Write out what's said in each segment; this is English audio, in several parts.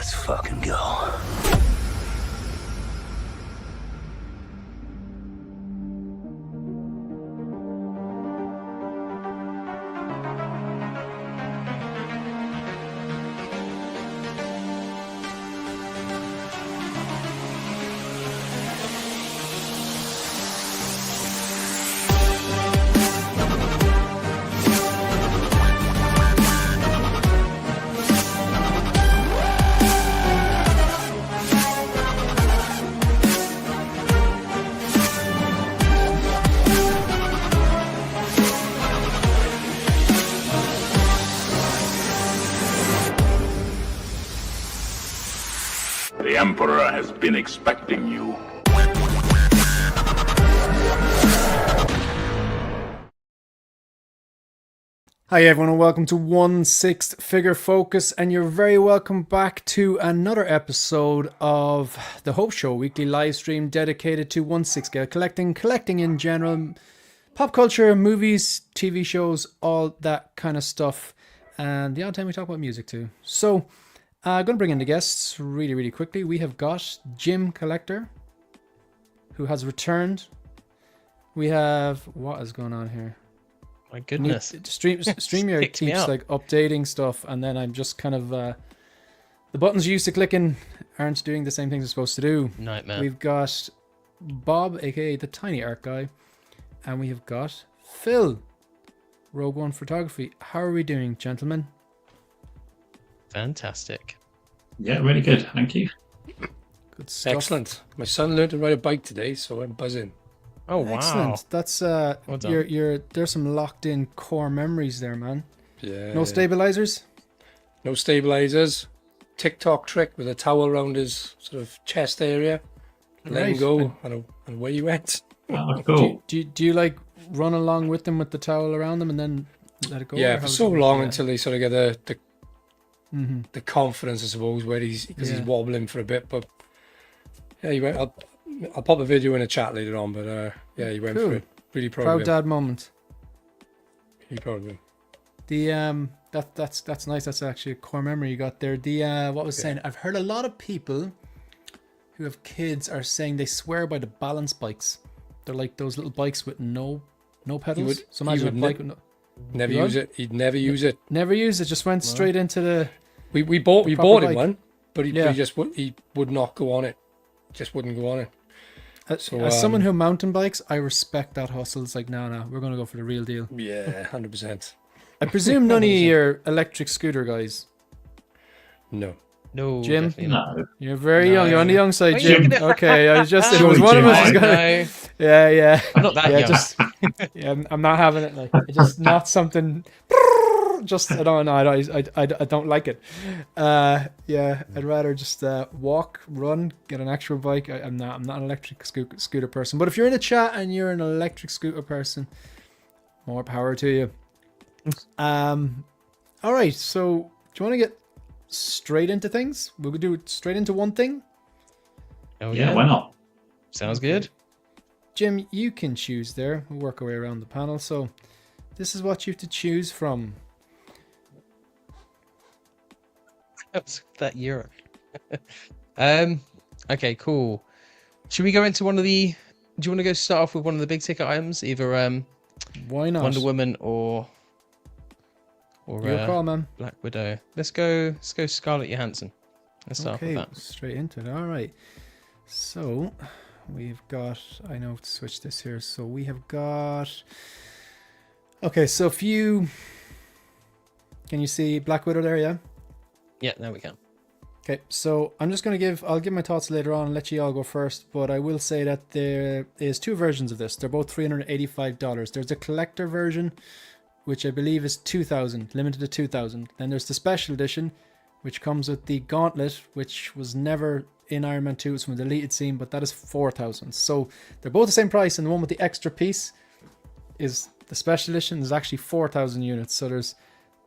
Let's fucking go. The Emperor has been expecting you. Hi everyone and welcome to 1/6 Figure Focus, and you're very welcome back to another episode of the Hope Show, weekly live stream dedicated to 1/6 scale collecting in general, pop culture, movies, TV shows, all that kind of stuff, and the odd time we talk about music too. So I'm going to bring in the guests really quickly. We have got Jim Collector, who has returned. We have, what is going on here? My goodness. StreamYard keeps like updating stuff, and then I'm just kind of the buttons you used to clicking aren't doing the same things they're supposed to do. Nightmare. We've got Bob, aka the Tiny Art Guy, and we have got Phil, Rogue One Photography. How are we doing, gentlemen? Fantastic. Yeah, really good. Thank you. Good stuff. Excellent. My son learned to ride a bike today, so I'm buzzing. Oh wow. Excellent. That's Well done. you're there's some locked in core memories there, man. Yeah. No stabilizers? No stabilizers. TikTok trick with a towel around his sort of chest area. Let him Right. go, and away you went. Oh, cool. Do you like run along with them with the towel around them and then let it go? Yeah, or for how's so it work? long Yeah. until they sort of get the Mm-hmm. the confidence, I suppose, where he's wobbling for a bit. But yeah, he went. I'll pop a video in a chat later on. But yeah, he went Cool. for it. Really proud Proud of him. dad moment. Really proud of him. The that's nice. That's actually a core memory you got there. The what was saying? I've heard a lot of people who have kids are saying they swear by the balance bikes. They're like those little bikes with no pedals. So imagine a bike with no, Never You use it. He'd never use it. never used it. Just went straight into the. We bought proper him bike. one, but he Yeah. he would not go on it. Just wouldn't go on it. So, As someone who mountain bikes, I respect that hustle. It's like, no, we're gonna go for the real deal. Yeah, 100%. I presume none of you are electric scooter guys. No. No, Jim? definitely not. No. You're very young. You're on the young side, Are you Jim. gonna- Okay, I was just. It Oh, was one of Jim, us. I is gonna, No, yeah. I'm not that Yeah, young. just yeah, I'm not having it. Like, it's just not something. Just I don't know. I don't like it. Yeah, I'd rather just walk, run, get an actual bike. I'm not an electric scooter person. But if you're in the chat and you're an electric scooter person, more power to you. All right. So do you want to get straight into things? We'll do it straight into one thing. Oh, Yeah, why not? Sounds good. Jim, you can choose there. We'll work our way around the panel. So this is what you have to choose from. That's that euro. Okay, cool. Should we go into one of the? Do you want to go start off with one of the big ticket items, either Why not? Wonder Woman or Your call, man. Black Widow? Let's go Scarlett Johansson. Let's start off Okay, with that. straight into it. All right. So we've got. I know to switch this here. So we have got. Okay, so if you can you see Black Widow there? Yeah. Yeah, there we go. Okay, so I'm just going to I'll give my thoughts later on and let you all go first, but I will say that there is two versions of this. They're both $385. There's a collector version, which I believe is 2,000, limited to 2,000. Then there's the special edition, which comes with the gauntlet, which was never in Iron Man 2, it's from the deleted scene, but that is 4,000. So they're both the same price, and the one with the extra piece is the special edition. There's actually 4,000 units, so there's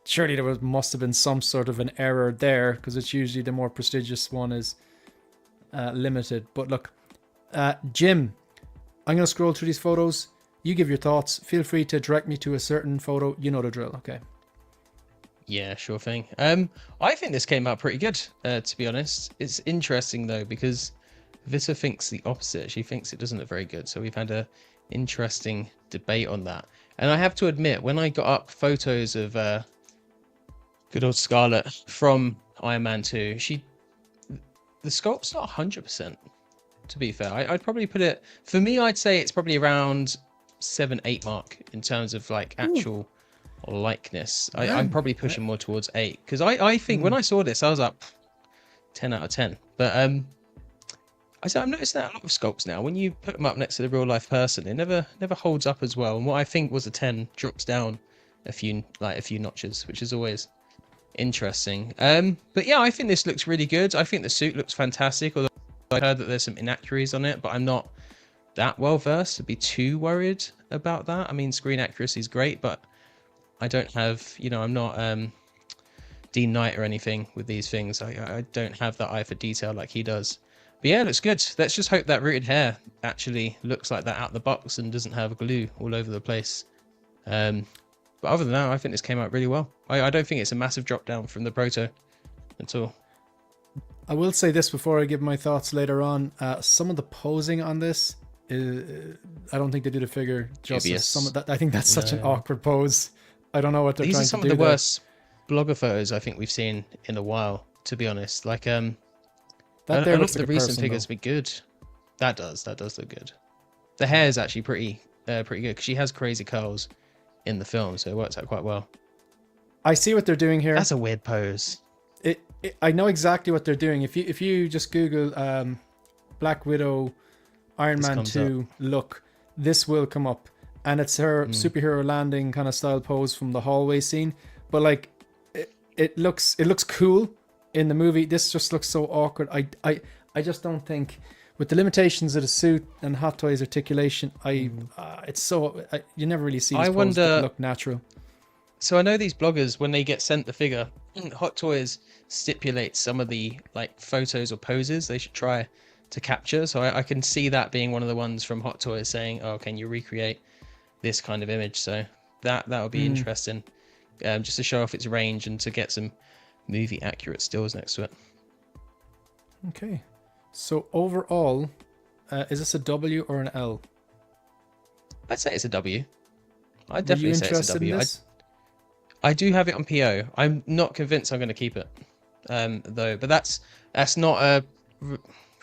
surely must have been some sort of an error there, because it's usually the more prestigious one is limited. But look, Jim, I'm going to scroll through these photos. You give your thoughts. Feel free to direct me to a certain photo. You know the drill, okay? Yeah, sure thing. I think this came out pretty good, to be honest. It's interesting though, because Vita thinks the opposite. She thinks it doesn't look very good. So we've had a interesting debate on that. And I have to admit, when I got up photos of good old Scarlet from Iron Man 2, the sculpt's not 100%, to be fair. I'd probably put it, for me, I'd say it's probably around 7-8 mark in terms of like actual likeness. I'm probably pushing more towards 8, because I think when I saw this I was like 10 out of 10. But I'm noticing that a lot of sculpts now, when you put them up next to the real life person, it never holds up as well, and what I think was a 10 drops down a few notches, which is always interesting. But yeah, I think this looks really good. I think the suit looks fantastic, although I heard that there's some inaccuracies on it, but I'm not that well versed to be too worried about that. I mean, screen accuracy is great, but I don't have, I'm not Dean Knight or anything with these things. I don't have that eye for detail like he does. But yeah, it looks good. Let's just hope that rooted hair actually looks like that out the box and doesn't have glue all over the place. But other than that, I think this came out really well. I don't think it's a massive drop down from the proto at all. I will say this before I give my thoughts later on. Some of the posing on this, I don't think they did a figure justice. Some of that, I think that's such an awkward pose. I don't know what they're trying to do. These are some of the worst blogger photos I think we've seen in a while, to be honest. Like that there looks like the recent figures be good. That does look good. The hair is actually pretty good, because she has crazy curls in the film, so it works out quite well. I see what they're doing here. That's a weird pose. I know exactly what they're doing. If you just Google Black Widow Iron Man 2 look, this will come up, and it's her superhero landing kind of style pose from the hallway scene. But like, it looks cool in the movie. This just looks so awkward. I just don't think, with the limitations of the suit and Hot Toys articulation, it's so you never really see this pose that look natural. So I know these bloggers, when they get sent the figure, Hot Toys stipulates some of the like photos or poses they should try to capture. So I can see that being one of the ones from Hot Toys saying, "Oh, can you recreate this kind of image?" So that would be interesting, just to show off its range and to get some movie accurate stills next to it. Okay, so overall, is this a W or an L? I'd say it's a W. I'd definitely say it's a W. I do have it on PO. I'm not convinced I'm going to keep it, though. But that's not a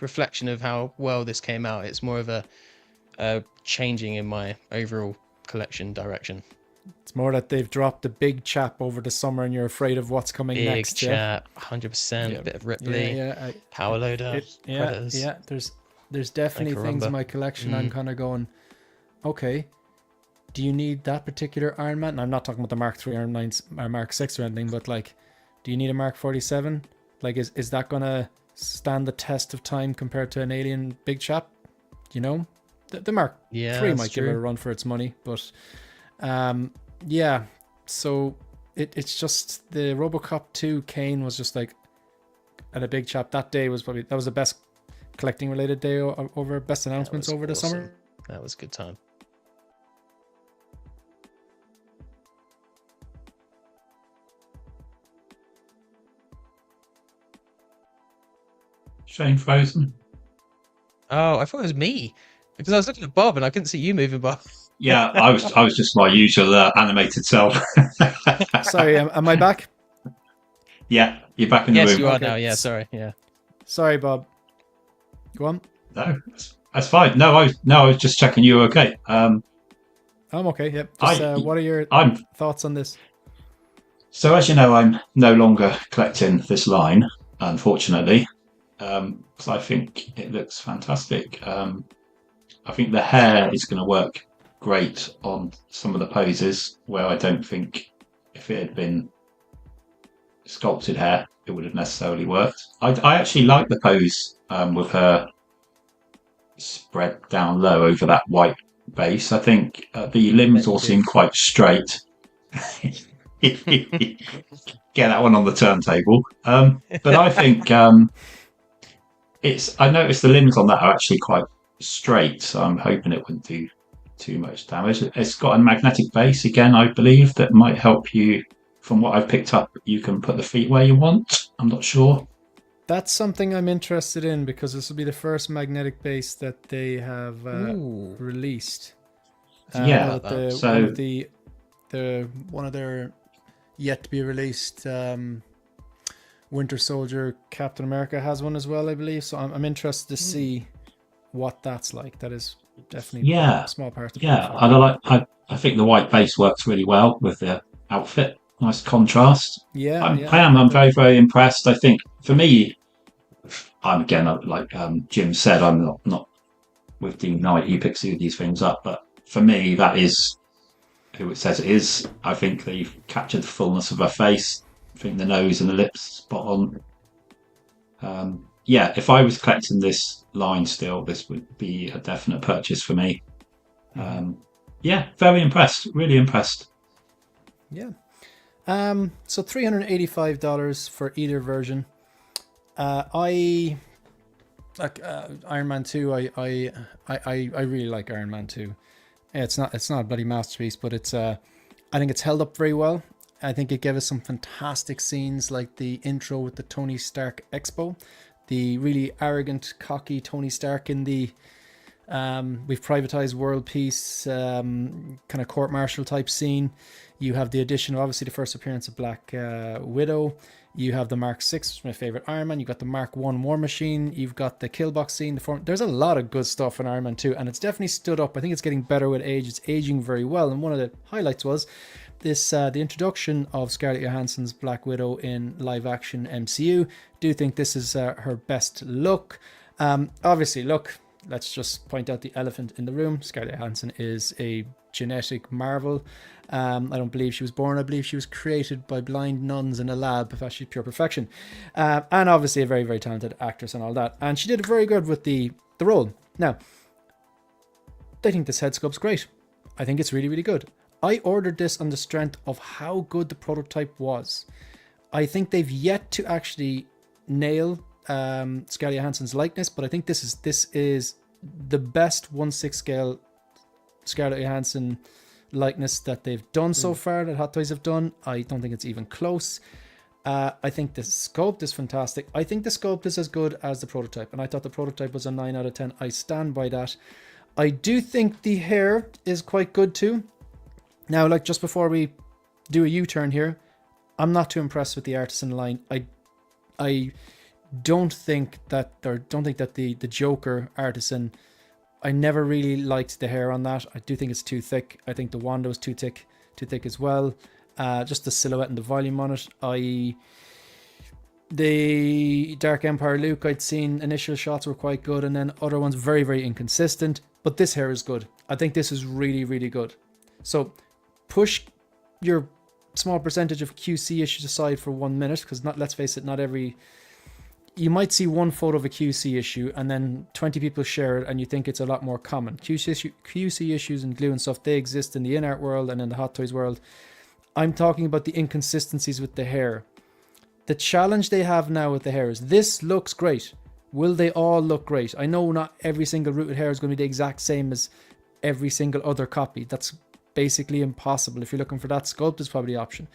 reflection of how well this came out. It's more of a changing in my overall collection direction. It's more that they've dropped the big chap over the summer, and you're afraid of what's coming next. Big chap, 100%. Bit of Ripley, Power Loader, Predators. Yeah. There's definitely things in my collection. I'm kind of going, okay. Do you need that particular Iron Man? And I'm not talking about the Mark III Iron Man or Mark VI or anything, but like, do you need a Mark 47? Like, is that gonna stand the test of time compared to an alien big chap? The Mark III might give it a run for its money, but so it's just the RoboCop 2 Kane was just like at a big chap. That day was that was the best collecting related day over best announcements over the summer. That was a good time. Shane frozen. Oh, I thought it was me, because I was looking at Bob and I couldn't see you moving, Bob. Yeah, I was just my usual animated self. Sorry, am I back? Yeah, you're back in the room. Yes, you are now. Yeah, sorry. Yeah. Sorry, Bob. Go on. No, that's fine. No, I was just checking you were okay. I'm okay. Yep. Just, what are your thoughts on this? So, as you know, I'm no longer collecting this line, unfortunately. Because I think it looks fantastic. I think the hair is going to work great on some of the poses where I don't think if it had been sculpted hair it would have necessarily worked. I actually like the pose with her spread down low over that white base. I think the limbs all seem quite straight. Get that one on the turntable. But I think I noticed the limbs on that are actually quite straight, so I'm hoping it wouldn't do too much damage. It's got a magnetic base again, I believe, that might help you from what I've picked up, you can put the feet where you want. I'm not sure. That's something I'm interested in because this will be the first magnetic base that they have released. I know that one of their yet to be released Winter Soldier Captain America has one as well, I believe. So I'm interested to see what that's like. That is definitely a small part of it. I think the white base works really well with the outfit. Nice contrast. I'm very, very impressed. I think for me, I'm again, like Jim said, I'm not with Dean Knight. He picks these things up, but for me, that is who it says it is. I think they've captured the fullness of her face. I think the nose and the lips spot on. If I was collecting this line still, this would be a definite purchase for me. Very impressed. Really impressed. Yeah. So $385 for either version. I like Iron Man 2. I really like Iron Man 2. It's not a bloody masterpiece, but it's I think it's held up very well. I think it gave us some fantastic scenes like the intro with the Tony Stark Expo, the really arrogant, cocky Tony Stark in the we've privatized world peace kind of court martial type scene. You have the addition of obviously the first appearance of Black Widow. You have the Mark 6, which is my favorite Iron Man. You've got the Mark 1 War Machine. You've got the Killbox scene. There's a lot of good stuff in Iron Man 2, and it's definitely stood up. I think it's getting better with age. It's aging very well. And one of the highlights was this the introduction of Scarlett Johansson's Black Widow in live-action MCU. Do think this is her best look. Obviously, look, let's just point out the elephant in the room. Scarlett Johansson is a genetic marvel. I don't believe she was born. I believe she was created by blind nuns in a lab. She's pure perfection. And obviously a very, very talented actress and all that. And she did very good with the role. Now, I think this head sculpt's great. I think it's really, really good. I ordered this on the strength of how good the prototype was. I think they've yet to actually nail Scarlett Johansson's likeness, but I think this is the best 1/6 scale Scarlett Johansson likeness that they've done so far, that Hot Toys have done. I don't think it's even close. I think the sculpt is fantastic. I think the sculpt is as good as the prototype, and I thought the prototype was a 9 out of 10. I stand by that. I do think the hair is quite good too. Now, like just before we do a U-turn here, I'm not too impressed with the artisan line. I don't think that the Joker artisan, I never really liked the hair on that. I do think it's too thick. I think the Wanda was too thick as well. Just the silhouette and the volume on it. The Dark Empire Luke I'd seen initial shots were quite good, and then other ones very, very inconsistent. But this hair is good. I think this is really, really good. So push your small percentage of QC issues aside for 1 minute, because let's face it, not every... You might see one photo of a QC issue and then 20 people share it and you think it's a lot more common. QC issues and glue and stuff, they exist in the INART world and in the Hot Toys world. I'm talking about the inconsistencies with the hair. The challenge they have now with the hair is this looks great. Will they all look great? I know not every single rooted hair is going to be the exact same as every single other copy. That's basically impossible. If you're looking for that sculpt, is probably the option.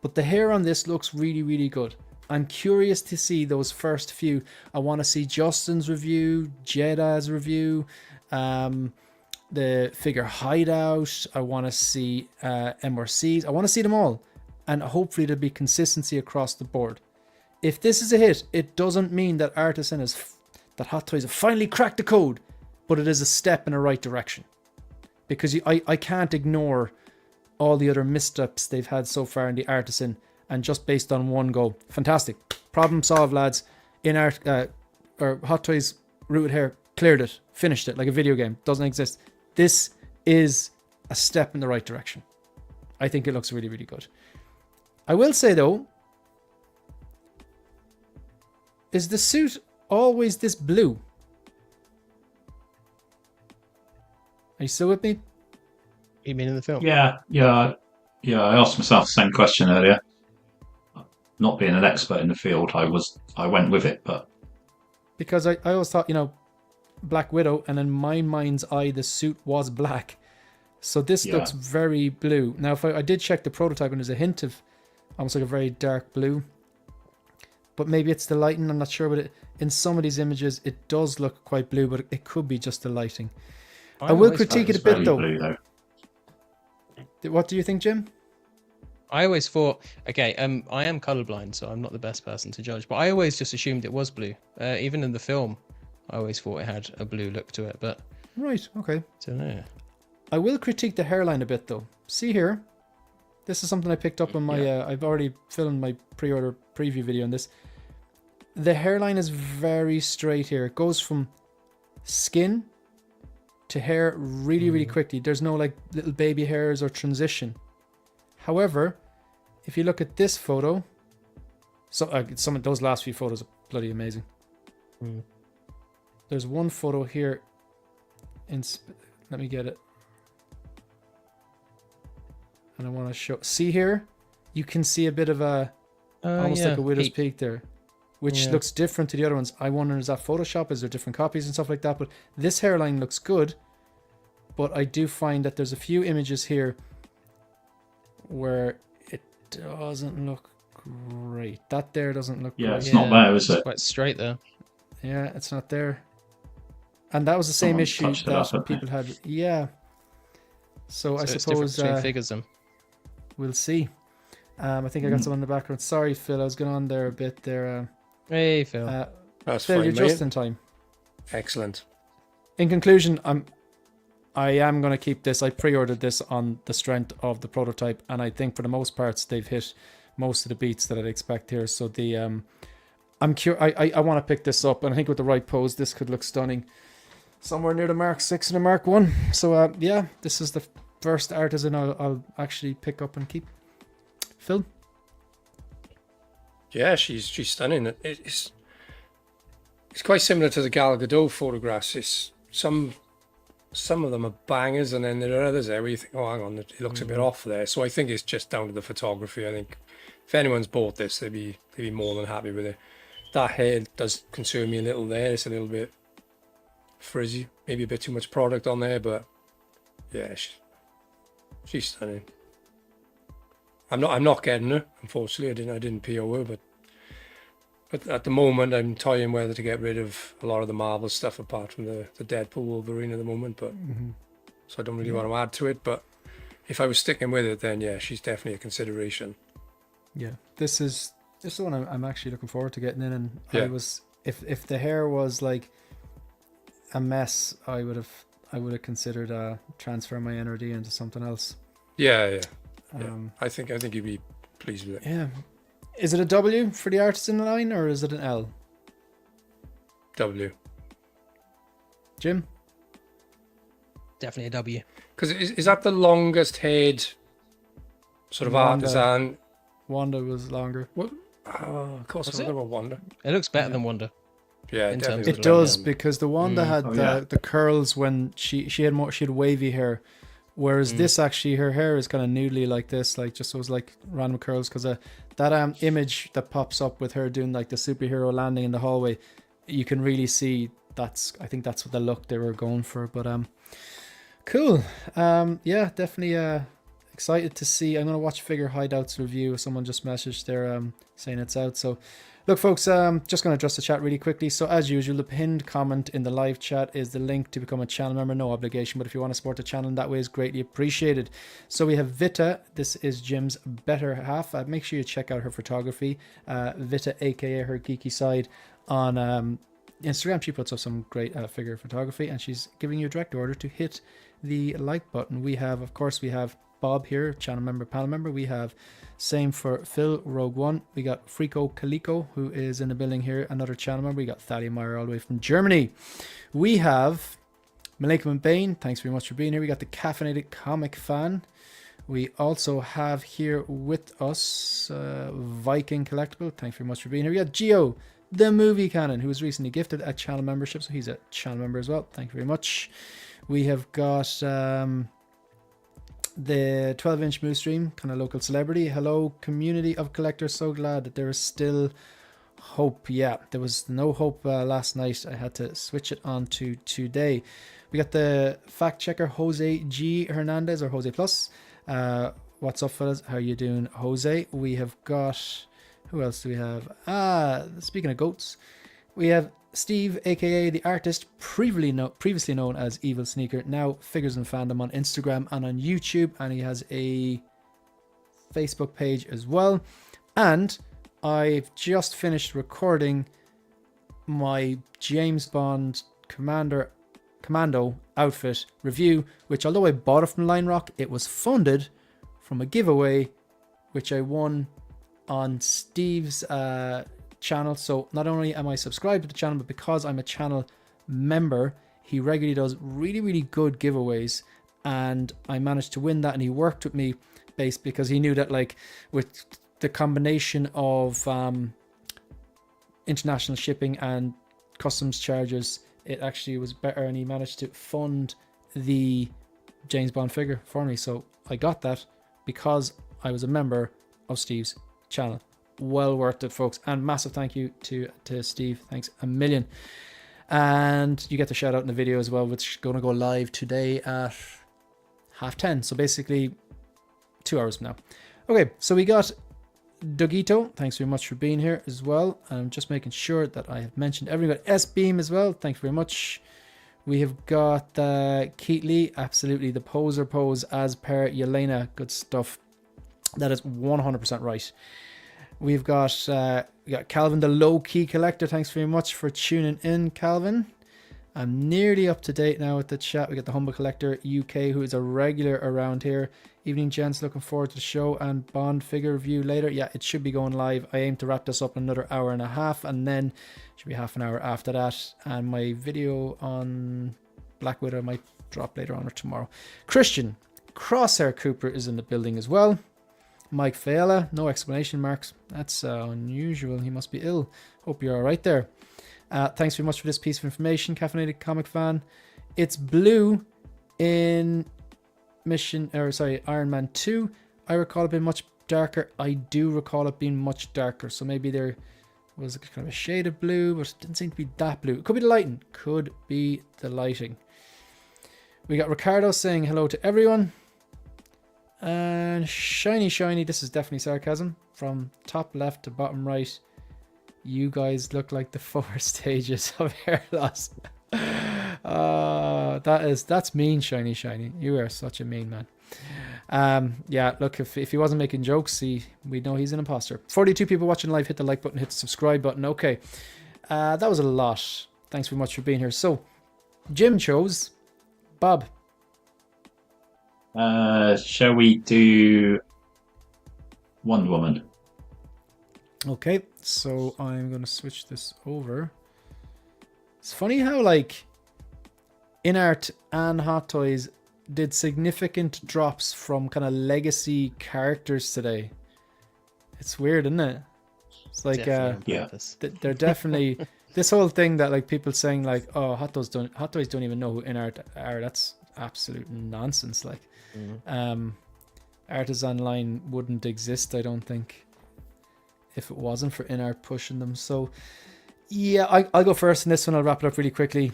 But the hair on this looks really, really good. I'm curious to see those first few. I want to see Justin's review, Jedah's review, the figure hideout. I want to see MRC's. I want to see them all. And hopefully there'll be consistency across the board. If this is a hit, it doesn't mean that Artisan that Hot Toys have finally cracked the code, but it is a step in the right direction. Because I can't ignore all the other missteps they've had so far in the Artisan. And just based on one go, fantastic. Problem solved, lads. Or Hot Toys rooted hair cleared it, finished it like a video game. Doesn't exist. This is a step in the right direction. I think it looks really, really good. I will say though, is the suit always this blue? Are you still with me? You mean in the film? Yeah. I asked myself the same question earlier. Not being an expert in the field, I went with it, but because I always thought, Black Widow, and in my mind's eye the suit was black, so this looks very blue. Now if I did check the prototype, and there's a hint of almost like a very dark blue. But maybe it's the lighting, I'm not sure. But in some of these images, it does look quite blue, but it could be just the lighting. I will critique it a bit, though. Blue, What do you think, Jim? I always thought, okay, I am colorblind, so I'm not the best person to judge, but I always just assumed it was blue. Even in the film, I always thought it had a blue look to it, but Right, okay. don't know. I will critique the hairline a bit, though. See here, this is something I picked up on my, I've already filmed my pre-order preview video on this. The hairline is very straight here. It goes from skin to hair really, really quickly. There's no like little baby hairs or transition. However, if you look at this photo, some of those last few photos are bloody amazing. There's one photo here. Let me get it. And I want to show. See here, you can see a bit of a almost like a widow's peak there, which looks different to the other ones. I wonder, is that Photoshop? Is there different copies and stuff like that? But this hairline looks good. But I do find that there's a few images here where it doesn't look great. That there doesn't look great. It's not there, is it? Quite straight there. Yeah, it's not there. And that was the same issue that people had. Yeah. So I suppose it's figures them. We'll see. I think I got some in the background. Sorry, Phil. I was going on there a bit there. Hey, Phil. That's Phil, fine, you're mate. just in time. Excellent. In conclusion, I am going to keep this. I pre-ordered this on the strength of the prototype, and I think for the most parts they've hit most of the beats that I'd expect here. So the I'm curious. I want to pick this up, and I think with the right pose, this could look stunning. Somewhere near the Mark 6 and the Mark 1. So yeah, this is the first artisan I'll actually pick up and keep. Phil? Yeah, she's stunning. It's quite similar to the Gal Gadot photographs. It's some of them are bangers, and then there are others there where you think, oh, hang on, it looks a bit off there. So I think it's just down to the photography. I think if anyone's bought this, they'd be more than happy with it. That hair does concern me a little there. It's a little bit frizzy, maybe a bit too much product on there, but yeah, she's stunning. I'm not getting her, unfortunately. I didn't PO her, but at the moment I'm toying whether to get rid of a lot of the Marvel stuff apart from the Deadpool Wolverine at the moment, but so I don't really want to add to it. But if I was sticking with it, then yeah, she's definitely a consideration. Yeah, this is the one I'm actually looking forward to getting in. And I was, if the hair was like a mess, I would have considered transferring my NRD into something else. Yeah. I think you'd be pleased with it. Yeah. Is it a W for the artisan line, or is it an L? W. Jim? Definitely a W. Because is that the longest head sort of artisan? Wanda was longer. What? Oh, of course, I forgot about Wanda. It looks better than Wanda. Yeah, In definitely. terms It does, because the Wanda had yeah. the curls when she had wavy hair, whereas this actually, her hair is kind of noodly like this, like just those like random curls. Because that image that pops up with her doing like the superhero landing in the hallway, you can really see I think that's what the look they were going for. But cool. Yeah, definitely excited to see. I'm gonna watch Figure Hideout's review. Someone just messaged there saying it's out. So look, folks, just going to address the chat really quickly. So as usual, the pinned comment in the live chat is the link to become a channel member. No obligation, but if you want to support the channel in that way, is greatly appreciated. So we have Vita. This is Jim's better half. Make sure you check out her photography. Vita, aka her geeky side, on Instagram. She puts up some great figure photography, and she's giving you a direct order to hit the like button. We have, of course, Bob here, channel member, panel member. We have same for Phil, Rogue One. We got Frico Calico, who is in the building here, another channel member. We got Thalia Meyer all the way from Germany. We have Malcolm and Bain. Thanks very much for being here. We got the Caffeinated Comic Fan. We also have here with us Viking Collectible. Thanks very much for being here. We got Gio, the movie canon, who was recently gifted a channel membership, so he's a channel member as well. Thank you very much. We have got the 12-inch Moose Stream, kind of local celebrity. Hello, community of collectors. So glad that there is still hope. Yeah, there was no hope last night. I had to switch it on to today. We got the fact checker Jose G Hernandez, or Jose Plus. What's up, fellas? How you doing, Jose? We have got... Who else do we have? Speaking of goats, we have Steve, aka the artist, previously known as Evil Sneaker, now figures in fandom on Instagram and on YouTube, and he has a Facebook page as well. And I've just finished recording my James Bond Commando outfit review, which, although I bought it from Line Rock, it was funded from a giveaway which I won on Steve's channel. So not only am I subscribed to the channel, but because I'm a channel member, he regularly does really good giveaways, and I managed to win that. And he worked with me because he knew that, like, with the combination of international shipping and customs charges, it actually was better, and he managed to fund the James Bond figure for me. So I got that because I was a member of Steve's channel. Well worth it, folks, and massive thank you to Steve. Thanks a million. And you get the shout out in the video as well, which is going to go live today at 10:30, so basically 2 hours from now. Okay, so we got Dogito, thanks very much for being here as well. I'm just making sure that I have mentioned everyone. Got S-Beam as well, thanks very much. We have got Keith Lee, absolutely the poser pose as per Yelena, good stuff. That is 100% right. We've got Calvin, the low-key collector. Thanks very much for tuning in, Calvin. I'm nearly up to date now with the chat. We got the Humble Collector UK, who is a regular around here. Evening, gents. Looking forward to the show and Bond figure review later. Yeah, it should be going live. I aim to wrap this up in another hour and a half, and then should be half an hour after that. And my video on Black Widow might drop later on or tomorrow. Christian, Crosshair Cooper is in the building as well. Mike Fayella, no exclamation marks. That's unusual. He must be ill. Hope you're all right there. Thanks very much for this piece of information, Caffeinated Comic Fan. It's blue in Iron Man 2. I recall it being much darker. I do recall it being much darker. So maybe there was kind of a shade of blue, but it didn't seem to be that blue. It could be the lighting. Could be the lighting. We got Ricardo saying hello to everyone. And shiny, this is definitely sarcasm. From top left to bottom right, you guys look like the 4 stages of hair loss. That's mean, shiny. You are such a mean man. Yeah, look, if he wasn't making jokes, we'd know he's an imposter. 42 people watching live. Hit the like button, hit the subscribe button. Okay, that was a lot. Thanks very much for being here. So Jim chose Bob. Shall we do Wonder Woman? Okay, so I'm going to switch this over. It's funny how, like, INART and Hot Toys did significant drops from kind of legacy characters today. It's weird, isn't it? It's like, yeah, they're definitely this whole thing that, like, people saying like, oh, Hot Toys don't even know who INART are. That's absolute nonsense. Like, Artisan Line wouldn't exist, I don't think, if it wasn't for INART pushing them. So yeah, I'll go first in this one. I'll wrap it up really quickly.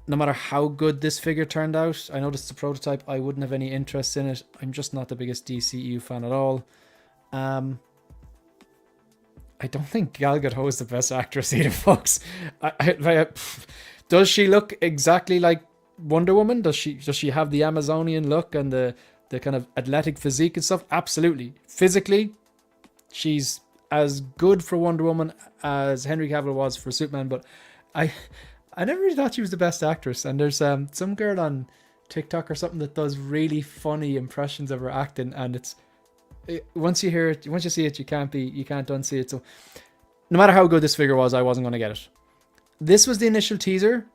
No matter how good this figure turned out, I know this is a prototype, I wouldn't have any interest in it. I'm just not the biggest DCEU fan at all. I don't think Gal Gadot is the best actress either, folks. Does she look exactly like Wonder Woman? Does she have the Amazonian look and the kind of athletic physique and stuff? Absolutely. Physically, she's as good for Wonder Woman as Henry Cavill was for Superman, but I never really thought she was the best actress. And there's some girl on TikTok or something that does really funny impressions of her acting, and once you hear it, once you see it, you can't unsee it. So no matter how good this figure was, I wasn't going to get it. This was the initial teaser,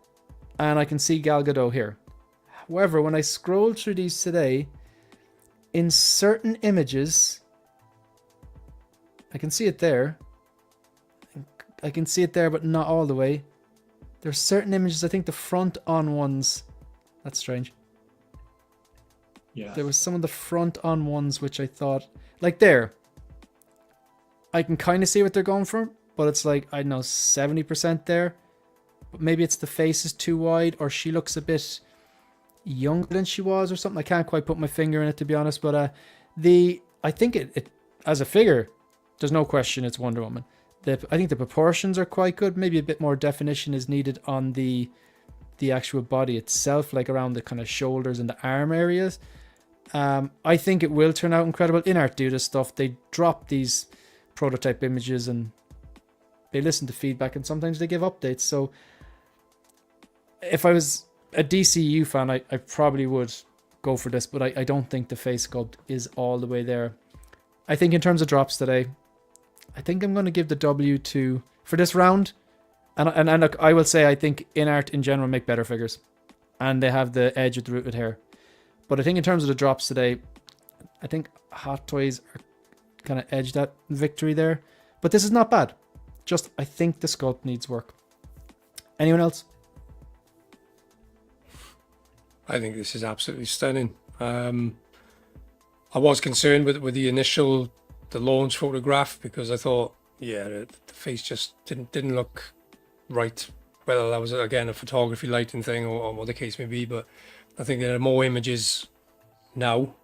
and I can see Gal Gadot here. However, when I scrolled through these today, in certain images, I can see it there. I can see it there, but not all the way. There's certain images, I think the front on ones, that's strange. Yeah. There was some of the front on ones which I thought, like there, I can kind of see what they're going for, but it's like, I don't know, 70% there. But maybe it's the face is too wide, or she looks a bit younger than she was or something. I can't quite put my finger in it, to be honest, but I think it as a figure, there's no question it's Wonder Woman. I think the proportions are quite good. Maybe a bit more definition is needed on the actual body itself, like around the kind of shoulders and the arm areas. I think it will turn out incredible. INART do this stuff. They drop these prototype images and they listen to feedback, and sometimes they give updates. So if I was a DCU fan, I probably would go for this, but I don't think the face sculpt is all the way there. I think in terms of drops today, I think I'm going to give the W to, for this round, and look, I will say I think INART in general make better figures, and they have the edge with the rooted hair. But I think in terms of the drops today, I think Hot Toys are kind of edged that victory there. But this is not bad. Just, I think the sculpt needs work. Anyone else? I think this is absolutely stunning. I was concerned with the launch photograph, because I thought, yeah, the face just didn't look right. Whether that was, again, a photography lighting thing or what the case may be, but I think there are more images now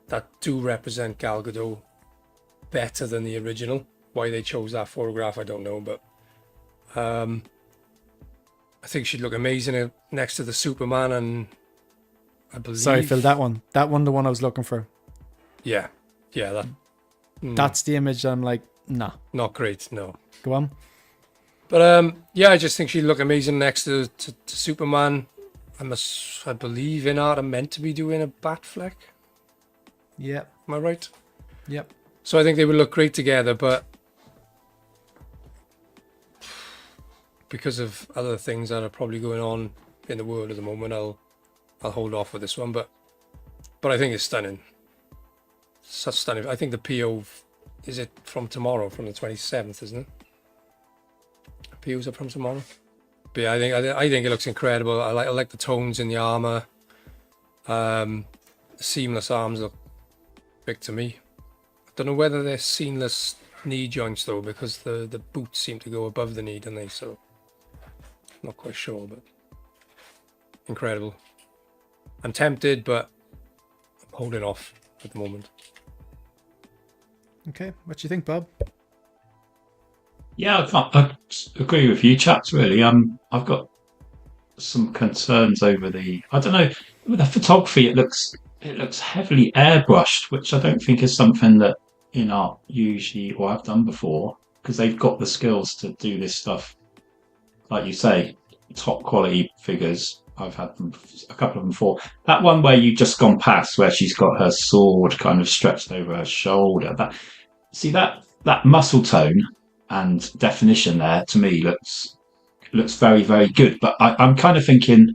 that do represent Gal Gadot better than the original. Why they chose that photograph, I don't know, but I think she'd look amazing next to the Superman, and I believe... Sorry, Phil, that one, the one I was looking for. Yeah, That's the image I'm like, nah. Not great, no. Go on. But yeah, I just think she'd look amazing next to Superman. I believe INART are meant to be doing a Batfleck. Yeah. Am I right? Yep. So I think they would look great together, but because of other things that are probably going on in the world at the moment, I'll hold off with this one. But I think it's stunning. Such stunning. I think the PO is it from tomorrow, from the 27th, isn't it? POs are from tomorrow. But yeah, I think it looks incredible. I like the tones in the armor. Seamless arms look big to me. I don't know whether they're seamless knee joints though, because the boots seem to go above the knee, don't they? So not quite sure, but incredible. I'm tempted, but I'm holding off at the moment. Okay, what do you think, Bob? Yeah, I agree with you, chaps. Really, I've got some concerns over I don't know, with the photography. It looks heavily airbrushed, which I don't think is something that INART usually or I've done before, because they've got the skills to do this stuff. Like you say, top quality figures. I've had them, a couple of them before. That one where you've just gone past, where she's got her sword kind of stretched over her shoulder. That muscle tone and definition there, to me, looks very, very good. But I'm kind of thinking,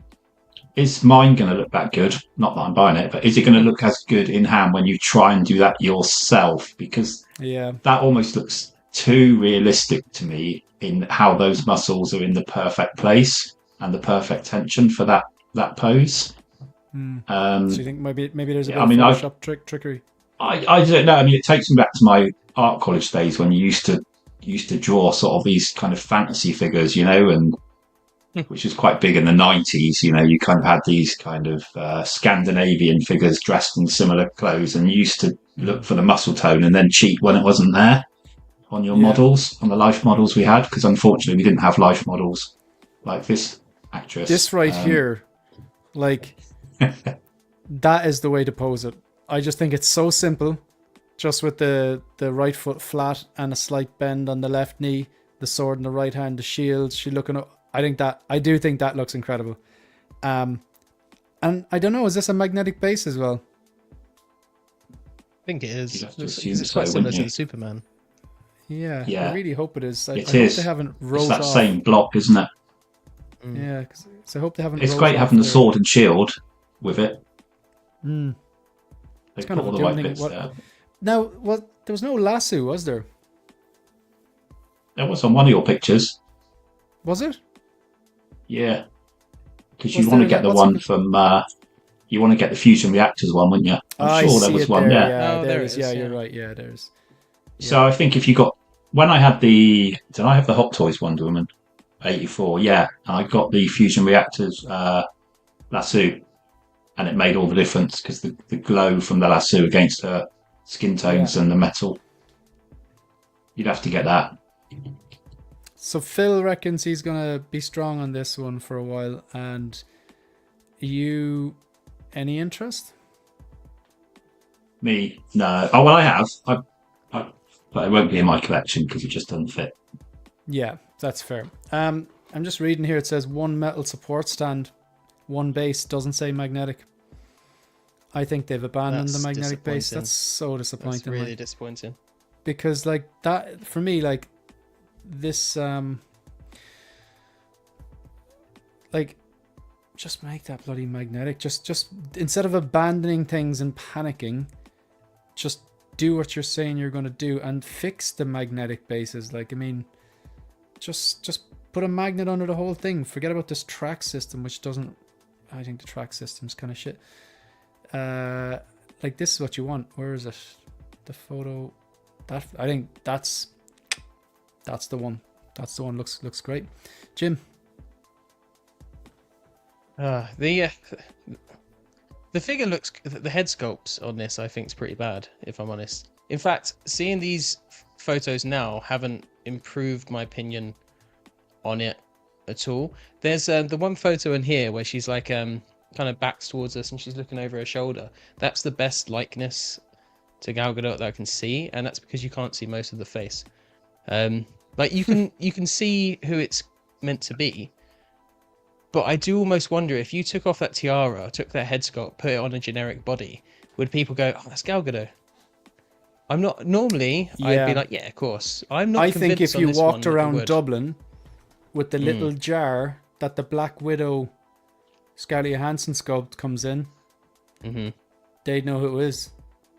is mine going to look that good? Not that I'm buying it, but is it going to look as good in hand when you try and do that yourself? Because that almost looks too realistic to me in how those muscles are in the perfect place and the perfect tension for that pose. So you think maybe there's a bit of Photoshop trickery? I don't know. I mean, it takes me back to my art college days when you used to draw sort of these kind of fantasy figures, and which was quite big in the 90s. You kind of had these kind of Scandinavian figures dressed in similar clothes, and you used to look for the muscle tone and then cheat when it wasn't there on your models, on the life models we had, because unfortunately we didn't have life models like this actress. This here, like, that is the way to pose it. I just think it's so simple, just with the right foot flat and a slight bend on the left knee, the sword in the right hand, the shield. She looking up. I do think that looks incredible. And I don't know, is this a magnetic base as well? I think it is. It's quite similar to the Superman. Yeah, I really hope it is. I is. hope they haven't rolled it's that off. same block, isn't it? Yeah, so I hope they haven't. It's rolled great off having the their- sword and shield with it. Mm. They It's put kind of all a the right doing bits thing. there. Now, there was no lasso, was there? There was on one of your pictures. Was it? Yeah, because Was you want to there- get the what's one it- from. You want to get the fusion reactors one, wouldn't you? I I'm sure see there was it one. there, Yeah. Oh, there there is. it is, Yeah, you're yeah. right. Yeah, there's. So I think if you got when I had did I have the Hot Toys Wonder Woman 84? Yeah, I got the fusion reactors lasso. and it made all the difference because the glow from the lasso against her skin tones and the metal. You'd have to get that. So Phil reckons he's gonna be strong on this one for a while, and you, any interest? Me, no. Oh well, I have. But it won't be in my collection because it just doesn't fit. Yeah, that's fair. I'm just reading here. It says 1 metal support stand, 1 base. Doesn't say magnetic. I think they've abandoned the magnetic base. That's so disappointing. That's really disappointing. Because like that for me, like this, like just make that bloody magnetic. Just instead of abandoning things and panicking, just do what you're saying you're going to do and fix the magnetic bases. Like, I mean, just put a magnet under the whole thing. Forget about this track system, which doesn't. I think the track system's kind of shit. Like this is what you want. Where is it? The photo. That I think that's the one. That's the one. Looks great. Jim. The figure looks. The head sculpt on this, I think, is pretty bad. If I'm honest. In fact, seeing these photos now haven't improved my opinion on it at all. There's the one photo in here where she's like kind of backs towards us and she's looking over her shoulder. That's the best likeness to Gal Gadot that I can see, and that's because you can't see most of the face. Like you can see who it's meant to be, but I do almost wonder if you took off that tiara, took that head sculpt, put it on a generic body, would people go, "Oh, that's Gal Gadot"? I'm not normally. I'd be like, "Yeah, of course." I'm not. I think if you walked around Dublin Dublin with the little jar that the Black Widow Scarlett Johansson sculpt comes in, they'd know who it is.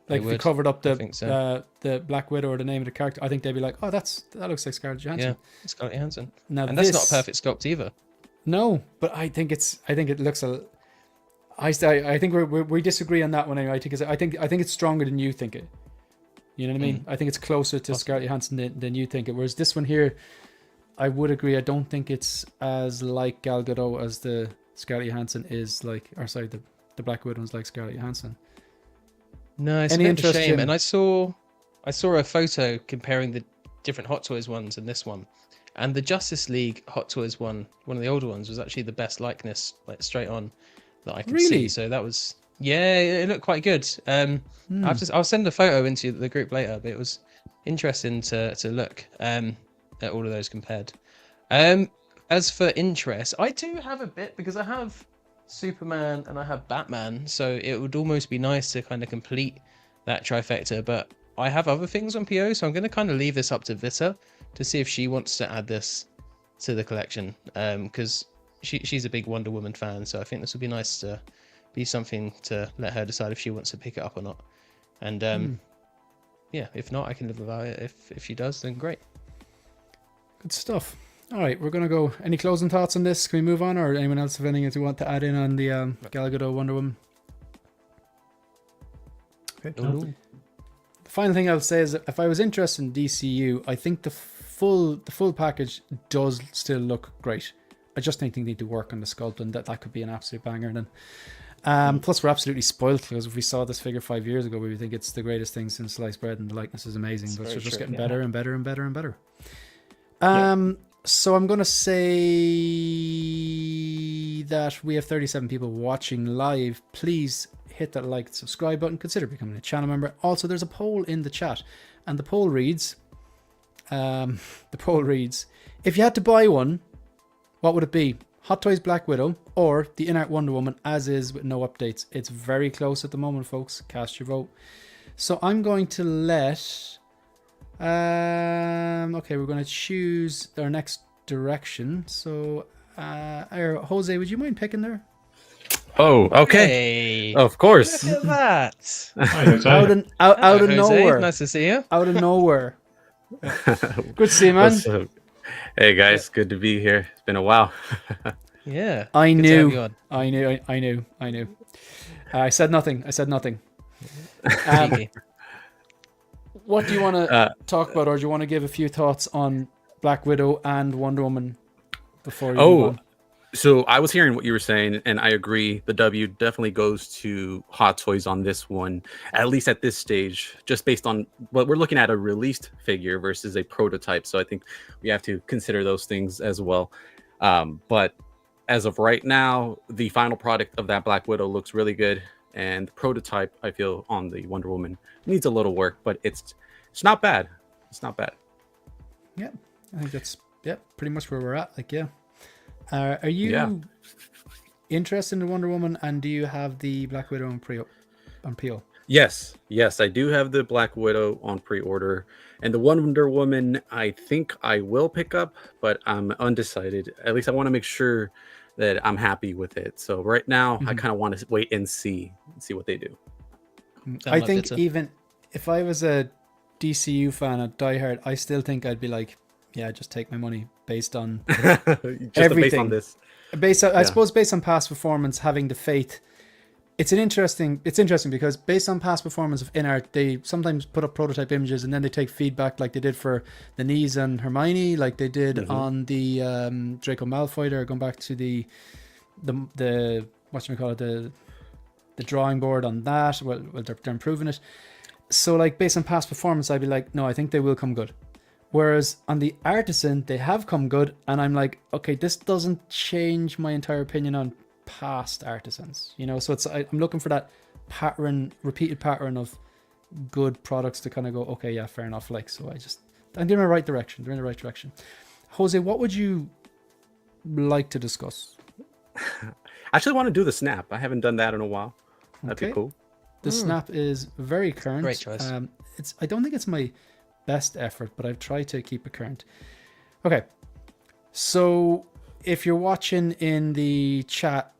Like if you covered up the Black Widow or the name of the character, I think they'd be like, "Oh, that looks like Scarlett Johansson." Yeah, Scarlett Johansson. Now and that's not a perfect sculpt either. No, but I think it looks a. I think we disagree on that one anyway. I think it's stronger than you think it. You know what I mean? I think it's closer to Scarlett Johansson than you think it. Whereas this one here, I would agree. I don't think it's as like Gal Gadot as the Scarlett Johansson is like, or sorry, the Black Widow is like Scarlett Johansson. No, it's a bit of a shame. And I saw a photo comparing the different Hot Toys ones and this one, and the Justice League Hot Toys one of the older ones, was actually the best likeness, like straight on, that I could see. So that was, yeah, it looked quite good. I'll send a photo into the group later, but it was interesting to look at all of those compared. As for interest, I do have a bit because I have Superman and I have Batman, so it would almost be nice to kind of complete that trifecta, but I have other things on PO, so I'm going to kind of leave this up to Vita to see if she wants to add this to the collection, because she's a big Wonder Woman fan, so I think this would be nice to be something to let her decide if she wants to pick it up or not. And yeah, if not, I can live without it. If she does, then great. Good stuff. All right, we're gonna go. Any closing thoughts on this? Can we move on, or anyone else have anything that you want to add in on the Gal Gadot Wonder Woman? Okay. The final thing I'll say is that if I was interested in DCU, I think the full package does still look great. I just think they need to work on the sculpt, and that could be an absolute banger then. Plus, we're absolutely spoiled because if we saw this figure 5 years ago, we would think it's the greatest thing since sliced bread, and the likeness is amazing. But it's just getting better and better and better and better. So I'm going to say that we have 37 people watching live. Please hit that like and subscribe button. Consider becoming a channel member. Also, there's a poll in the chat, and the poll reads, if you had to buy one, what would it be? Hot Toys Black Widow or the INART Wonder Woman as is with no updates? It's very close at the moment, folks. Cast your vote. So I'm going to let... okay, we're going to choose our next direction. So, Jose, would you mind picking there? Oh, okay. Hey, Of course. look at that. out of Jose, nowhere. nice to see you. Out of nowhere. Good to see you, man. What's up? Hey guys, good to be here. It's been a while. Yeah. I good to have you knew. I knew. I said nothing. on. What do you want to talk about, or do you want to give a few thoughts on Black Widow and Wonder Woman before you move on? So I was hearing what you were saying, and I agree. The W definitely goes to Hot Toys on this one, at least at this stage, just based on what we're looking at a released figure versus a prototype. So I think we have to consider those things as well. But as of right now, the final product of that Black Widow looks really good, and the prototype I feel on the Wonder Woman needs a little work, but it's not bad. It's not bad. Yeah, I think that's pretty much where we're at. Like, yeah. Are you Yeah. interested in Wonder Woman, and do you have the Black Widow on PO? Yes, I do have the Black Widow on pre-order, and the Wonder Woman I think I will pick up, but I'm undecided. At least I want to make sure that I'm happy with it. So right now, I kind of want to wait and see what they do. I think even if I was a DCU fan at diehard, I still think I'd be like, yeah, just take my money based on Just everything. based on this. I suppose based on past performance, having the faith. It's interesting because based on past performance of INART, they sometimes put up prototype images and then they take feedback like they did for the Knees and Hermione, like they did on the Draco Malfoy. Or going back to the whatchamacallit, the drawing board on that. Well, they're improving it. So like based on past performance, I'd be like, no, I think they will come good. Whereas on the Artisan, they have come good, and I'm like, okay, this doesn't change my entire opinion on past Artisans, you know. So I'm looking for that repeated pattern of good products to kind of go, okay, yeah, fair enough. Like, so I'm in the right direction. They're in the right direction. Jose, what would you like to discuss? I actually want to do the snap. I haven't done that in a while. That'd be cool. The snap is very current. Great choice. I don't think it's my best effort, but I've tried to keep it current. Okay, so if you're watching in the chat,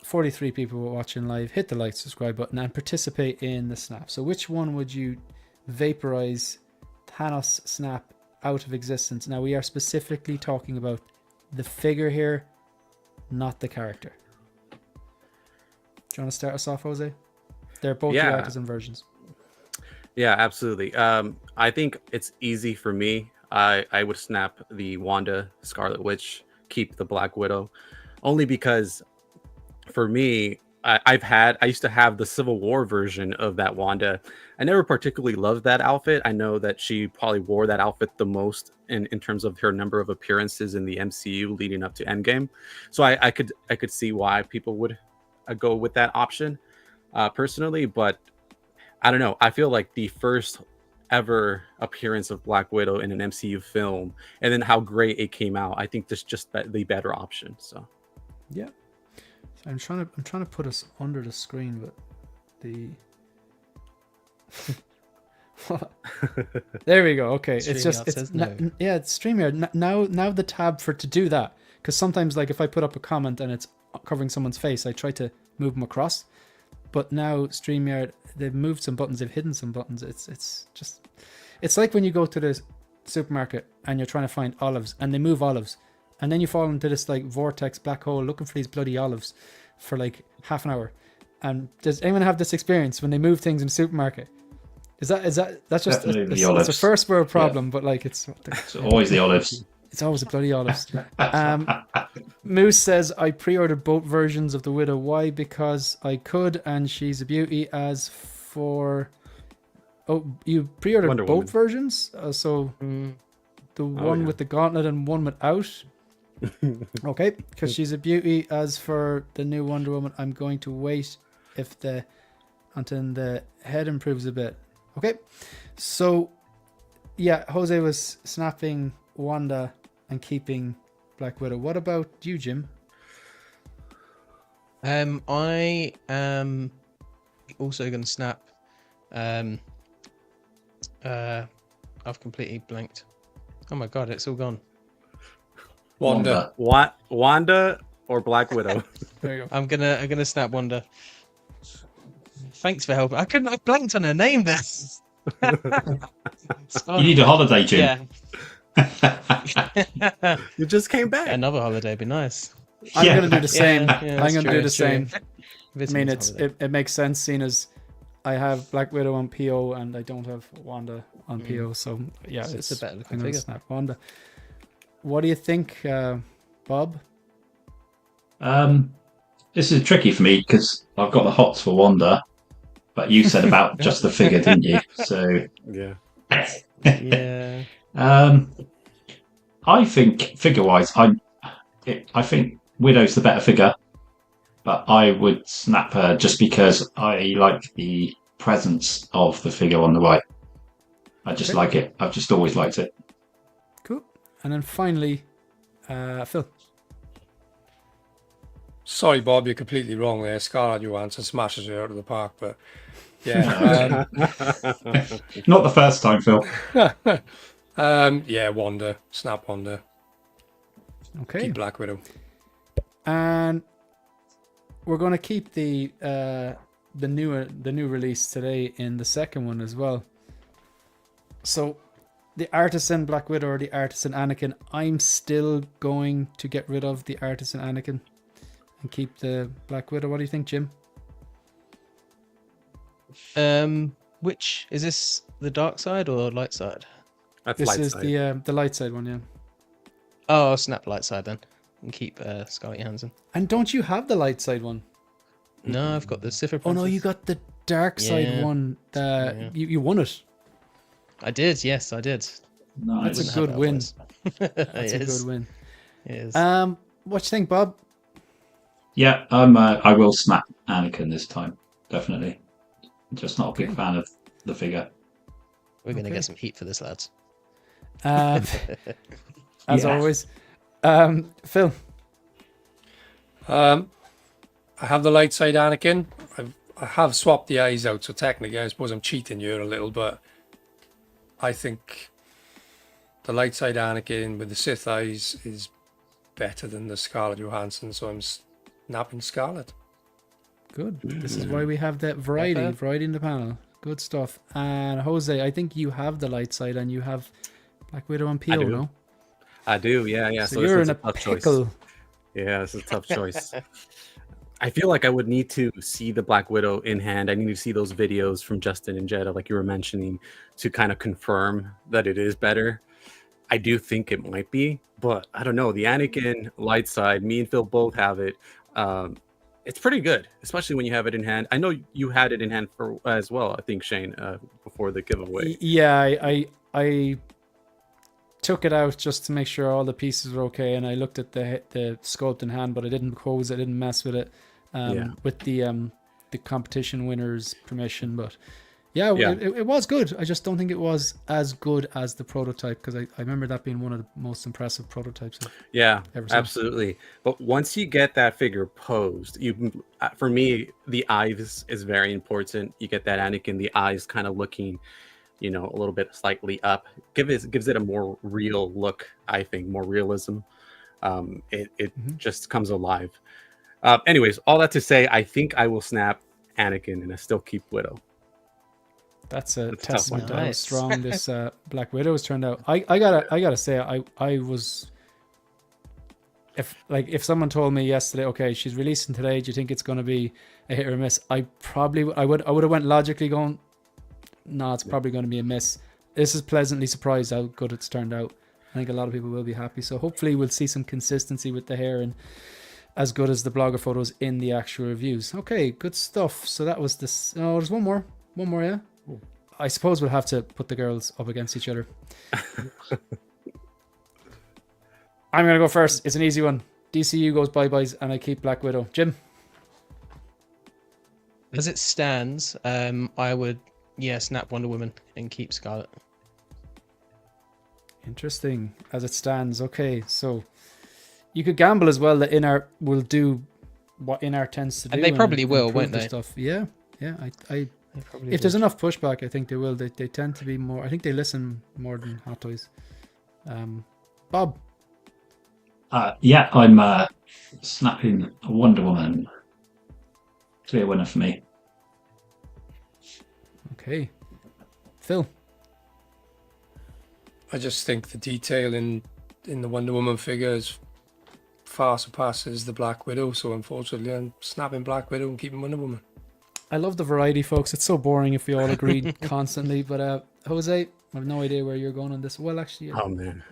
43 people were watching live, hit the like, subscribe button and participate in the snap. So which one would you vaporize Thanos snap out of existence? Now we are specifically talking about the figure here, not the character. Do you want to start us off, Jose? They're both the Artisan versions. Yeah, absolutely. I think it's easy for me. I would snap the Wanda Scarlet Witch, keep the Black Widow, only because for me, I used to have the Civil War version of that Wanda. I never particularly loved that outfit. I know that she probably wore that outfit the most in terms of her number of appearances in the MCU leading up to Endgame. So I could see why people would go with that option personally, but I don't know. I feel like the first ever appearance of Black Widow in an MCU film, and then how great it came out, I think this just the better option. So, yeah. So I'm trying to put us under the screen, but there we go. Okay, StreamYard it's StreamYard. Now the tab to do that, because sometimes like if I put up a comment and it's covering someone's face, I try to move them across. But now StreamYard, they've moved some buttons, they've hidden some buttons. It's like when you go to the supermarket and you're trying to find olives and they move olives, and then you fall into this like vortex black hole looking for these bloody olives for like half an hour. And does anyone have this experience when they move things in the supermarket? That's just it's a first world problem, but like it's always the olives. It's always the bloody olives. Moose says, I pre-ordered both versions of the Widow. Why? Because I could, and she's a beauty. As for... Oh, you pre-ordered Wonder both Woman. versions? The one with the gauntlet and one without? Okay, because she's a beauty. As for the new Wonder Woman, I'm going to wait until the head improves a bit. Okay, so yeah, Jose was snapping Wanda and keeping Black Widow. What about you, Jim? I am also going to snap. I've completely blanked. Oh my god, it's all gone. Wanda. Wanda or Black Widow? There you go. I'm gonna snap Wanda. Thanks for helping. I blanked on her name there. You need a holiday, Jim. Yeah. You just came back. Another holiday would be nice. I'm going to do the same. Yeah, I'm going to do the that's true. same. I mean, it makes sense seeing as I have Black Widow on PO and I don't have Wanda on PO. So yeah, It's a better looking I'm going to figure. snap Wanda. What do you think, Bob? This is tricky for me because I've got the hots for Wanda, but you said about just the figure, didn't you? So Yeah. Yeah. I think figure-wise, I think Widow's the better figure, but I would snap her just because I like the presence of the figure on the right. I just Okay. like it. I've just always liked it. Cool. And then finally, Phil. Sorry, Bob, you're completely wrong there. Scarlett Johansson smashes her out of the park, but yeah. Not the first time, Phil. Yeah, Wanda. Snap Wanda. Okay. Keep Black Widow. And we're going to keep the new release today in the second one as well. So the Artisan Black Widow or the Artisan Anakin, I'm still going to get rid of the Artisan Anakin and keep the Black Widow. What do you think, Jim? Which is this, the dark side or light side? That's This light is side. the light side one, yeah. Oh, I'll snap light side then and keep Scarlett Johansson. And don't you have the light side one? No, I've got the Siffer Oh no, Princess. you got the dark side Yeah. one. Yeah. You won it. I did, yes, I did. Nice. That's a good win. That's That's a good win. It is. What you think, Bob? Yeah, I will snap Anakin this time. Definitely. Just not a big Okay. fan of the figure. We're going to okay. get some heat for this, lads. As Yeah. always. Phil. I have the light side Anakin. I have swapped the eyes out, so technically I suppose I'm cheating here a little, but I think the light side Anakin with the Sith eyes is better than the Scarlett Johansson, so I'm snapping Scarlett. Good. This is why we have that variety in the panel. Good stuff. And Jose, I think you have the light side and you have Black Widow and Pio, do. no? I do. Yeah. So this you're one's in a tough choice. pickle. Yeah, this is a tough choice. I feel like I would need to see the Black Widow in hand. I need to see those videos from Justin and Jetta, like you were mentioning, to kind of confirm that it is better. I do think it might be, but I don't know. The Anakin light side, me and Phil both have it. It's pretty good, especially when you have it in hand. I know you had it in hand for as well. I think Shane before the giveaway. Yeah, I took it out just to make sure all the pieces were okay, and I looked at the sculpt in hand, but I didn't close it, I didn't mess with it. With the competition winner's permission, but yeah. It was good. I just don't think it was as good as the prototype, because I remember that being one of the most impressive prototypes. Yeah, Ever since. absolutely. But once you get that figure posed, for me, the eyes is very important. You get that Anakin, the eyes kind of looking, a little bit slightly up. Gives it a more real look, I think, more realism. It just comes alive. Anyways, all that to say, I think I will snap Anakin and I still keep Widow. That's a That's a tough testament to one. how Nice. strong this Black Widow has turned out. I gotta say, I was, if someone told me yesterday, okay, she's releasing today, do you think it's going to be a hit or a miss? I would have went logically going, no, it's probably going to be a miss. This is pleasantly surprised how good it's turned out. I think a lot of people will be happy. So hopefully we'll see some consistency with the hair and as good as the blogger photos in the actual reviews. Okay, good stuff. So that was this. Oh, there's one more, yeah. I suppose we'll have to put the girls up against each other. I'm going to go first. It's an easy one. DCU goes bye-byes and I keep Black Widow. Jim? As it stands, I would, snap Wonder Woman and keep Scarlet. Interesting. As it stands. Okay, so you could gamble as well that INART will do what INART tends to do. And they probably will, improve won't the they? Stuff. Yeah. They probably If there's would. enough pushback, I think they will. They tend to be more. I think they listen more than Hot Toys. Bob. Yeah, I'm snapping Wonder Woman. Clear winner for me. Okay. Phil. I just think the detail in the Wonder Woman figures far surpasses the Black Widow, so unfortunately I'm snapping Black Widow and keeping Wonder Woman. I love the variety, folks. It's so boring if we all agreed constantly. But Jose, I have no idea where you're going on this. Well, actually, Oh man.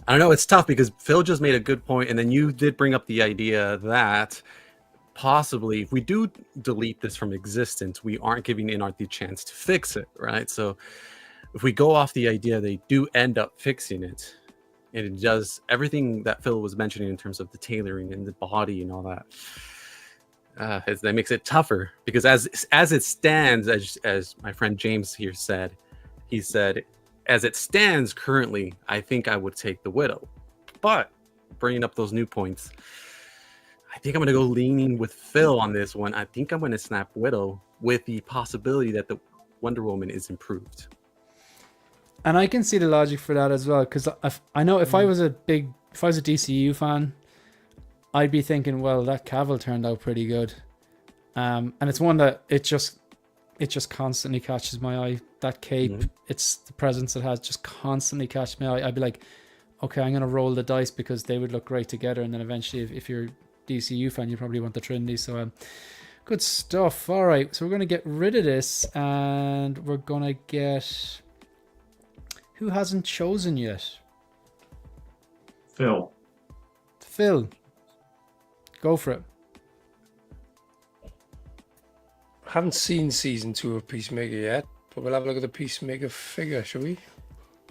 I don't know. It's tough because Phil just made a good point, and then you did bring up the idea that possibly if we do delete this from existence, we aren't giving INART the chance to fix it, right? So if we go off the idea they do end up fixing it, and it does everything that Phil was mentioning in terms of the tailoring and the body and all that, that makes it tougher because as it stands, as my friend James here said, he said, as it stands currently, I think I would take the Widow. But bringing up those new points, I think I'm going to go leaning with Phil on this one. I think I'm going to snap Widow with the possibility that the Wonder Woman is improved. And I can see the logic for that as well, because I know if I was a DCU fan, I'd be thinking, well, that Cavill turned out pretty good, and it's one that it just constantly catches my eye. That cape, it's the presence it has, just constantly catches my eye. I'd be like, okay, I'm gonna roll the dice because they would look great together, and then eventually, if you're a DCU fan, you probably want the Trinity. So, good stuff. All right, so we're gonna get rid of this, and we're gonna get. Who hasn't chosen yet? Phil. Phil. Go for it. I haven't seen season 2 of Peacemaker yet, but we'll have a look at the Peacemaker figure, shall we?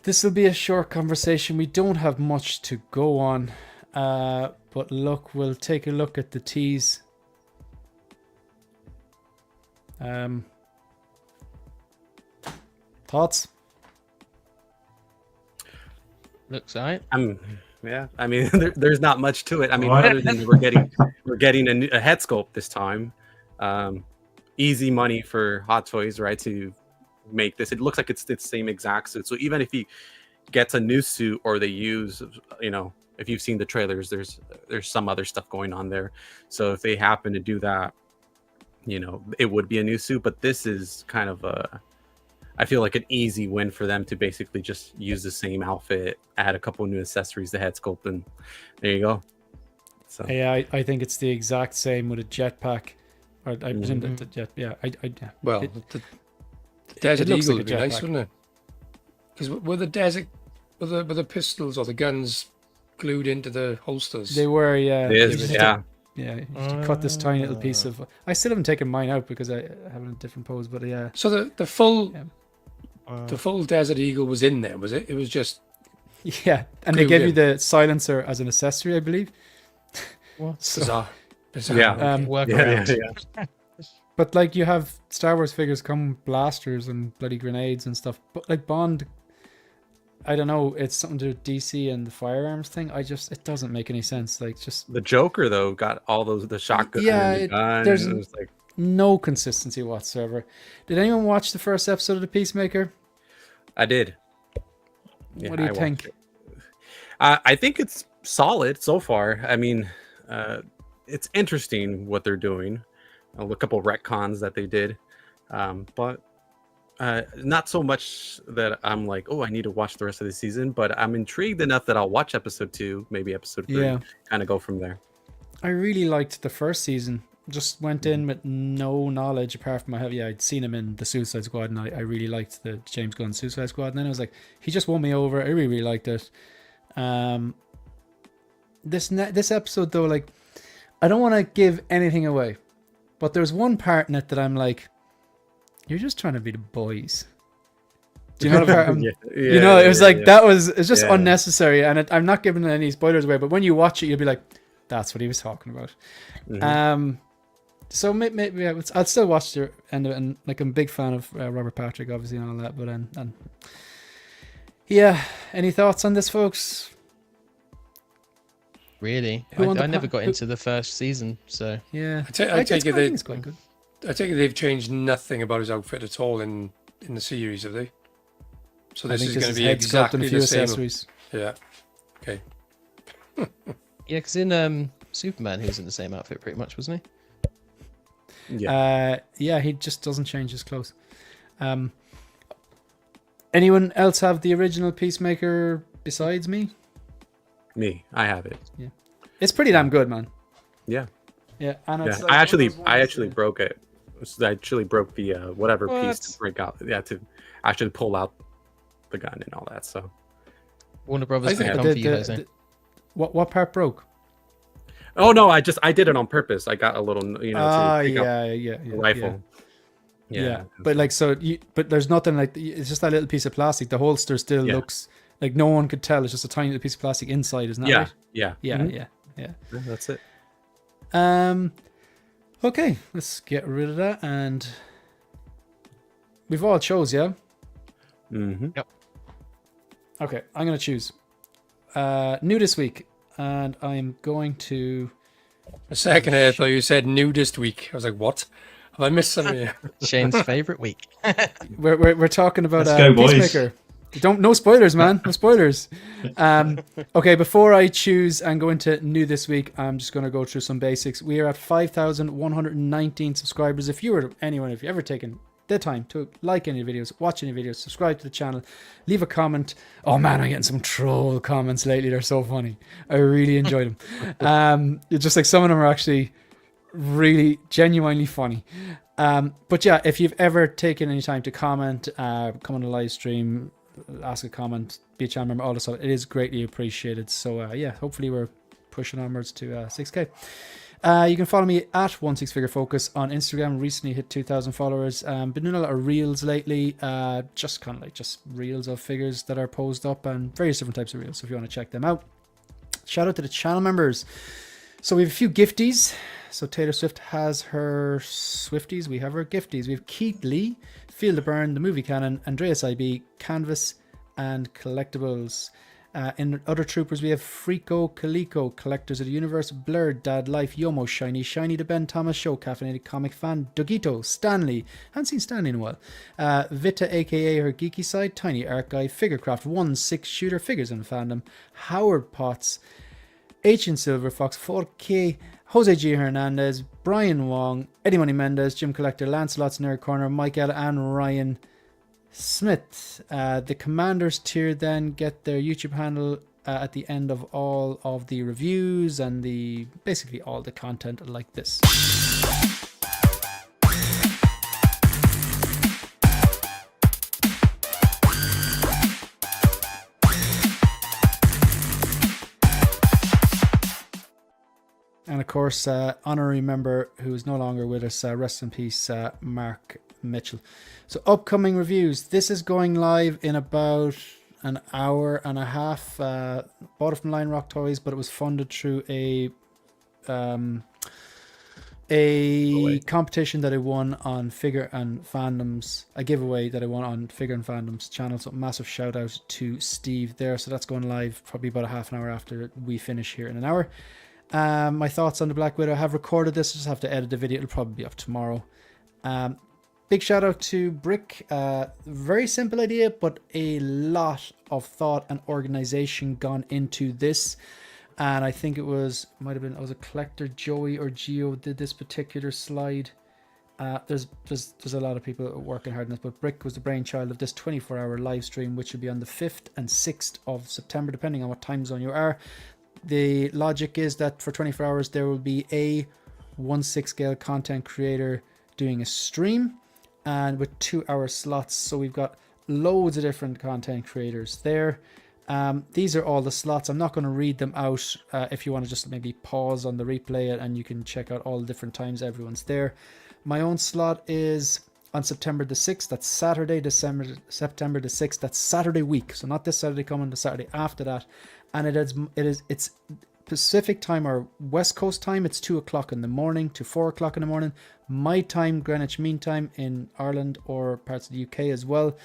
This will be a short conversation. We don't have much to go on. But look, we'll take a look at the teas. Thoughts? Looks alright. Yeah, I mean, there's not much to it. I mean, What? other than we're getting a head sculpt this time. Easy money for Hot Toys, right? To make this, it looks like it's the same exact suit. So even if he gets a new suit, or they use, if you've seen the trailers, there's some other stuff going on there. So if they happen to do that, it would be a new suit. But this is kind of I feel like an easy win for them to basically just use the same outfit, add a couple new accessories, the head sculpt, and there you go. So Yeah, I think it's the exact same with a jetpack. Or I presume that the jet. Yeah, yeah. Well, the Desert looks Eagle like would a be nice, jetpack. wouldn't it? Because were the desert, were the pistols or the guns glued into the holsters? They were, yeah. it is, yeah. Yeah, you just cut this tiny little piece of. I still haven't taken mine out because I have it in a different pose, but yeah. So the full Yeah. the full Desert Eagle was in there, was it? It was just Yeah, and they Glued gave you in. the silencer as an accessory, I believe. bizarre. Yeah. Workaround. Yeah. But like you have Star Wars figures come with blasters and bloody grenades and stuff. But like Bond, I don't know, it's something to do with DC and the firearms thing. It doesn't make any sense. Like just The Joker though got all the shotgun. Yeah, and the gun, there's- and it was like, no consistency whatsoever. Did anyone watch the first episode of The Peacemaker? I did. Yeah, What do you I watched think? it. I think it's solid so far. I mean, it's interesting what they're doing. A couple retcons that they did, but not so much that I'm like, oh, I need to watch the rest of the season. But I'm intrigued enough that I'll watch episode 2, maybe episode 3, Yeah. kind of go from there. I really liked the first season. Just went in with no knowledge apart from I'd seen him in the Suicide Squad, and I really liked the James Gunn Suicide Squad. And then I was like, he just won me over. I really liked it. This episode though, like, I don't want to give anything away, but there's one part in it that I'm like, you're just trying to be the boys. Do you know the part? It was like that was it's just Yeah. unnecessary, and I'm not giving any spoilers away. But when you watch it, you'll be like, that's what he was talking about. Mhm. So maybe I'll still watch the end of it, and like I'm a big fan of Robert Patrick, obviously, and all that. But and yeah, any thoughts on this, folks? Really? Who won the I never pa- got who- into the first season, so Yeah, I take I it think it's quite good. I take it they've changed nothing about his outfit at all in the series, have they? So I this think is this going is to be head sculpt and exactly a few the same. accessories. Yeah. Okay. yeah. Because in Superman, he was in the same outfit pretty much, wasn't he? Yeah, he just doesn't change his clothes. Anyone else have the original Peacemaker besides me? Me, I have it. It's pretty damn good, man. Yeah. Yeah, and Yeah, it's like I one of actually those ones broke it. I actually broke the whatever piece What? to break out. Yeah, to actually pull out the gun and all that. So Warner Brothers I could think have come for you, Jose. What part broke? Oh no, I did it on purpose. I got a little, to pick up Yeah, the rifle. Yeah, but like but there's nothing like it's just that little piece of plastic. The holster still looks like no one could tell. It's just a tiny little piece of plastic inside, isn't that right? Yeah. Yeah, Mhm. yeah. Yeah, that's it. Okay, let's get rid of that, and we've all chose, yeah. Mm-hmm. Okay, I'm gonna choose new this week, and I'm going to. A second I thought you said nudist week. I was like, what? Have I missed something here? Shane's favorite week. We're talking about Let's go, boys. Peacemaker. No spoilers, man. No spoilers. Okay, before I choose and go into new this week, I'm just going to go through some basics. We are at 5,119 subscribers. If you were anyone, if you ever taken the time to like any videos, watch any videos, subscribe to the channel, leave a comment. Oh man, I'm getting some troll comments lately. They're so funny. I really enjoy them. It's just like some of them are actually really genuinely funny. But yeah, if you've ever taken any time to comment, come on a live stream, ask a comment, be a channel member, all this stuff, it is greatly appreciated. So yeah, hopefully we're pushing onwards to 6k. You can follow me at 16figurefocus on Instagram. Recently hit 2,000 followers. Been doing a lot of reels lately, just kind of like just reels of figures that are posed up and various different types of reels, so if you want to check them out. Shout out to the channel members. So we have a few gifties. So Taylor Swift has her Swifties. We have our gifties. We have Keith Lee, Feel the Burn, The Movie Canon, Andreas IB, Canvas, and Collectibles. In other troopers, we have Freako, Kaliko, Collectors of the Universe, Blurred, Dad Life, Yomo, Shiny the Ben Thomas Show, Caffeinated Comic Fan, Dogito, Stanley, haven't seen Stanley in a while, Vita aka her geeky side, Tiny Art Guy, Figurecraft, 1-6 Shooter Figures in Fandom, Howard Potts, Ancient Silver Fox, 4K, Jose G. Hernandez, Brian Wong, Eddie Money Mendez, Jim Collector, Lancelot's Nerd Corner, Michael and Ryan Smith. The Commanders tier then get their YouTube handle at the end of all of the reviews and basically all the content like this. And of course, honorary member who is no longer with us, rest in peace, Mark Mitchell. So upcoming reviews. This is going live in about an hour and a half. Bought it from Lion Rock Toys, but it was funded through a competition that I won on Figure and Fandoms, a giveaway that I won on Figure and Fandoms channel. So massive shout out to Steve there. So that's going live probably about a half an hour after we finish here in an hour. My thoughts on the Black Widow. I have recorded this, just have to edit the video. It'll probably be up tomorrow. Big shout out to Brick. Very simple idea, but a lot of thought and organization gone into this. And I think it was a collector, Joey or Geo did this particular slide. There's a lot of people working hard on this, but Brick was the brainchild of this 24-hour live stream, which will be on the 5th and 6th of September, depending on what time zone you are. The logic is that for 24 hours, there will be a 1/6 scale content creator doing a stream and with 2-hour slots. So we've got loads of different content creators there. These are all the slots. I'm not going to read them out. If you want to just maybe pause on the replay and you can check out all the different times everyone's there. My own slot is on September the 6th. That's Saturday, September the 6th. That's Saturday week. So not this Saturday coming, the Saturday after that. And it's Pacific time or West Coast time. It's 2 o'clock in the morning to 4 o'clock in the morning. My time, Greenwich Mean Time in Ireland or parts of the UK as well,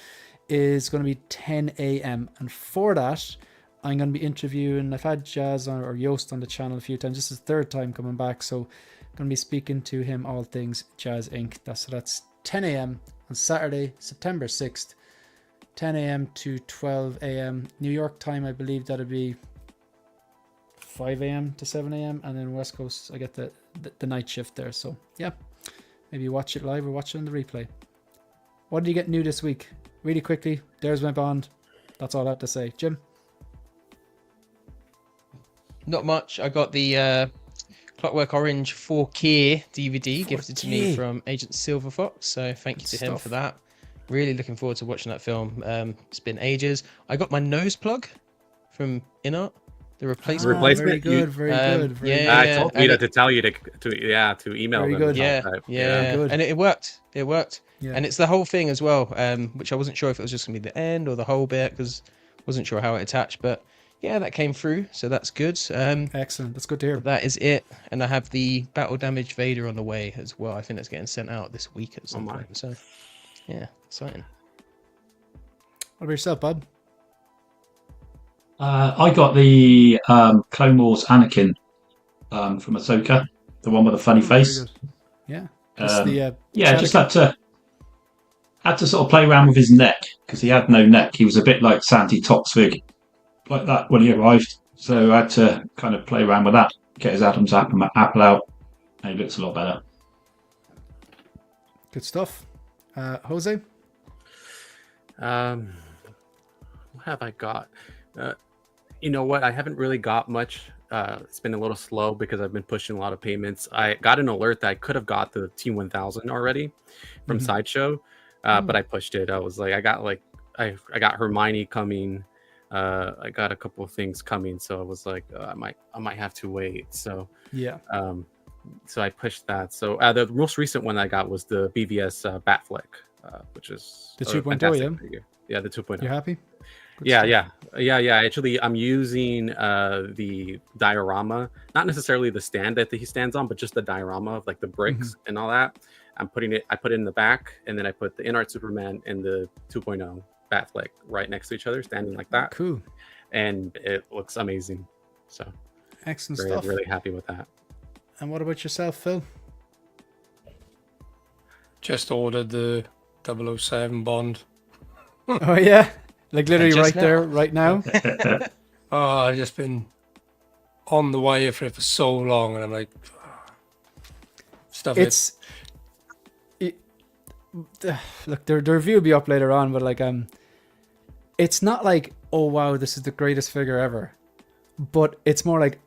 is going to be 10 a.m. And for that, I'm going to be interviewing, I've had Jazz or Yost on the channel a few times. This is the third time coming back. So I'm going to be speaking to him all things Jazz Inc. That's 10 a.m. on Saturday, September 6th. 10 a.m. to 12 a.m. New York time, I believe that'll be 5 a.m. to 7 a.m. And then West Coast, I get the night shift there. So yeah, maybe watch it live or watch it on the replay. What did you get new this week? Really quickly, there's my Bond. That's all I have to say. Jim? Not much. I got the Clockwork Orange 4K DVD gifted to me from Agent Silver Fox. So thank you to him for that. Really looking forward to watching that film. It's been ages. I got my nose plug from INART, the Ah, replacement. Replacement? very You- good, very good. Very yeah, good. I yeah, told and Vita it- to tell you to email Very them. good. Yeah, type. yeah, good. and it worked. It worked, Yeah. and it's the whole thing as well, which I wasn't sure if it was just gonna be the end or the whole bit because wasn't sure how it attached. But yeah, that came through, so that's good. Excellent. That's good to hear. That is it, and I have the battle damage Vader on the way as well. I think that's getting sent out this week at some my. point. So yeah, exciting. What about yourself, Bob? I got the Clone Wars Anakin from Ahsoka, the one with the funny Very face. good. Yeah. That's the Yeah, just Shadowkin. had to sort of play around with his neck because he had no neck. He was a bit like Santi Toxvig, like that when he arrived. So I had to kind of play around with that, get his Adam's apple out, and he looks a lot better. Good stuff. Jose? What have I got? You know what? I haven't really got much. It's been a little slow because I've been pushing a lot of payments. I got an alert that I could have got the T1000 already from Sideshow, but I pushed it. I was like, I got Hermione coming. I got a couple of things coming, so I was like, I might have to wait. So Yeah. so I pushed that. So the most recent one I got was the BVS Batfleck, which is The a 2.0, fantastic yeah? figure. Yeah, the 2.0. You happy? Good Yeah, stuff. yeah. Actually, I'm using the diorama, not necessarily the stand that he stands on, but just the diorama of like the bricks and all that. I put it in the back, and then I put the INART Superman and the 2.0 Batfleck right next to each other, standing like that, Cool. and it looks amazing. So Excellent really, stuff. really happy with that. And what about yourself, Phil? Just ordered the 007 Bond. Oh yeah, like literally And right just there, now. right now. Oh, I've just been on the wire for it for so long, and I'm like, stuff it. Look, the review will be up later on, but like it's not like, oh wow, this is the greatest figure ever, but it's more like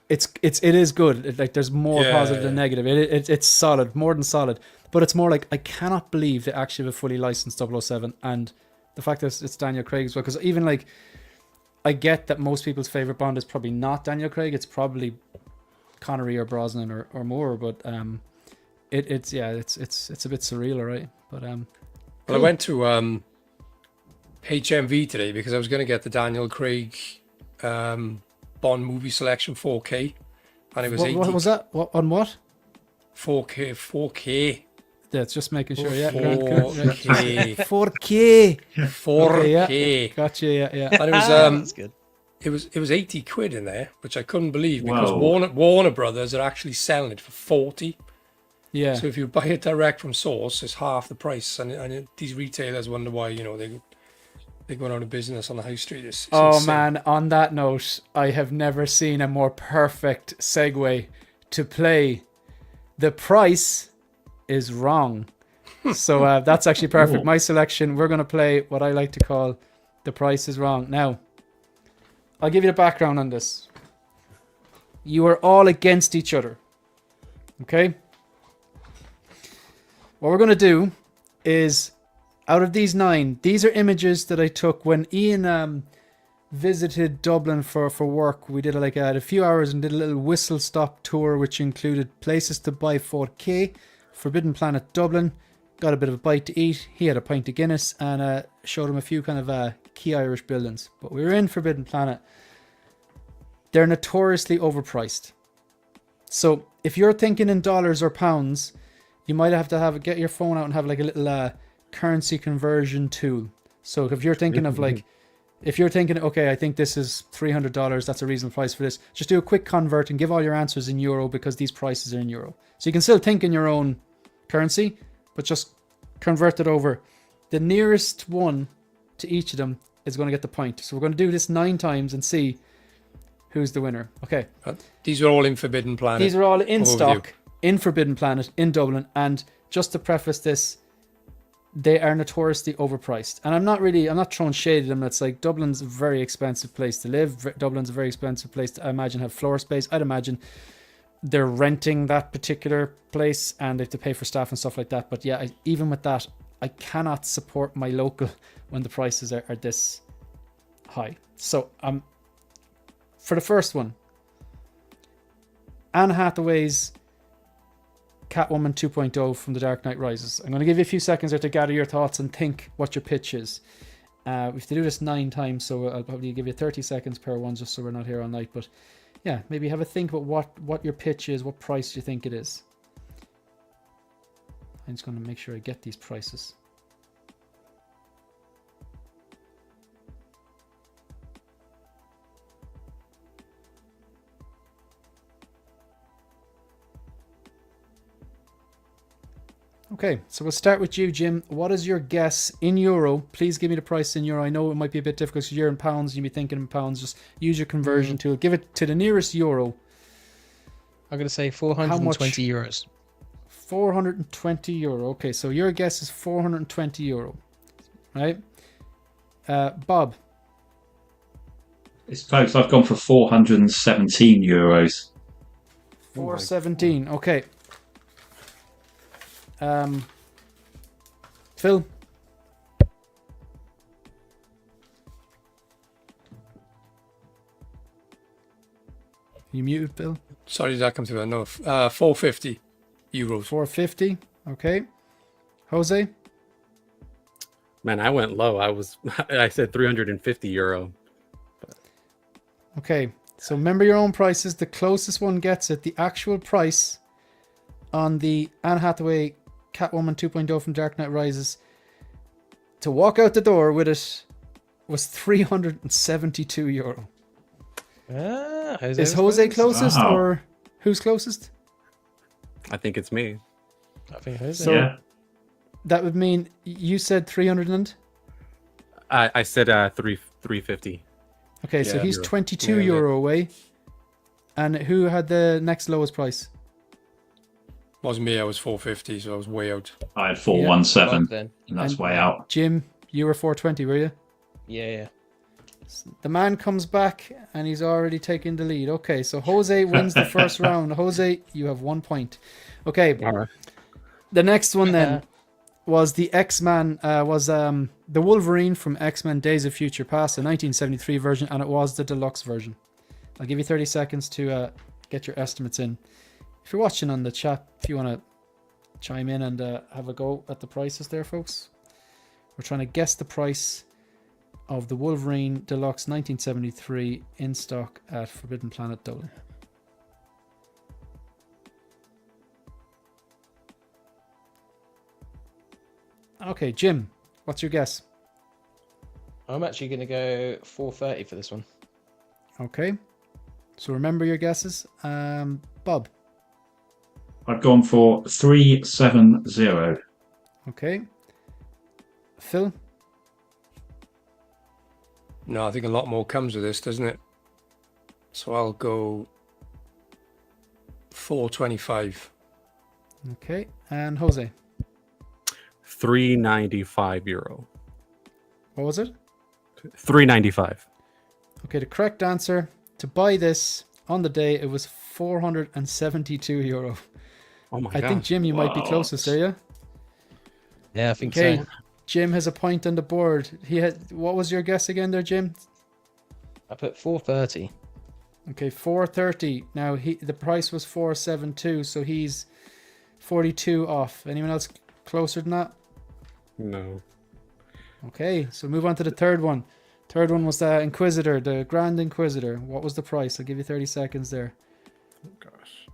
it is good. Like there's more positive than negative. It's solid, more than solid. But it's more like I cannot believe they actually have a fully licensed 007, and the fact that it's Daniel Craig as well. Because even like I get that most people's favorite Bond is probably not Daniel Craig. It's probably Connery or Brosnan or Moore. But it's a bit surreal, all right. But Well, I went to HMV today because I was going to get the Daniel Craig Bond movie selection 4K, and it was 80. what was that? What on what? 4K. Yeah, it's just making sure. Yeah, 4K. 4K. 4K. Gotcha. Yeah. And it was That's good. it was 80 quid in there, which I couldn't believe because Whoa. Warner Brothers are actually selling it for 40. Yeah. So if you buy it direct from source, it's half the price, and these retailers wonder why they're going out of business on the high street. It's Oh insane. man, on that note, I have never seen a more perfect segue to play. The price is wrong. So that's actually perfect. My selection, we're going to play what I like to call The Price is Wrong. Now, I'll give you the background on this. You are all against each other. Okay? What we're going to do is, out of these 9, these are images that I took when Ian visited Dublin for work. We did a few hours and did a little whistle stop tour, which included places to buy 4K, Forbidden Planet Dublin, got a bit of a bite to eat. He had a pint of Guinness, and showed him a few kind of key Irish buildings. But we were in Forbidden Planet. They're notoriously overpriced. So if you're thinking in dollars or pounds, you might have to get your phone out and have like a little currency conversion tool. So if you're thinking of like, if you're thinking, okay, I think this is $300, that's a reasonable price for this, just do a quick convert and give all your answers in euro because these prices are in euro. So you can still think in your own currency, but just convert it over. The nearest one to each of them is going to get the point. So we're going to do this 9 times and see who's the winner. Okay. These are all in Forbidden Planet. These are all in Overview. stock in Forbidden Planet in Dublin. And just to preface this, they are notoriously overpriced. And I'm not throwing shade at them. It's like Dublin's a very expensive place to live. Dublin's a very expensive place to, I imagine, have floor space. I'd imagine they're renting that particular place and they have to pay for staff and stuff like that. But yeah, even with that, I cannot support my local when the prices are this high. So for the first one, Anne Hathaway's Catwoman 2.0 from The Dark Knight Rises. I'm going to give you a few seconds there to gather your thoughts and think what your pitch is. We have to do this 9 times, so I'll probably give you 30 seconds per one, just so we're not here all night. But yeah, maybe have a think about what your pitch is, what price you think it is. I'm just going to make sure I get these prices. Okay, so we'll start with you, Jim. What is your guess in euro? Please give me the price in euro. I know it might be a bit difficult because you're in pounds. You'll be thinking in pounds. Just use your conversion tool. Give it to the nearest euro. I'm going to say 420 euros. 420 euro. Okay, so your guess is 420 euro. Right? Bob? It's close. I've gone for 417 euros. 417. Okay. Phil? You muted, Phil? Sorry, did that come through? No, 450 euros. 450. Okay. Jose? Man, I went low. I said 350 euro. Okay. So remember your own prices. The closest one gets it. The actual price on the Anne Hathaway Catwoman 2.0 from Dark Knight Rises to walk out the door with it was 372 euro. Is Jose closest or who's closest? I think it's me. I think Jose. So Yeah. that would mean you said 300 and? I said 350. Okay, so Yeah, he's euro. 22 Yeah, euro away. And who had the next lowest price? Wasn't me, I was 450, so I was way out. I had 417, Then. and that's And- way out. Jim, you were 420, were you? Yeah. The man comes back and he's already taking the lead. Okay, so Jose wins the first round. Jose, you have 1 point. Okay, All right. the next one then was the X-Men, the Wolverine from X-Men Days of Future Past, the 1973 version, and it was the deluxe version. I'll give you 30 seconds to get your estimates in. If you're watching on the chat, if you want to chime in and have a go at the prices there, folks. We're trying to guess the price of the Wolverine Deluxe 1973 in stock at Forbidden Planet Dublin. Okay, Jim, what's your guess? I'm actually going to go 430 for this one. Okay, so remember your guesses. Bob? I've gone for 370. Okay. Phil? No, I think a lot more comes with this, doesn't it? So I'll go 425. Okay, and Jose? 395 euro. What was it? 395. Okay, the correct answer to buy this on the day, it was 472 euro. Oh my I god. think, Jim, you might be Wow. closest, are you? Yeah, I think Okay, so. Jim has a point on the board. He had. What was your guess again there, Jim? I put 430. Okay, 430. Now the price was 472, so he's 42 off. Anyone else closer than that? No. Okay, so move on to the third one. Third one was the Inquisitor, the Grand Inquisitor. What was the price? I'll give you 30 seconds there. Oh gosh.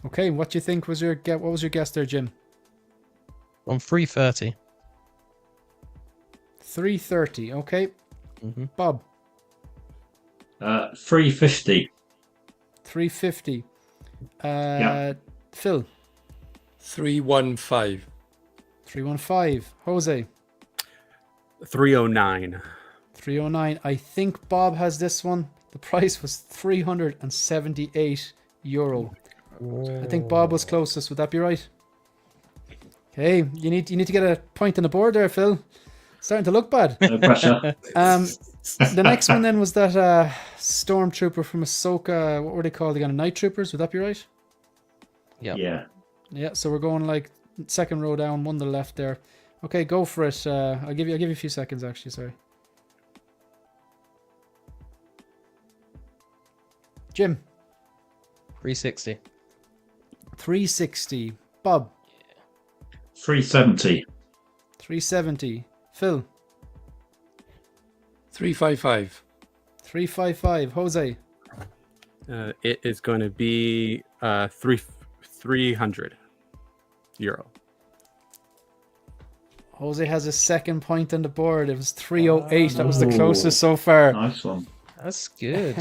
Okay, what do you think was your what was your guess there, Jim? On 330. 330. Okay, Mm-hmm. Bob. 350. 350. Yeah. Phil. 315. 315. Jose. 309. 309. I think Bob has this one. The price was 378 euro. I think Bob was closest. Would that be right? Okay, you need to get a point on the board there, Phil. Starting to look bad. No pressure. The next one then was that stormtrooper from Ahsoka. What were they called again? Night Troopers. Would that be right? Yep. Yeah. Yeah. So we're going like second row down, one to the left there. Okay, go for it. I'll give you a few seconds actually. Sorry. Jim. 360. 360. Bob. 370. 370. Phil. 355. 355. Jose. It is going to be 300 euro. Jose has a second point on the board. It was 308. That was the closest so far. Nice one. That's good.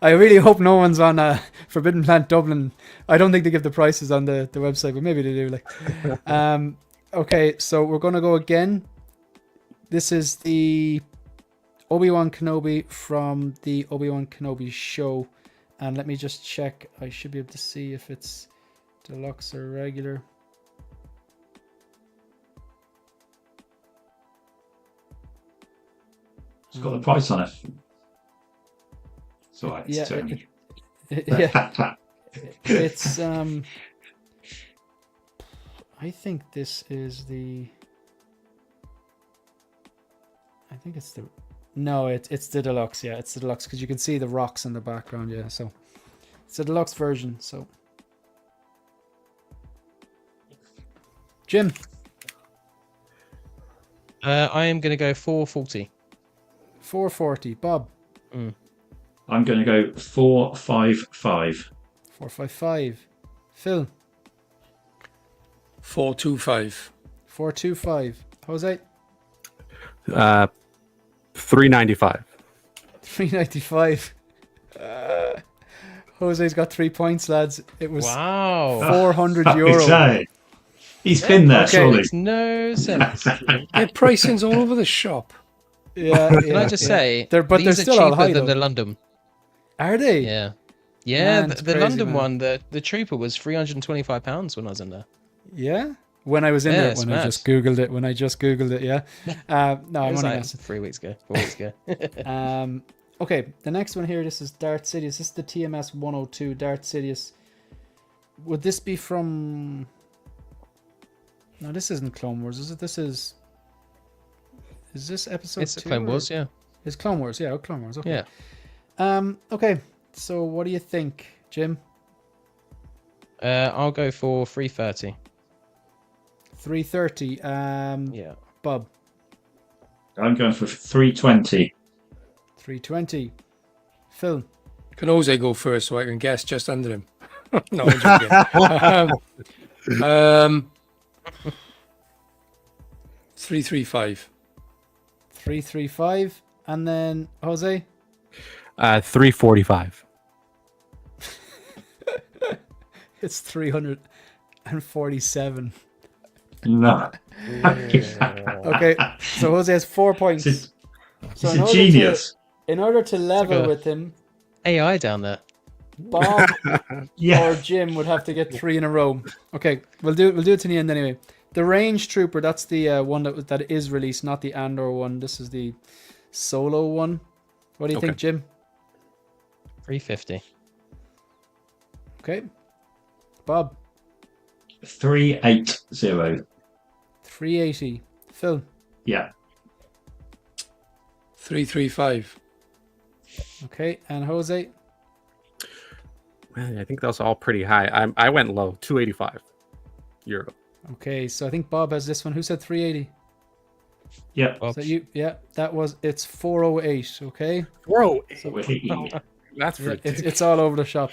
I really hope no one's on Forbidden Plant Dublin. I don't think they give the prices on the website, but maybe they do. Okay, so we're gonna go again. This is the Obi-Wan Kenobi from the Obi-Wan Kenobi show, and let me just check. I should be able to see if it's deluxe or regular. It's got the price on it. It's all right. It's Yeah, Tony. Yeah, it's I think this is the. I think it's the. No, it's the deluxe. Yeah, it's the deluxe because you can see the rocks in the background. Yeah, so it's the deluxe version. So, Jim, I am going to go 440. 440. Bob, I'm going to go 455. 455. Phil, 425. 425. Jose, 395. 395. Jose's got 3 points, lads. It was Wow. 400 euro. Okay. He's been there, Okay. surely. Makes no sense. Their pricing's all over the shop. Yeah, Can I just say, But they're these are still all cheaper high, than though. the London. Are they? Yeah. Yeah, Man, the it's crazy, London man. one, the Trooper was £325 when I was in there. Yeah. When I was in Yeah, there, it's when I mad. just googled it, yeah. No, It I'm was only like messing. 3 weeks ago, 4 weeks ago. Okay, the next one here. This is Darth Sidious. This is the TMS 102 Darth Sidious. Would this be from? No, this isn't Clone Wars, is it? This is. Is this episode? It's 2 Clone or- Wars, yeah. It's Clone Wars, yeah. Clone Wars. Okay. Yeah. Okay. So, what do you think, Jim? I'll go for 330. 330. Yeah. Bob. I'm going for 320. 320. Phil. Can Jose go first so I can guess just under him? No, I'm joking. 335. 335. And then Jose. 345. It's 347. No. Okay, so Jose has 4 points. It's So a genius. In order to level a- with him, AI down there. Bob Yeah. or Jim would have to get 3 in a row. Okay, we'll do it to the end anyway. The Range Trooper, that's the one that is released, not the Andor one. This is the Solo one. What do you think, Okay. Jim? 350. Okay. Bob, 380. 380. Phil, Yeah. 335. okay, and Jose, Man, I think those are all pretty high. I went low, 285 euro. okay. So I think Bob has this one. Who said 380? Yeah. Well, So you, yeah, it's 408. Okay. Bro, We- that's Yeah, ridiculous. it's all over the shop.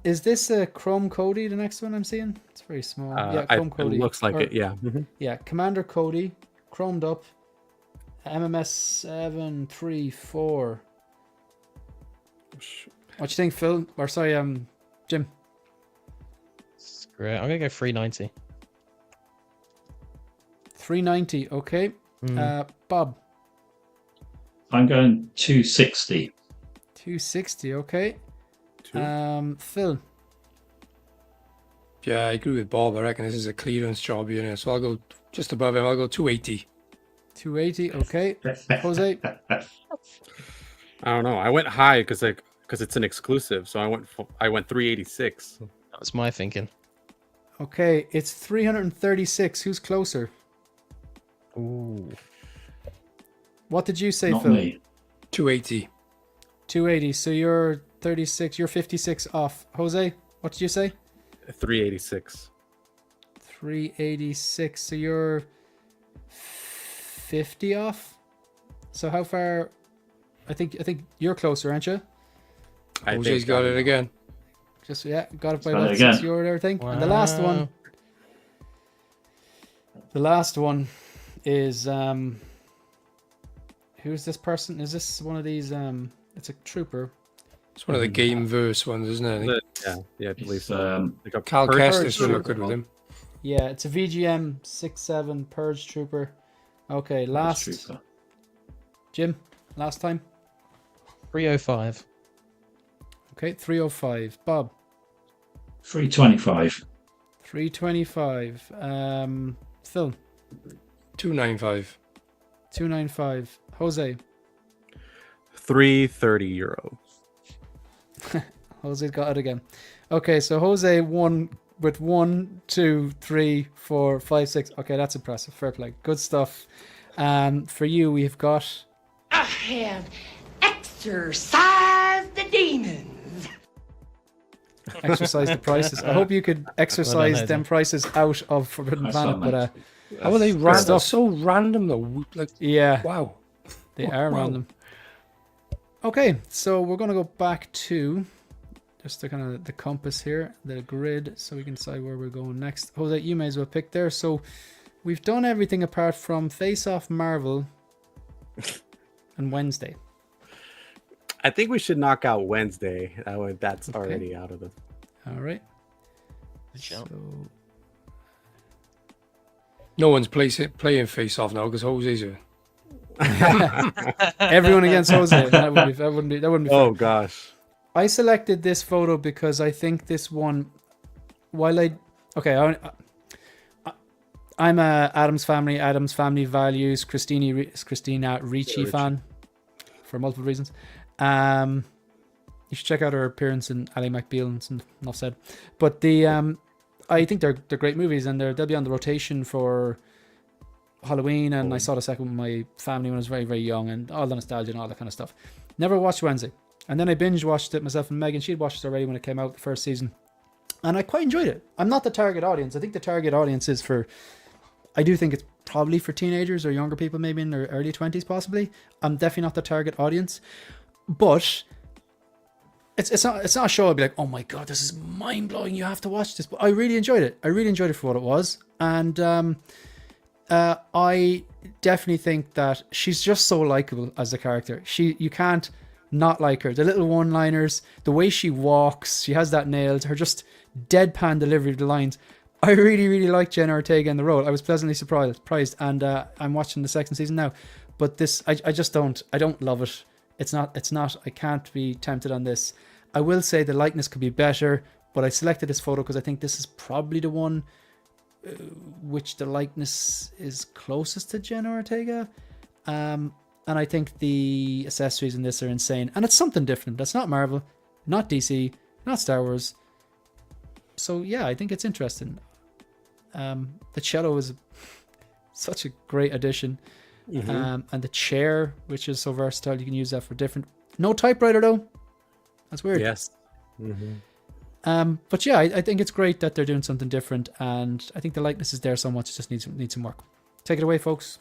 Is this a Chrome Cody? The next one I'm seeing. It's very small. Yeah, Chrome It Cody. looks like Or- it, yeah. Mhm. Yeah, Commander Cody, chromed up, MMS 734. What you think, Phil? Or sorry, Jim. screw it. I'm going to go 390. 390. Okay. Bob. I'm going 260. 260. Okay. Phil. Yeah, I agree with Bob. I reckon this is a clearance job, so I'll go just above him. I'll go 280. 280. Okay. Jose. I don't know. I went high because it's an exclusive, so I went 386. That was my thinking. Okay, it's 336. Who's closer? Ooh. What did you say, Not Phil? me. 280. 280. So you're 36. You're 56 off. Jose, what did you say? 386. 386. So you're 50 off. So how far? I think you're closer, aren't you? Jose's got it again. Just got it by Got it what, again. €6 and everything. And the last one. The last one is who's this person? Is this one of these? It's a trooper. It's one of the game verse ones, isn't it? Yeah, I believe It's, so. Like a Cal Purge Kestis would trooper. look good with him. Yeah, it's a VGM 67 Purge Trooper. Okay, last Trooper. Jim, last time. 305. Okay, 305. Bob, 325. 325. Phil, 295. 295. Jose, €330. Jose's got it again. Okay, so Jose won with 1, 2, 3, 4, 5, 6. Okay, that's impressive. Fair play. Good stuff. For you, we've got I have exorcised the demons. exercise the prices. I hope you could exercise them prices out of Forbidden Nice Planet, one, but mate. How are they random? stuff. So random though. Like, yeah, wow. they are Wow. random. Okay, so we're gonna go back to just the kind of the compass here, the grid, so we can decide where we're going next. Jose, you may as well pick there. So we've done everything apart from Face Off, Marvel, and Wednesday. I think we should knock out Wednesday. That's already out of the. All right. Good shout. So No one's playing face off now because Jose's here. everyone against Jose. That wouldn't be fair. Oh gosh. I selected this photo because I think this one, while I'm a Adams Family Values, Christina Ricci fan for multiple reasons. You should check out her appearance in Ally McBeal and enough said. But I think they're great movies and they'll be on the rotation for Halloween, and I saw the second one with my family when I was very, very young, and all the nostalgia and all that kind of stuff. Never watched Wednesday. And then I binge watched it myself and Megan. She'd watched it already when it came out the first season. And I quite enjoyed it. I'm not the target audience. I think the target audience is I do think it's probably for teenagers or younger people, maybe in their early 20s possibly. I'm definitely not the target audience. But it's not a show I'd be like, oh my God, this is mind-blowing. You have to watch this. But I really enjoyed it. I really enjoyed it for what it was. And I definitely think that she's just so likable as a character. You can't not like her. The little one-liners, the way she walks, she has that nailed. Her just deadpan delivery of the lines. I really, really like Jenna Ortega in the role. I was pleasantly surprised, and I'm watching the second season now. But this, I don't love it. It's not. I can't be tempted on this. I will say the likeness could be better, but I selected this photo because I think this is probably the one which the likeness is closest to Jenna Ortega. And I think the accessories in this are insane. And it's something different. That's not Marvel, not DC, not Star Wars. So yeah, I think it's interesting. The cello is such a great addition. And the chair, which is so versatile, you can use that for different. No typewriter though. That's weird. Yes. But yeah, I think it's great that they're doing something different, and I think the likeness is there so much. It just needs some work. Take it away, folks.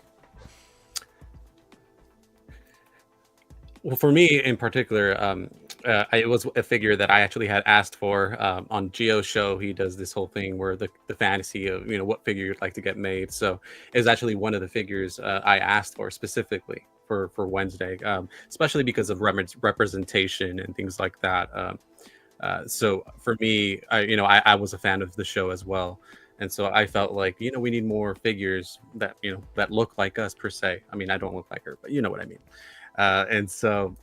Well, for me in particular, it was a figure that I actually had asked for on Gio's show. He does this whole thing where the fantasy of what figure you'd like to get made. So it was actually one of the figures I asked for specifically for Wednesday, especially because of representation and things like that. So for me, I was a fan of the show as well. And so I felt like, we need more figures that, that look like us per se. I mean, I don't look like her, but you know what I mean. And so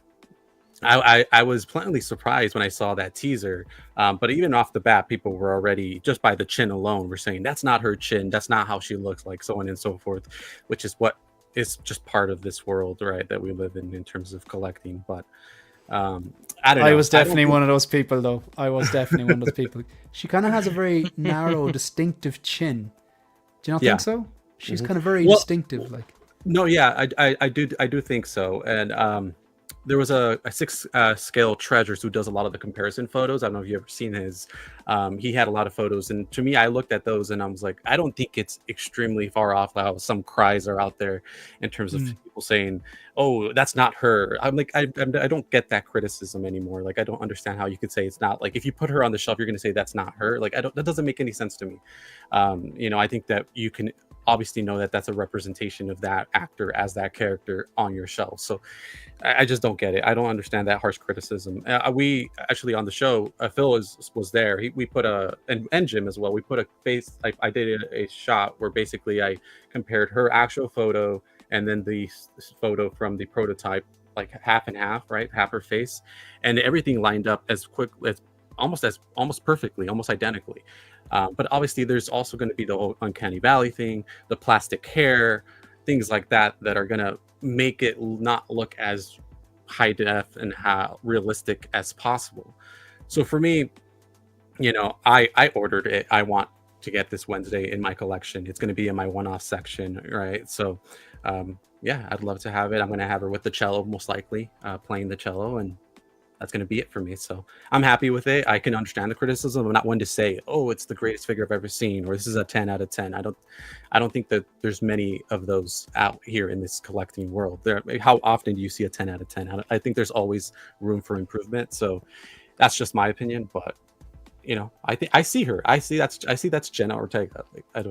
I was pleasantly surprised when I saw that teaser. But even off the bat, people were already, just by the chin alone, were saying, that's not her chin. That's not how she looks like, so on and so forth, which is what it's just part of this world, right, that we live in terms of collecting. But I don't know. I was definitely I don't one of those people, though. I was definitely one of those people. She kind of has a very narrow, distinctive chin. Do you not Yeah. think so? She's kind of very Well, distinctive, like. No, yeah, I do think so. And there was a six scale treasures who does a lot of the comparison photos. I don't know if you ever seen his. He had a lot of photos, and to me, I looked at those and I was like, I don't think it's extremely far off how some cries are out there in terms of people saying, "Oh, that's not her." I'm like, I don't get that criticism anymore. Like, I don't understand how you could say it's not. Like, if you put her on the shelf, you're going to say that's not her. Like, I don't. That doesn't make any sense to me. I think that you can obviously know that that's a representation of that actor as that character on your shelf. So I just don't get it. I don't understand that harsh criticism. We actually on the show, Phil was there. We put and Jim as well. We put a face. I did a shot where basically I compared her actual photo and then the photo from the prototype, like half and half, right? Half her face, and everything lined up as almost perfectly, almost identically. But obviously, there's also going to be the whole uncanny valley thing, the plastic hair, things like that are going to make it not look as high def and how realistic as possible. So for me, I ordered it. I want to get this Wednesday in my collection. It's going to be in my one-off section, right? So yeah, I'd love to have it. I'm going to have her with the cello, most likely, playing the cello, and that's going to be it for me. So I'm happy with it. I can understand the criticism. I'm not one to say, oh, it's the greatest figure I've ever seen, or this is a 10 out of 10. I don't think that there's many of those out here in this collecting world. How often do you see a 10 out of 10? I think there's always room for improvement. So that's just my opinion. But I think I see that's Jenna Ortega. Like I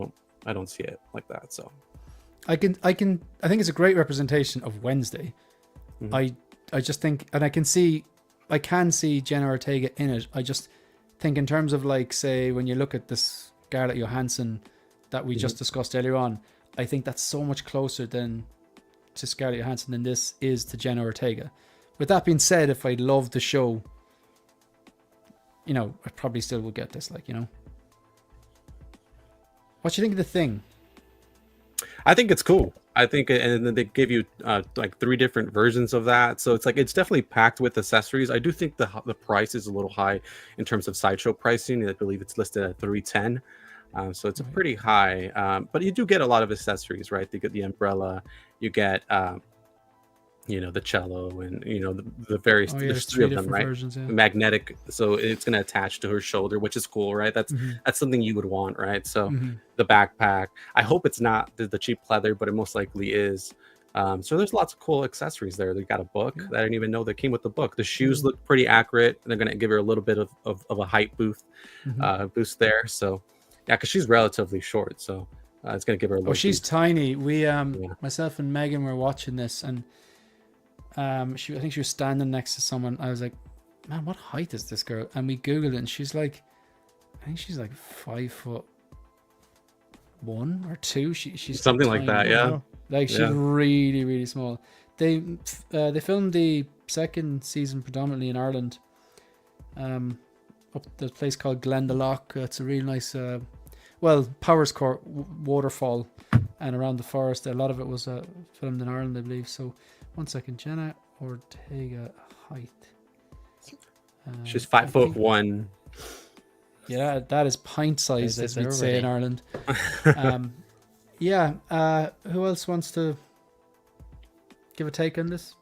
don't see it like that. So I think it's a great representation of Wednesday. I just think, and I can see Jenna Ortega in it. I just think in terms of, like, say, when you look at this Scarlett Johansson that we just discussed earlier on, I think that's so much closer to Scarlett Johansson than this is to Jenna Ortega. With that being said, if I loved the show, I probably still would get this, like, What do you think of the Thing? I think it's cool. I think, and then they give you like 3 different versions of that, so it's definitely packed with accessories. I do think the price is a little high in terms of sideshow pricing. I believe it's listed at $310, so it's a pretty high. But you do get a lot of accessories, right? You get the umbrella, you get the cello, and the various. There's 3 of them, right? Versions, yeah. Magnetic, so it's going to attach to her shoulder, which is cool, right? That's something you would want, right? So the backpack, I hope it's not the cheap leather, but it most likely is. So there's lots of cool accessories there. They got a book that I didn't even know that came with the book. The shoes look pretty accurate. They're going to give her a little bit of a height boost there. So yeah, because she's relatively short, so it's going to give her a little. Oh, she's tiny. We myself and Megan were watching this, and I think she was standing next to someone. I was like, man, what height is this girl? And we Googled it, and she's like, I think she's like 5'1" or 2. She's something tiny, like that, yeah. Like she's really, really small. They filmed the second season predominantly in Ireland. Up the place called Glendalough. It's a really nice, Powers Court waterfall, and around the forest. A lot of it was filmed in Ireland, I believe. So. 1 second, Jenna Ortega height. She's 5'1". Yeah, that is pint sized, as we'd say in Ireland. Who else wants to give a take on this?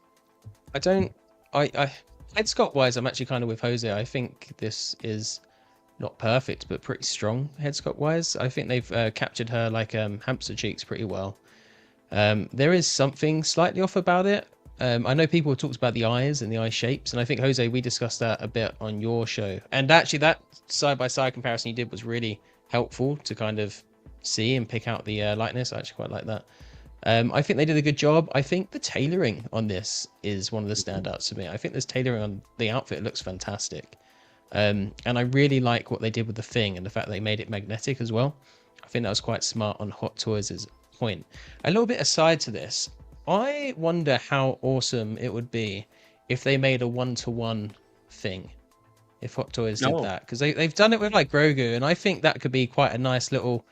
Head sculpt wise, I'm actually kind of with Jose. I think this is not perfect, but pretty strong head sculpt wise. I think they've captured her like hamster cheeks pretty well. There is something slightly off about it. I know people talked about the eyes and the eye shapes, and I think, Jose, we discussed that a bit on your show. And actually, that side-by-side comparison you did was really helpful to kind of see and pick out the likeness. I actually quite like that. I think they did a good job. I think the tailoring on this is one of the standouts to me. I think this tailoring on the outfit looks fantastic. And I really like what they did with the Thing and the fact they made it magnetic as well. I think that was quite smart on Hot Toys' point. A little bit aside to this, I wonder how awesome it would be if they made a 1-to-1 Thing, if Hot Toys did that, because they've done it with like Grogu, and I think that could be quite a nice little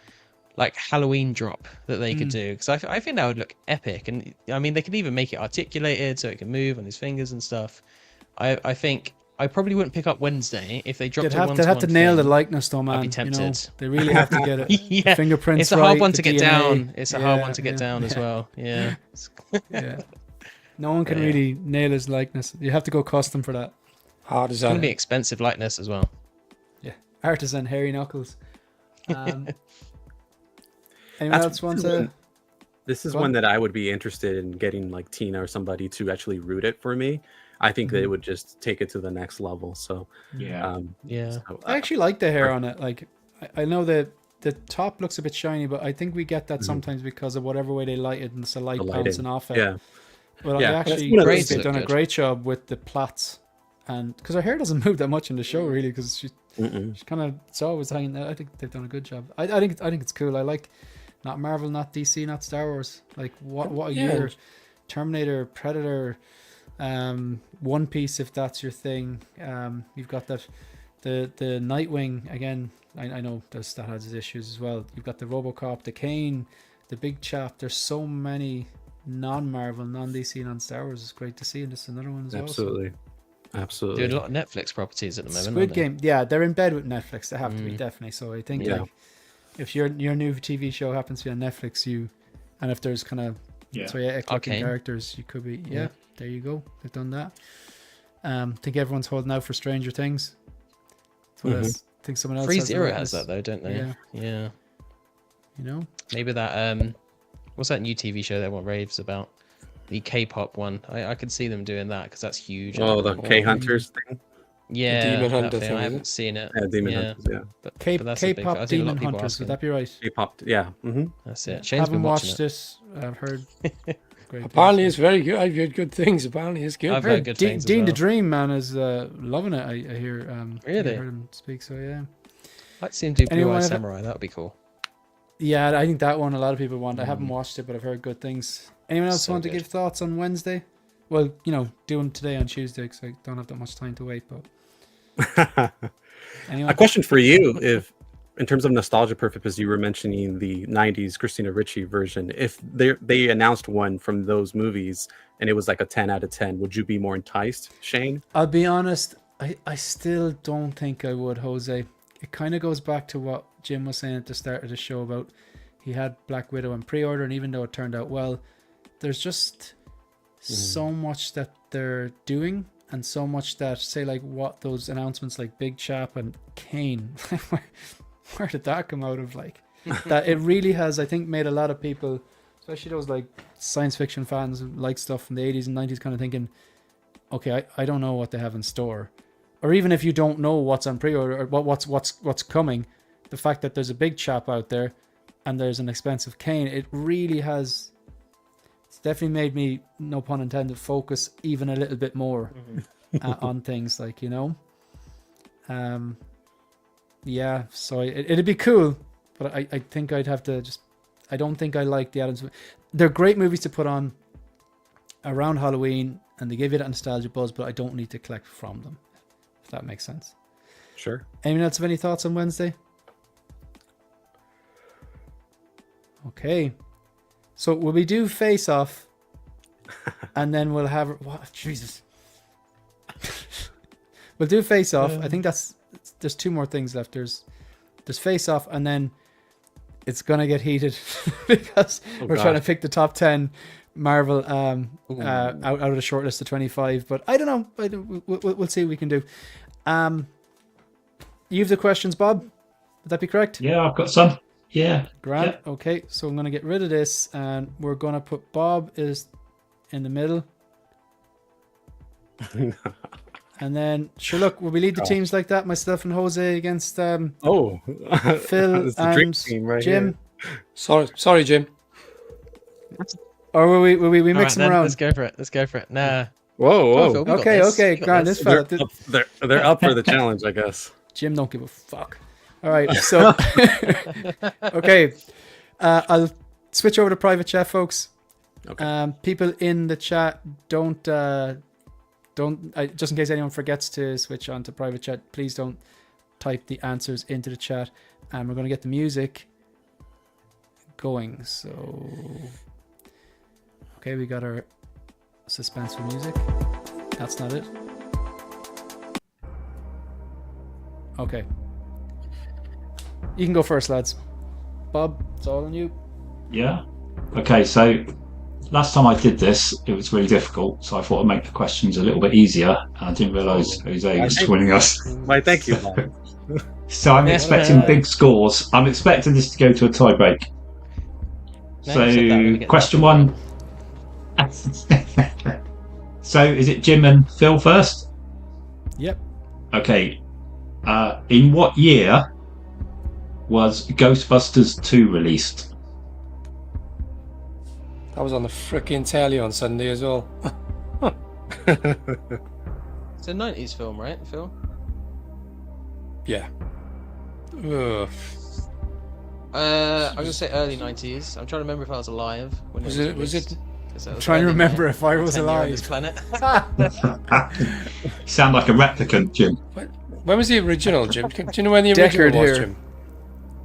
like Halloween drop that they could do, because I think that would look epic. And I mean, they could even make it articulated so it can move on his fingers and stuff. I think I probably wouldn't pick up Wednesday if they dropped They'd a have, one. they'd have to nail the likeness, though, man. I'd be tempted. They really have to get it. Yeah, Fingerprints. it's a hard right, one the to get DNA. down. It's a hard one to get yeah, down as well. Yeah. Yeah. No one can Yeah. really nail his likeness. You have to go custom for that. Hard It's as gonna be that. expensive likeness as well. Yeah. Artisan hairy knuckles. Anyone else want to? This is Go on. one that I would be interested in getting like Tina or somebody to actually root it for me. I think that it would just take it to the next level. So Yeah. Yeah. so, I actually like the hair on it. Like, I know that the top looks a bit shiny, but I think we get that sometimes because of whatever way they light it and it's the light the lighting. bouncing off it. Yeah. But Yeah. I That's actually one of think those- they've done a Good. great job with the plaits, and because her hair doesn't move that much in the show really, because she's kind of, it's always hanging there. I think they've done a good job. I think it's cool. I like not Marvel, not DC, not Star Wars. Like what a Yeah. year! Terminator, Predator, One Piece, if that's your thing. You've got that the Nightwing again. I know that has its issues as well. You've got the RoboCop, the Kane, the Big Chap. There's so many non-Marvel, non-DC, non-Star Wars. It's great to see, and this is another one as well. Absolutely. Absolutely. Doing a lot of Netflix properties at the moment. Squid aren't they? Game, yeah, they're in bed with Netflix. They have to be, definitely. So I think Yeah. like if your new TV show happens to be on Netflix, and if there's kind of Yeah. eclectic Arcane. characters, you could be there you go. They've done that. I think everyone's holding out for Stranger Things. That's what I think someone else Free has the Zero right has list. that though, don't they? Yeah. Yeah. You know, Maybe that what's that new TV show that everyone raves about? The K-pop one. I could see them doing that because that's huge. Oh, the K Hunters thing. Yeah, Demon that Hunter thing. thing, I is haven't it? seen it. Yeah, Demon yeah. Hunters. Yeah. But that's a big. I K-pop think a lot Demon of people are Hunters. Would asking. that be right? K-pop. Yeah. That's it. Shane's Haven't been watching watched it. this. I've heard. Great Apparently, things. it's very good. I've heard good things. Apparently, it's good. I've heard good things as Dean the well. Dream Man is loving it. I hear. Really? I heard him speak. So yeah. I'd see him do Blue Anyone Eye have- Samurai. That would be cool. Yeah, I think that one a lot of people want. I haven't watched it, but I've heard good things. Anyone else So want to good. give thoughts on Wednesday? Well, do them today on Tuesday because I don't have that much time to wait. But anyone? A question for you: if, in terms of nostalgia purposes, you were mentioning the '90s Christina Ricci version. If they announced one from those movies and it was like a 10 out of 10, would you be more enticed, Shane? I'll be honest. I still don't think I would, Jose. It kind of goes back to what Jim was saying at the start of the show about he had Black Widow in pre-order, and even though it turned out well, there's just so much that they're doing, and so much that, say, like what those announcements like Big Chap and Kane, where did that come out of? Like that it really has, I think, made a lot of people, especially those like science fiction fans who like stuff from the 80s and 90s, kind of thinking, okay, I don't know what they have in store. Or even if you don't know what's on pre-order or what's coming, the fact that there's a Big Chap out there and there's an expensive Kane, it really has, it's definitely made me, no pun intended, focus even a little bit more on things, like, yeah, so it'd be cool, but I think I'd have to just, I don't think I like the Adams. They're great movies to put on around Halloween and they give you that nostalgia buzz, but I don't need to collect from them, if that makes sense. Sure. Anyone else have any thoughts on Wednesday? Okay. So will we do Face Off? And then we'll have... What? Jesus. We'll do Face Off. I think there's two more things left. There's Face Off, and then it's going to get heated because we're trying to pick the top 10 Marvel out of the short list of 25. But I don't know. We'll see what we can do. You have the questions, Bob? Would that be correct? Yeah, I've got some. Yeah. Grant. Yeah. Okay, so I'm going to get rid of this and we're going to put Bob is in the middle. And then, sure, look, will we lead the teams like that? Myself and Jose against Phil It's the dream and team right Jim? Sorry, Jim. Or will we All mix right, them then, around? Let's go for it. Let's go for it. Nah. Whoa, Go on, whoa. Phil, we got Okay, this. okay, We got Grant, this. this fella. They're up for the challenge, I guess. Jim don't give a fuck. All right, so okay, I'll switch over to private chat, folks. Okay. People in the chat, don't just in case anyone forgets to switch on to private chat, please don't type the answers into the chat. And we're going to get the music going. So, okay, we got our suspenseful music. That's not it. Okay. You can go first, lads. Bob, it's all on you. Yeah. Okay, so last time I did this, it was really difficult, so I thought I'd make the questions a little bit easier, and I didn't realise Jose was joining us. Why, thank you, Bob. So I'm expecting big scores. I'm expecting this to go to a tie break. So, question one. So, is it Jim and Phil first? Yep. Okay. In what year was Ghostbusters 2 released? That was on the frickin' telly on Sunday as well. It's a 90s film, right, Phil? Yeah. Ugh. I'm gonna say early 90s. I'm trying to remember if I was alive when Was it it? was Was it? released, 'cause that was Trying to early remember my if I was tenure on alive. this planet. You sound like a replicant, Jim. When was the original, Jim? Do you know when the original Deckard was, here. Jim?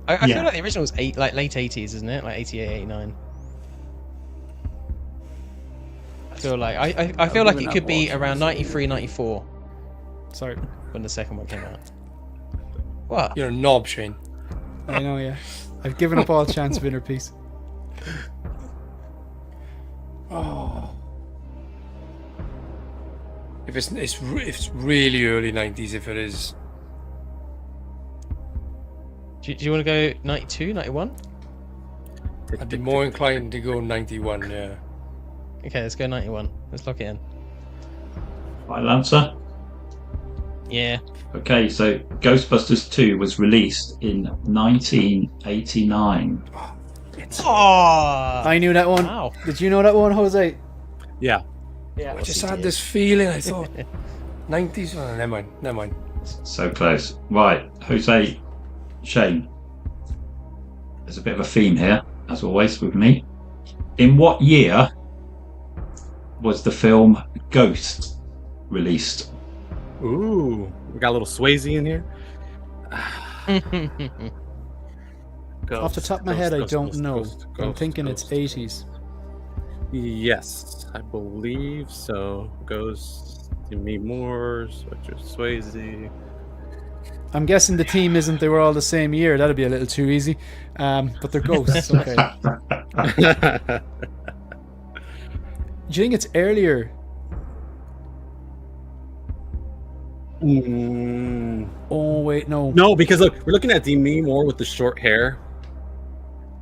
I Yeah. feel like the original was late 80s, isn't it? Like 88, 89. I feel like I feel like it could be around 93, 94 Sorry. when the second one came out. What? You're a knob, Shane. I know, yeah. I've given up all chance of inner peace. If it's really early 90s, if it is. Do you want to go 92, 91? I'd be more inclined to go 91, yeah. Okay, let's go 91. Let's lock it in. Final answer. Yeah. Okay, so Ghostbusters 2 was released in 1989. Oh, I knew that one. wow. Did you know that one, Jose? Yeah. Yeah, I just had this feeling, I thought. 90s? Oh, never mind. So close. Right, Jose, Shane. There's a bit of a theme here, as always, with me. In what year was the film Ghost released? Ooh, we got a little Swayze in here. Off the top of my head, I don't know. I'm thinking it's 80s. Yes, I believe so. Goes Demi Moore, Swayze. I'm guessing the team isn't they were all the same year. That'd be a little too easy. But they're ghosts, okay. Do you think it's earlier? Oh, wait, no. No, because look, we're looking at Demi Moore with the short hair.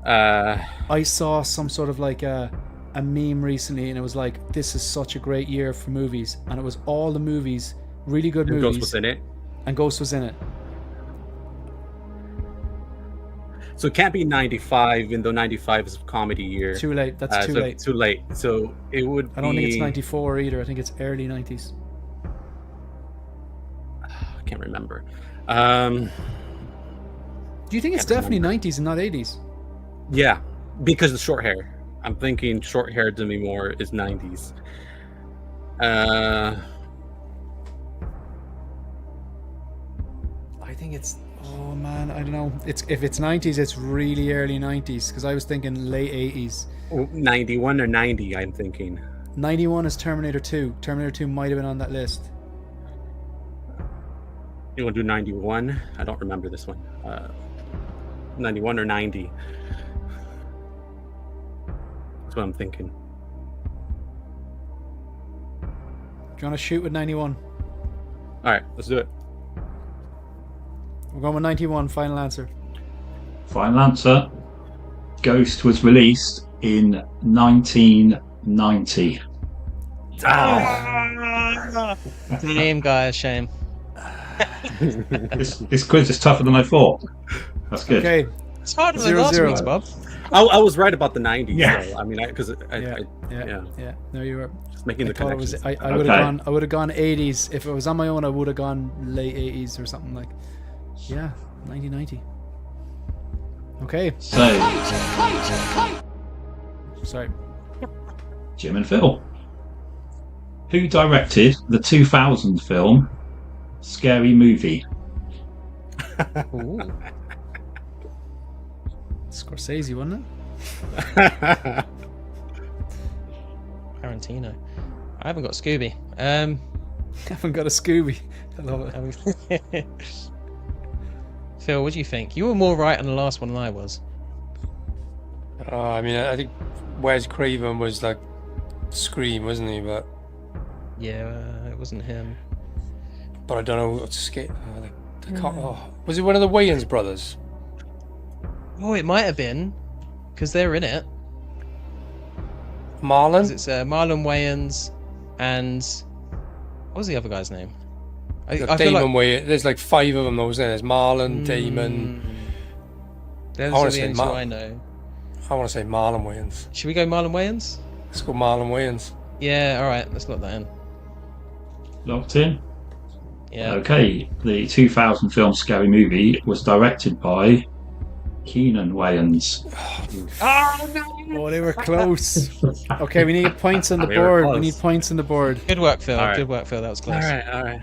I saw some sort of like a meme recently, and it was like, this is such a great year for movies. And it was all the movies, really good movies. Ghost was in it. And Ghost was in it. So it can't be 95, even though 95 is a comedy year. Too late. That's too so late. Too late. So it would I don't think it's be- 94 either. I think it's early 90s. I can't remember. Do you think it's Can't definitely remember. 90s and not 80s? Yeah, because of short hair. I'm thinking short hair Demi Moore is 90s. I think it's... Oh, man, I don't know. If it's 90s, it's really early 90s, because I was thinking late 80s. 91 or 90, I'm thinking. 91 is Terminator 2. Terminator 2 might have been on that list. You want to do 91? I don't remember this one. 91 or 90. That's what I'm thinking. Do you want to shoot with 91? All right, let's do it. We're going with 91, final answer. Final answer. Ghost was released in 1990. Shame, guys, shame. This quiz is tougher than I thought. That's good. Okay, It's harder than 0-0. last week's, Bob. I was right about the 90s. Yeah. So, I mean, because yeah. yeah. No, you were. Just making the I thought it was. connections. I would have gone 80s. If it was on my own, I would have gone late 80s or something like. Yeah, 1990. Okay, So, sorry. Jim and Phil. Who directed the 2000 film Scary Movie? Ooh. Scorsese, wasn't it? Tarantino. I haven't got Scooby. Haven't got a Scooby. I love it. Phil, what do you think? You were more right on the last one than I was. I mean, I think Wes Craven was like Scream, wasn't he? But Yeah, it wasn't him. I don't know what's was it one of the Wayans brothers? Oh, it might have been, because they're in it. Marlon? 'Cause it's Marlon Wayans and what was the other guy's name? I feel Damon like Wayans. There's like 5 of them. Those there's Marlon, Damon. Those I wanna are the say only two I know. I want to say Marlon Wayans. Should we go Marlon Wayans? Let's go Marlon Wayans. Yeah, all right. Let's lock that in. Locked in. Yeah. Okay, the 2000 film Scary Movie was directed by Keenan Wayans. Oh, they were close. Okay, we need points on the We were board. We close. need points on the board. Good work, Phil. All right. Good work, Phil. That was All close. right, all right.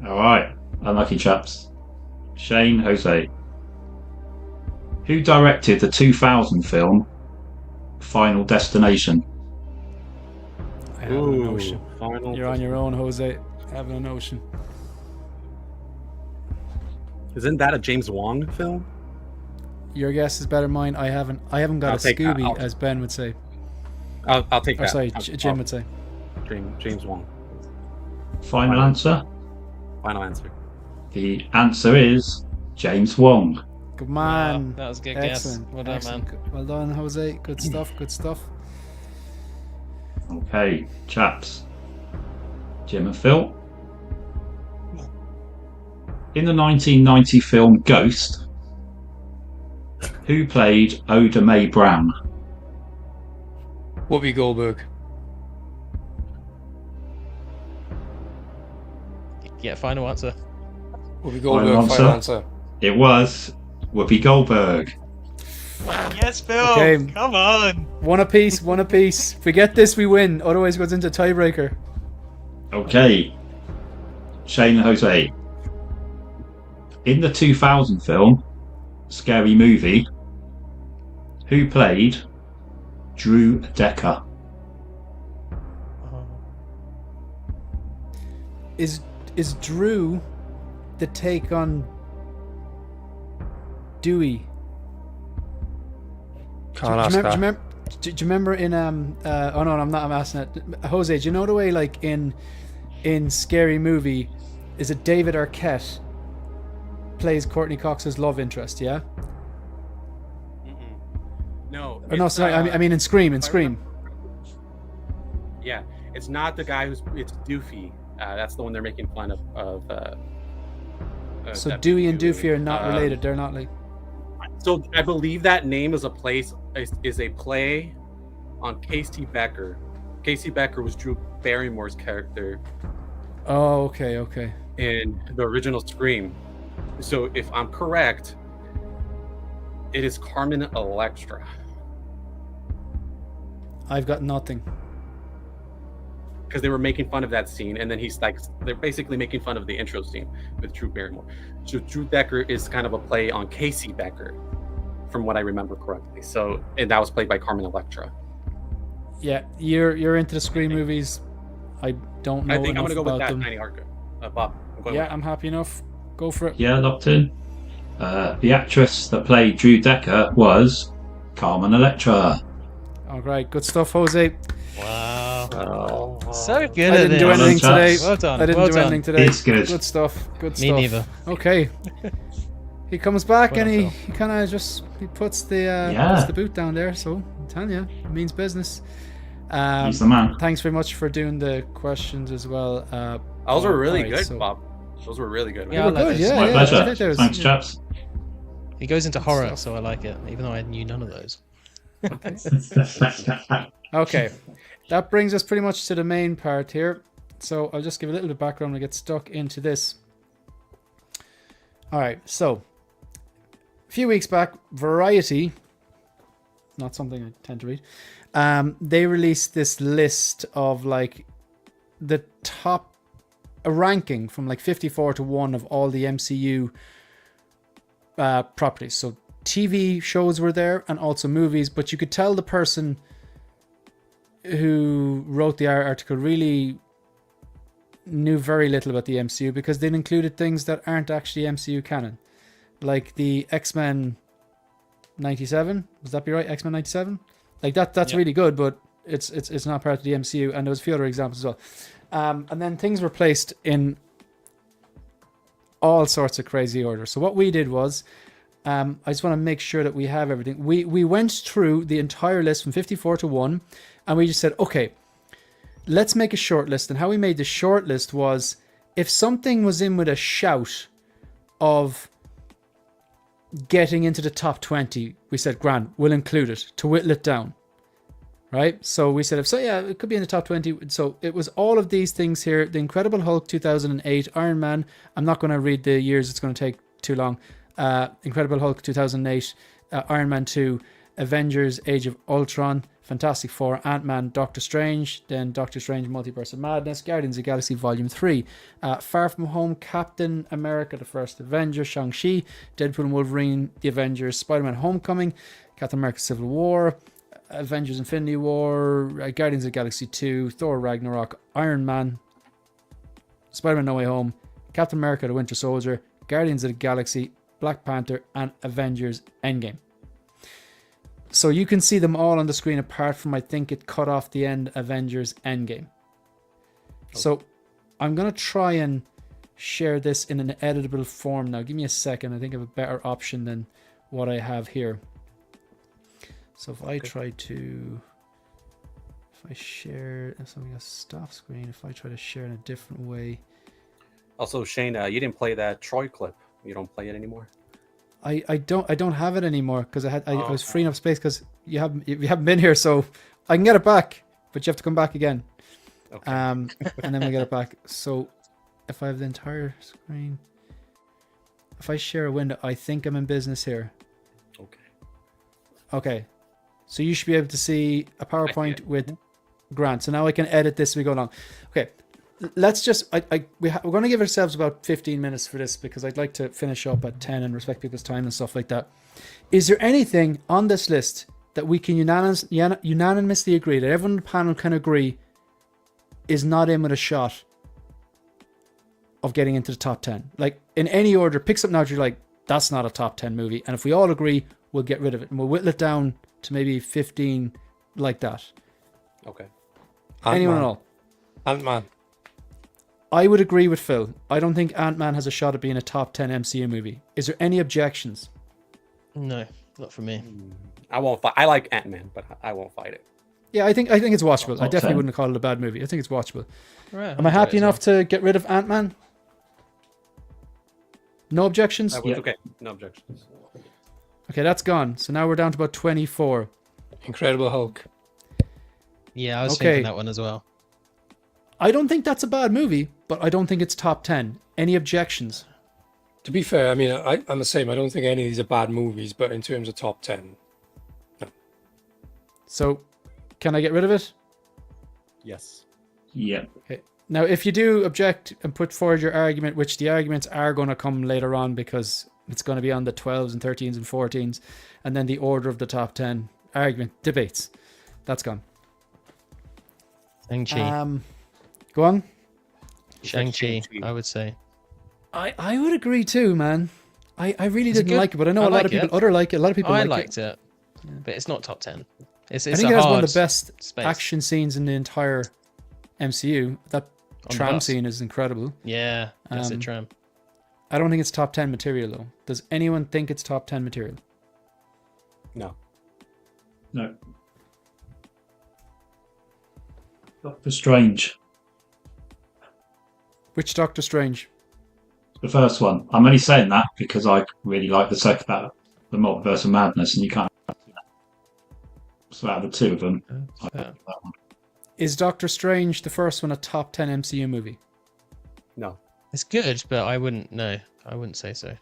All right, unlucky chaps. Shane, Jose. Who directed the 2000 film Final Destination? I have a Ooh, notion. final. You're on your own, Jose. Having a notion. Isn't that a James Wong film? Your guess is better than mine. I haven't got I'll a take that. Scooby, as Ben would say. I'll take Or that. sorry, I'll- Jim would say. James Wong. Final Final. answer? Final answer. The answer is James Wong. Good man. That was a good Excellent. guess. Well done, Excellent. man. Well done, Jose. Good stuff. Good stuff. Okay, chaps. Jim and Phil. In the 1990 film Ghost, who played Oda Mae Brown? Whoopi Goldberg. Yeah, final answer. Whoopi Goldberg. answer? Final answer. It was Whoopi Goldberg. Yes, Phil. Okay. Come on. One apiece. One apiece. If we get this, we win. Otherwise, it goes into tiebreaker. Okay, Shane and Jose. In the 2000 film Scary Movie, who played Drew Decker? Is Drew the take on Dewey? Can't Do ask you that. remember? Do you remember in oh no, I'm asking it. Jose, do you know the way like in Scary Movie, is it David Arquette plays Courtney Cox's love interest? Yeah. No. Or no, sorry. I mean in Scream. In Scream. Yeah, it's not the guy who's. It's Doofy. That's the one they're making fun of. So that Dewey and movie. Doofy are not related. They're not like. So I believe that name is a play on Casey Becker. Casey Becker was Drew Barrymore's character Oh, okay, okay. in the original Scream. So if I'm correct, it is Carmen Electra. I've got nothing. Because they were making fun of that scene, and then they're basically making fun of the intro scene with Drew Barrymore. So Drew Becker is kind of a play on Casey Becker, from what I remember correctly. So, and that was played by Carmen Electra. Yeah, you're into the Scream movies. I don't know I think I'm enough gonna go with about that. them. 90 Arca. Bob, I'm going Yeah, with I'm happy enough. Go for it. Yeah, locked in. The actress that played Drew Decker was Carmen Electra. All right, good stuff, Jose. Wow. So good I at didn't do this. anything Well done, today. chaps. Well done. I didn't well do done. anything today. It's good. Good stuff. Good Me stuff. neither. Okay. He comes back Well and done, he kind of just puts the boot down there. So I'm telling you, it means business. He's the man. Thanks very much for doing the questions as well. Those were really alright, good, so- Bob. Those were really good. Yeah, I They were like good, those. yeah, My yeah. pleasure. I think there was- Thanks, yeah. chaps. He goes into horror, stuff. so I like it, even though I knew none of those. Okay, that brings us pretty much to the main part here. So I'll just give a little bit of background and get stuck into this. All right, so a few weeks back, Variety, not something I tend to read, they released this list of like the top, a ranking from like 54 to 1 of all the MCU properties. So TV shows were there and also movies, but you could tell the person who wrote the article really knew very little about the MCU because they'd included things that aren't actually MCU canon, like the X-Men 97. Would that be right? X-Men 97? Like that's really good, but it's not part of the MCU, and there was a few other examples as well. And then things were placed in all sorts of crazy order. So what we did was, I just want to make sure that we have everything. We went through the entire list from 54 to 1, and we just said, okay, let's make a short list. And how we made the short list was, if something was in with a shout of getting into the top 20, we said, grand, we'll include it to whittle it down. Right? So we said, it could be in the top 20. So it was all of these things here. The Incredible Hulk 2008, Iron Man. I'm not going to read the years. It's going to take too long. Incredible Hulk 2008, Iron Man 2, Avengers Age of Ultron, Fantastic Four, Ant-Man, Doctor Strange, then Doctor Strange Multiverse of Madness, Guardians of the Galaxy Volume 3, Far From Home, Captain America The First Avenger, Shang-Chi, Deadpool and Wolverine, The Avengers, Spider-Man Homecoming, Captain America Civil War, Avengers Infinity War, Guardians of the Galaxy 2, Thor Ragnarok, Iron Man, Spider-Man No Way Home, Captain America The Winter Soldier, Guardians of the Galaxy, Black Panther, and Avengers Endgame. So you can see them all on the screen apart from, I think it cut off the end, Avengers Endgame. So I'm going to try and share this in an editable form now. Give me a second. I think I have a better option than what I have here. So if I try to, if I share, if something got stop screen, if I try to share in a different way. Also, Shane, you didn't play that Troy clip. You don't play it anymore. I don't have it anymore because I was freeing up space because you haven't been here, so I can get it back, but you have to come back again. Okay. And then we'll get it back. So if I have the entire screen, if I share a window, I think I'm in business here. Okay. So you should be able to see a PowerPoint with Grant. So now I can edit this as we go along. Okay. Let's just, we're going to give ourselves about 15 minutes for this because I'd like to finish up at 10 and respect people's time and stuff like that. Is there anything on this list that we can unanimously agree, that everyone on the panel can agree is not in with a shot of getting into the top 10? Like in any order, pick something out you're like, that's not a top 10 movie. And if we all agree, we'll get rid of it. And we'll whittle it down to maybe 15 like that. Okay. Anyone at all? Ant-Man. I would agree with Phil. I don't think Ant-Man has a shot at being a top 10 MCU movie. Is there any objections? No, not for me. I won't fight. I like Ant-Man, but I won't fight it. Yeah, I think it's watchable. I Top definitely 10. wouldn't call it a bad movie. I think it's watchable. Right, Am I happy enough to get rid of Ant-Man? No objections? Okay, no objections. Okay, that's gone. So now we're down to about 24. Incredible Hulk. Yeah, I was Okay. thinking that one as well. I don't think that's a bad movie, but I don't think it's top 10. Any objections? To be fair, I mean, I'm the same. I don't think any of these are bad movies, but in terms of top 10, So, can I get rid of it? Yes. Yeah. Okay. Now, if you do object and put forward your argument, which the arguments are going to come later on because it's going to be on the 12s and 13s and 14s, and then the order of the top 10 argument debates, that's gone. Shang-Chi. Go on. Shang-Chi, I would say. I would agree too, man. I really It's a didn't good- like it, but I know I a lot like of people it. other like it. A lot of people I like liked it. it, but it's not top 10. It's I a think it has one hard of the best space. action scenes in the entire MCU. That the tram bus. scene is incredible. Yeah, that's Um, it, tram. I don't think it's top 10 material though. Does anyone think it's top 10 material? No. No. Doctor Strange. Which Doctor Strange? The first one. I'm only saying that because I really like the second part, the Multiverse of Madness, and you can't. So out of the two of them, I Yeah. picked that one. Is Doctor Strange the first one a top 10 MCU movie? No. It's good, but I wouldn't say so.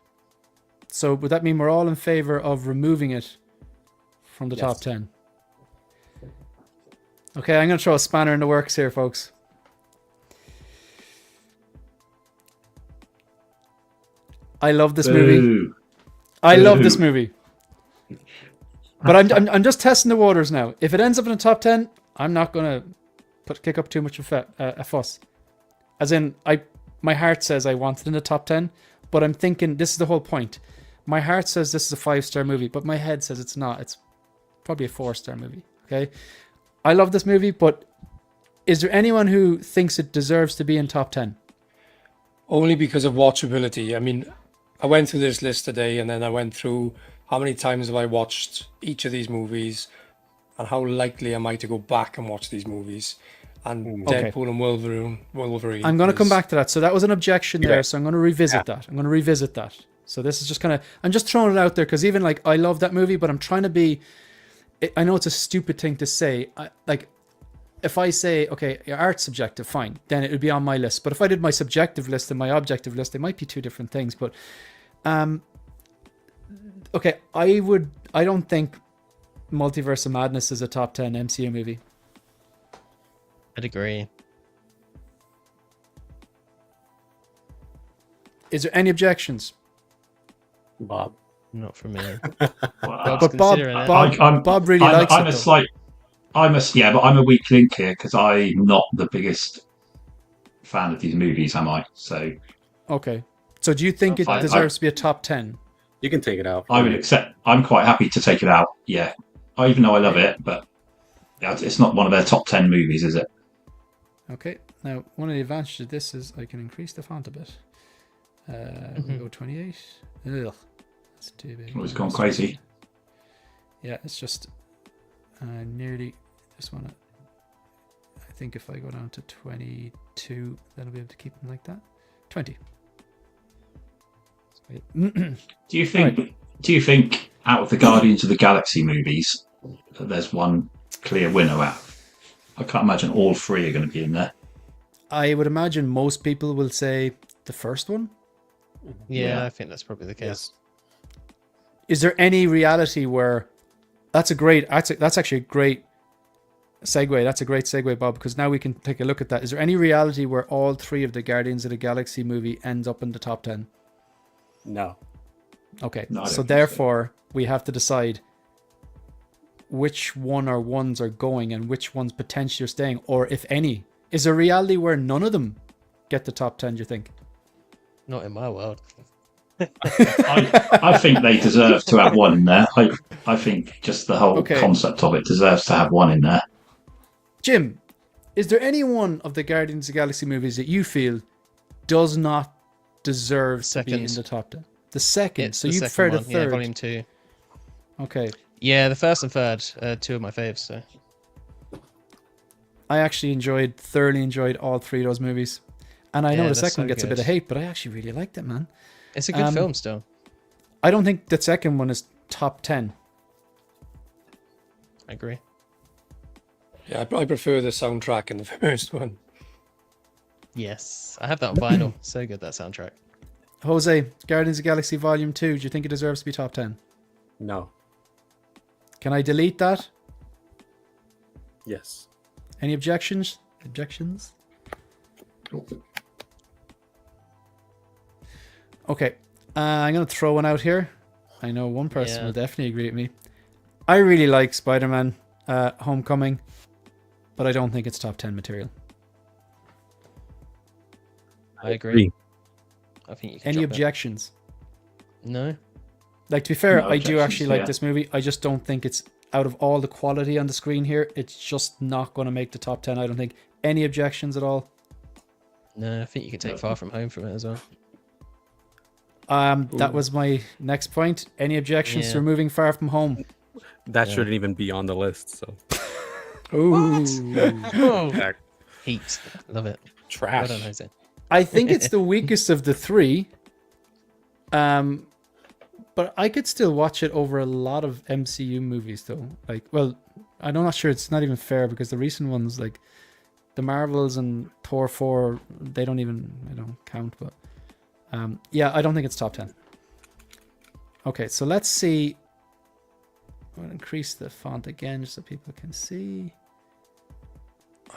So would that mean we're all in favor of removing it from the Yes. top 10? Okay, I'm going to throw a spanner in the works here, folks. I love this movie. Boo. I love this Boo. movie. But I'm just testing the waters now. If it ends up in the top 10, I'm not gonna kick up too much of a fuss. As in, my heart says I want it in the top 10, but I'm thinking this is the whole point. My heart says this is a 5-star movie, but my head says it's not. It's probably a 4-star movie. Okay, I love this movie, but is there anyone who thinks it deserves to be in top 10? Only because of watchability. I mean, I went through this list today, and then I went through how many times have I watched each of these movies, and how likely am I to go back and watch these movies. And Okay. Deadpool and Wolverine. I'm going to come is- back to that. So that was an objection there. Yeah. So I'm going to revisit that. I'm going to revisit that. So this is just kind of, I'm just throwing it out there because even like I love that movie, but I'm trying to be, I know it's a stupid thing to say. If I say, okay, your art's subjective, fine, then it would be on my list. But if I did my subjective list and my objective list, they might be two different things. But, okay, I don't think Multiverse of Madness is a top 10 MCU movie. I'd agree. Is there any objections? Bob. Not from me. Well, But Bob considering it. Bob really likes I'm it. a though. slight. But I'm a weak link here because I'm not the biggest fan of these movies, am I? So Okay. So do you think it I- deserves to be a top 10? You can take it out. I would accept. I'm quite happy to take it out. Yeah, even though I love it, but it's not one of their top 10 movies, is it? Okay. Now, one of the advantages of this is I can increase the font a bit. We'll go 28. Ugh. That's too big. It's gone crazy. Yeah, it's just nearly just want to. I think if I go down to 22, that'll be able to keep them like that. 20. Do you think out of the Guardians of the Galaxy movies that there's one clear winner out? I can't imagine all three are going to be in there. I would imagine most people will say the first one. Yeah, Yeah. I think that's probably the case. Is there any reality where that's actually a great segue. That's a great segue, Bob, because now we can take a look at that. Is there any reality where all three of the Guardians of the Galaxy movie ends up in the top 10? No. Okay, No, I don't so think so. therefore we have to decide which one or ones are going and which ones potentially are staying, or if any. Is there a reality where none of them get the top 10, do you think? Not in my world. I think they deserve to have one in there. I think just the whole Okay. concept of it deserves to have one in there. Jim, is there any one of the Guardians of the Galaxy movies that you feel does not deserve to be in Second. the top 10? The second, It's so the you second prefer the one. third. Yeah, volume 2. Okay. Yeah, the first and third, two of my faves. So I actually thoroughly enjoyed all three of those movies. And I know Yeah, the they're second one so gets a bit good. of hate, but I actually really liked it, man. it's a good film still. I don't think the second one is top 10. I agree. Yeah, I prefer the soundtrack in the first one. Yes, I have that on vinyl. So good, that soundtrack. Jose, Guardians of the Galaxy Volume 2, do you think it deserves to be top 10? No. Can I delete that? Yes. Any objections? Objections? Okay, I'm going to throw one out here. I know one person Yeah. will definitely agree with me. I really like Spider-Man Homecoming, but I don't think it's top 10 material. I agree. I think you can Any drop it. objections? No. Like, to be fair, No I do objections, actually like yeah. this movie. I just don't think it's, out of all the quality on the screen here, it's just not going to make the top 10, I don't think. Any objections at all? No, I think you can take Far From Home from it as well. That was my next point. Any objections to Yeah. removing Far From Home? That Yeah. shouldn't even be on the list. So Ooh. Oh, Back- heat. Love it. Well trash. done, Jose. I think it's the weakest of the three. But I could still watch it over a lot of MCU movies, though. Like, well, I'm not sure. It's not even fair because the recent ones, like the Marvels and Thor 4, they don't count. But yeah, I don't think it's top 10. Okay, so let's see. I'm going to increase the font again just so people can see.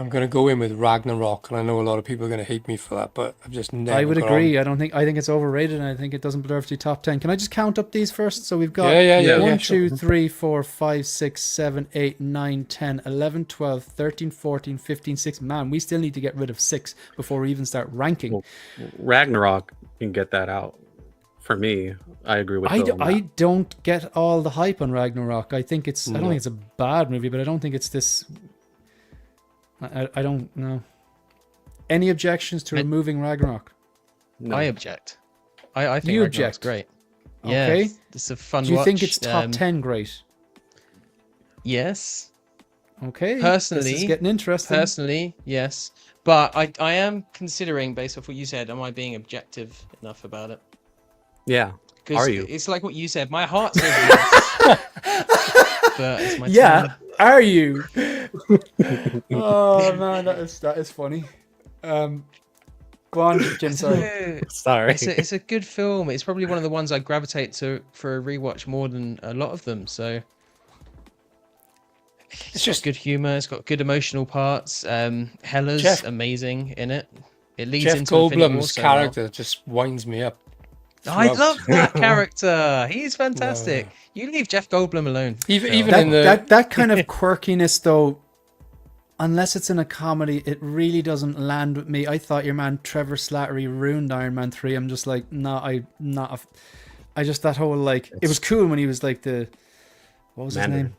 I'm going to go in with Ragnarok, and I know a lot of people are going to hate me for that, but I've just never. I would got agree. on. I think it's overrated, and I think it doesn't deserve to be top 10. Can I just count up these first? So we've got Yeah, 1, sure. 2, 3, 4, 5, 6, 7, 8, 9, 10, 11, 12, 13, 14, 15, 16. Man, we still need to get rid of 6 before we even start ranking. Well, Ragnarok can get that out. For me, I agree with Bill on that. I don't get all the hype on Ragnarok. I think it's. I don't think it's a bad movie, but I don't think it's this. I don't know. Any objections to removing Ragnarok? No. I object. I think You Ragnarok's object. great. Okay. Yeah, it's a fun Do you watch. think it's top 10 great? Yes. Okay. Personally, this is getting interesting. Personally, yes. But I am considering, based off what you said, am I being objective enough about it? Yeah. Because Are you? it's like what you said. My heart says yes. But it's my tongue. Are you? Oh man, that is funny. Go on, Jim. Sorry. Sorry. It's a good film. It's probably one of the ones I gravitate to for a rewatch more than a lot of them. So it's just good humor. It's got good emotional parts. Hella's amazing in it. It leads Jeff into Infinity War Goldblum's so well. character just winds me up. I throughout. love that character. He's fantastic. You leave Jeff Goldblum alone. Even Phil. in the that kind of quirkiness, though, unless it's in a comedy, it really doesn't land with me. I thought your man Trevor Slattery ruined Iron Man 3. I'm just like, I just that whole like it was cool when he was like the what was Mandarin. his name?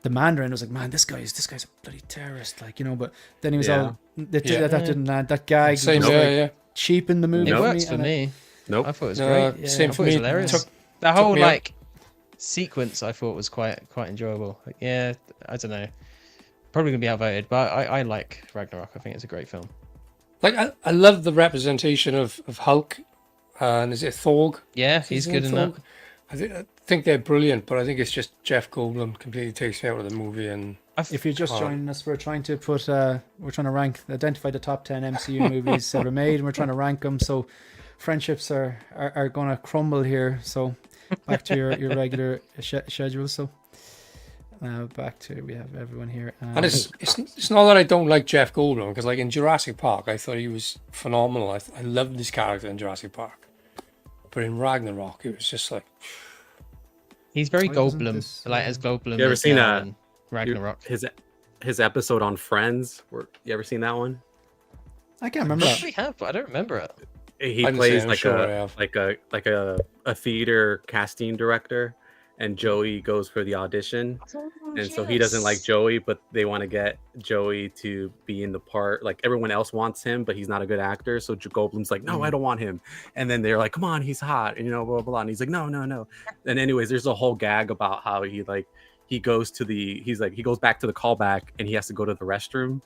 The Mandarin. I was like, man, this guy's a bloody terrorist, like, you know. But then he was all that didn't land. That gag same, just, yeah. cheap in the movie. It for works me, for and me. Nope. I thought it was No, great. same I for thought it was me. hilarious. Took The whole me out. like sequence I thought was quite enjoyable. Like, yeah, I don't know. Probably gonna be outvoted, but I like Ragnarok. I think it's a great film. Like I love the representation of Hulk, and is it Thorg? Yeah, he's good in that. I think they're brilliant, but I think it's just Jeff Goldblum completely takes me out of the movie. And If you're just joining us, we're trying to identify the top 10 MCU movies ever made, and we're trying to rank them. So friendships are going to crumble here. So back to your regular schedule. So back to we have everyone here. and it's not that I don't like Jeff Goldblum, because like in Jurassic Park, I thought he was phenomenal. I loved his character in Jurassic Park, but in Ragnarok, it was just like He's very Why doesn't Goldblum, this, like as Goldblum. You ever is seen now in Ragnarok? his episode on Friends? You ever seen that one? I can't remember. I that. probably have, but I don't remember it. He I didn't plays say, I'm like sure I have. a theater casting director, and Joey goes for the audition, and so he doesn't like Joey, but they want to get Joey to be in the part. Like everyone else wants him, but he's not a good actor, so Goldblum's like, no, I don't want him. And then they're like, come on, he's hot, and, blah blah blah. And he's like, no. And anyways, there's a whole gag about how he goes back to the callback, and he has to go to the restroom.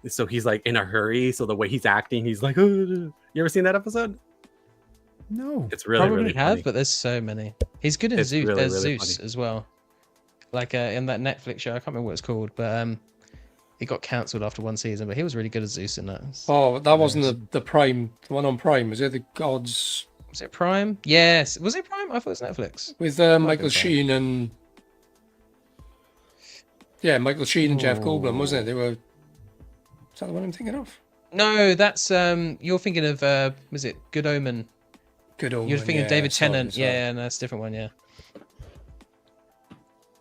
So he's like in a hurry. So the way he's acting, he's like, you ever seen that episode? No. It's really, Probably really have, funny. but there's so many. He's good in It's Zeus. really, There's really Zeus funny. as well. Like in that Netflix show, I can't remember what it's called, but it got cancelled after one season. But he was really good as Zeus in that. oh, that wasn't the Prime, the one on Prime. Was it the Gods Was it Prime? Yes. Was it Prime? I thought it was Netflix. with been Michael Prime. Sheen and Michael Sheen and Jeff Goldblum, wasn't it? They were. Is that the one I'm thinking of? No, that's you're thinking of was it Good Omen? Good old. You're thinking of David Tennant. Sorry. Yeah, no, that's a different one. Yeah.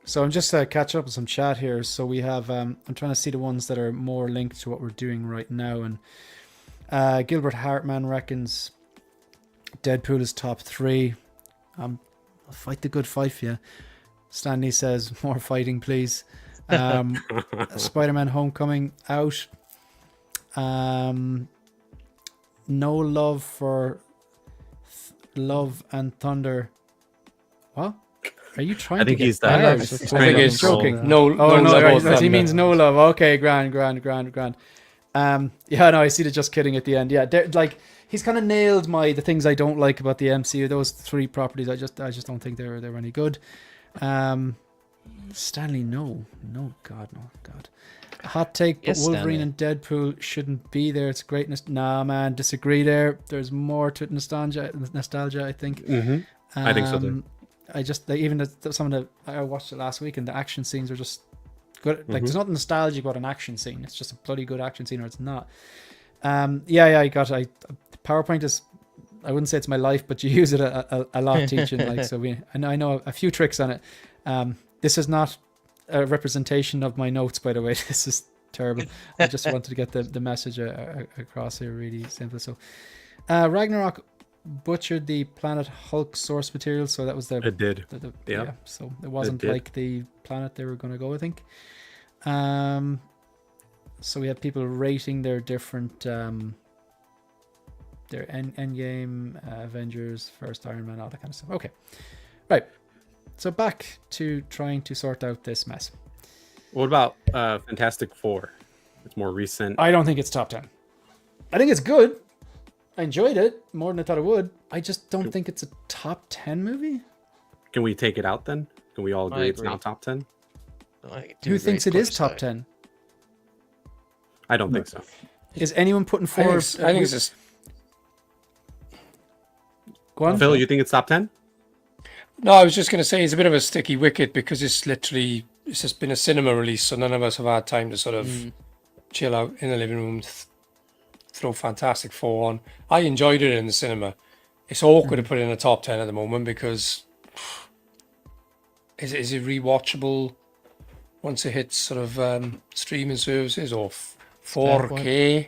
So I'm just catching up with some chat here. So we have I'm trying to see the ones that are more linked to what we're doing right now. And Gilbert Hartman reckons Deadpool is top 3. I'll fight the good fight for you. Stanley says more fighting, please. Spider-Man Homecoming out. No love for Love and Thunder. What? Are you trying I think to get he's I banned? think trying to it's joking. No, Oh no, love right, or right, he thunder. means no love. Okay, grand. Yeah, no, I see the just kidding at the end. Yeah, like he's kind of nailed the things I don't like about the MCU. Those 3 properties, I just don't think they're any good. Stanley, no, God. Hot take, but Yes, Wolverine Stanley. and Deadpool shouldn't be there. It's greatness. Nah, man, disagree there. There's more to it. Nostalgia, I think. I think so too. I just some of the I watched it last week, and the action scenes are just good. Like there's nothing nostalgic about an action scene. It's just a bloody good action scene, or it's not. Yeah. PowerPoint is. I wouldn't say it's my life, but you use it a lot teaching. Like so, I know a few tricks on it. This is not a representation of my notes, by the way. This is terrible. I just wanted to get the message across here. Really simple. So, Ragnarok butchered the Planet Hulk source material, so that was the. It did. Yeah. So it wasn't like the planet they were going to go, I think. So we have people rating their different their Endgame, Avengers, first Iron Man, all that kind of stuff. Okay, right. So back to trying to sort out this mess. What about Fantastic Four? It's more recent. I don't think it's top 10. I think it's good. I enjoyed it more than I thought I would. I just don't think it's a top 10 movie. Can we take it out then? Can we all agree it's not top 10? Who thinks it is top 10? I don't think so. Is anyone putting forward? I think it's just. Go on. Phil, you think it's top 10? No, I was just going to say it's a bit of a sticky wicket because it's just been a cinema release, so none of us have had time to sort of chill out in the living room, throw Fantastic Four on. I enjoyed it in the cinema. It's awkward to put it in the top 10 at the moment because is it rewatchable once it hits sort of streaming services or 4K?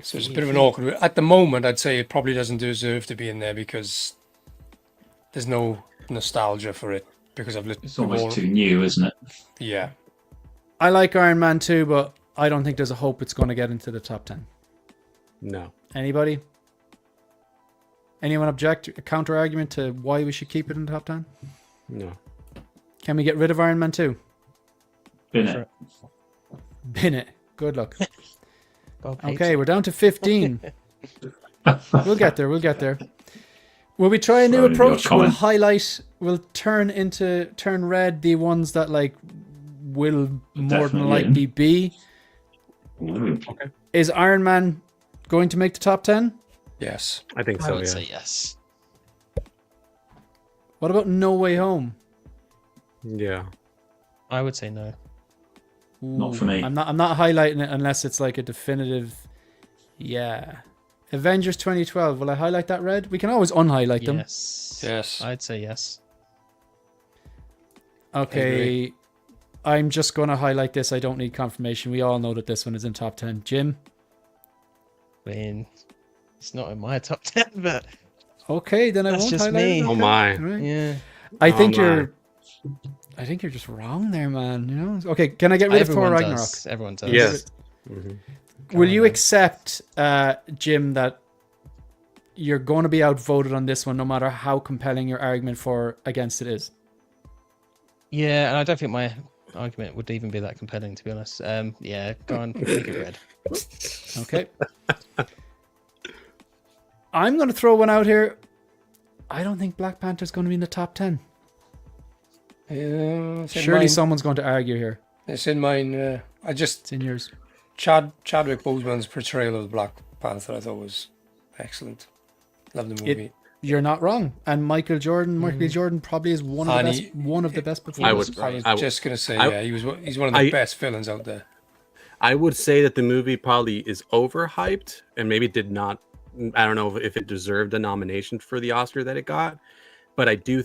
So it's a bit of an awkward. At the moment, I'd say it probably doesn't deserve to be in there because there's no nostalgia for it because it's almost too new, isn't it? Yeah. I like Iron Man 2, but I don't think there's a hope it's going to get into the top 10. No. Anybody? Anyone object? A counter argument to why we should keep it in the top 10? No. Can we get rid of Iron Man 2? Bin it. Bin it. Good luck. Okay, we're down to 15. We'll get there. Will we try a new approach? We'll highlight, we'll turn red the ones that like will more than likely be. Okay. Is Iron Man going to make the top 10? Yes. I think so, I would yeah. say yes. What about No Way Home? Yeah. I would say no. Not for me. I'm not highlighting it unless it's like a definitive. Yeah. Avengers 2012. Will I highlight that red? We can always unhighlight them. Yes. I'd say yes. Okay. I'm just going to highlight this. I don't need confirmation. We all know that this one is in top 10. Jim? I mean, it's not in my top 10, but okay, then I that's won't just highlight me. it. Oh my. Right. Yeah. I think you're just wrong there, man. You know? Okay, can I get rid of Thor Ragnarok? Everyone does. Yes. Will you accept, Jim, that you're going to be outvoted on this one, no matter how compelling your argument for against it is? Yeah, and I don't think my argument would even be that compelling, to be honest. Yeah, go on, make it red. Okay. I'm going to throw one out here. I don't think Black Panther's going to be in the top 10. Surely someone's going to argue here. It's in mine. It's in yours. Chadwick Boseman's portrayal of the Black Panther I thought was excellent. Love the movie. You're not wrong. And Michael Jordan probably is one of the best performers. I was just going to say, he's one of the best villains out there. I would say that the movie probably is overhyped and maybe did not. I don't know if it deserved a nomination for the Oscar that it got, but I do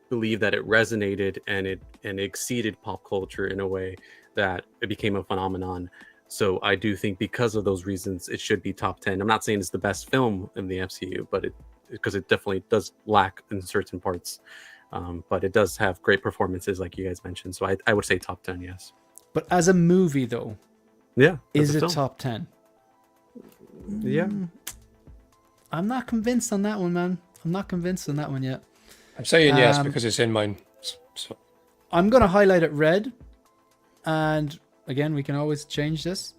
believe that it resonated and it exceeded pop culture in a way that it became a phenomenon. So I do think because of those reasons, it should be top 10. I'm not saying it's the best film in the MCU, but because it definitely does lack in certain parts. But it does have great performances, like you guys mentioned. So I would say top 10, yes. But as a movie, though, yeah, is it top 10? Yeah. I'm not convinced on that one, man. I'm not convinced on that one yet. I'm saying yes because it's in mine. So I'm going to highlight it red. And again, we can always change this.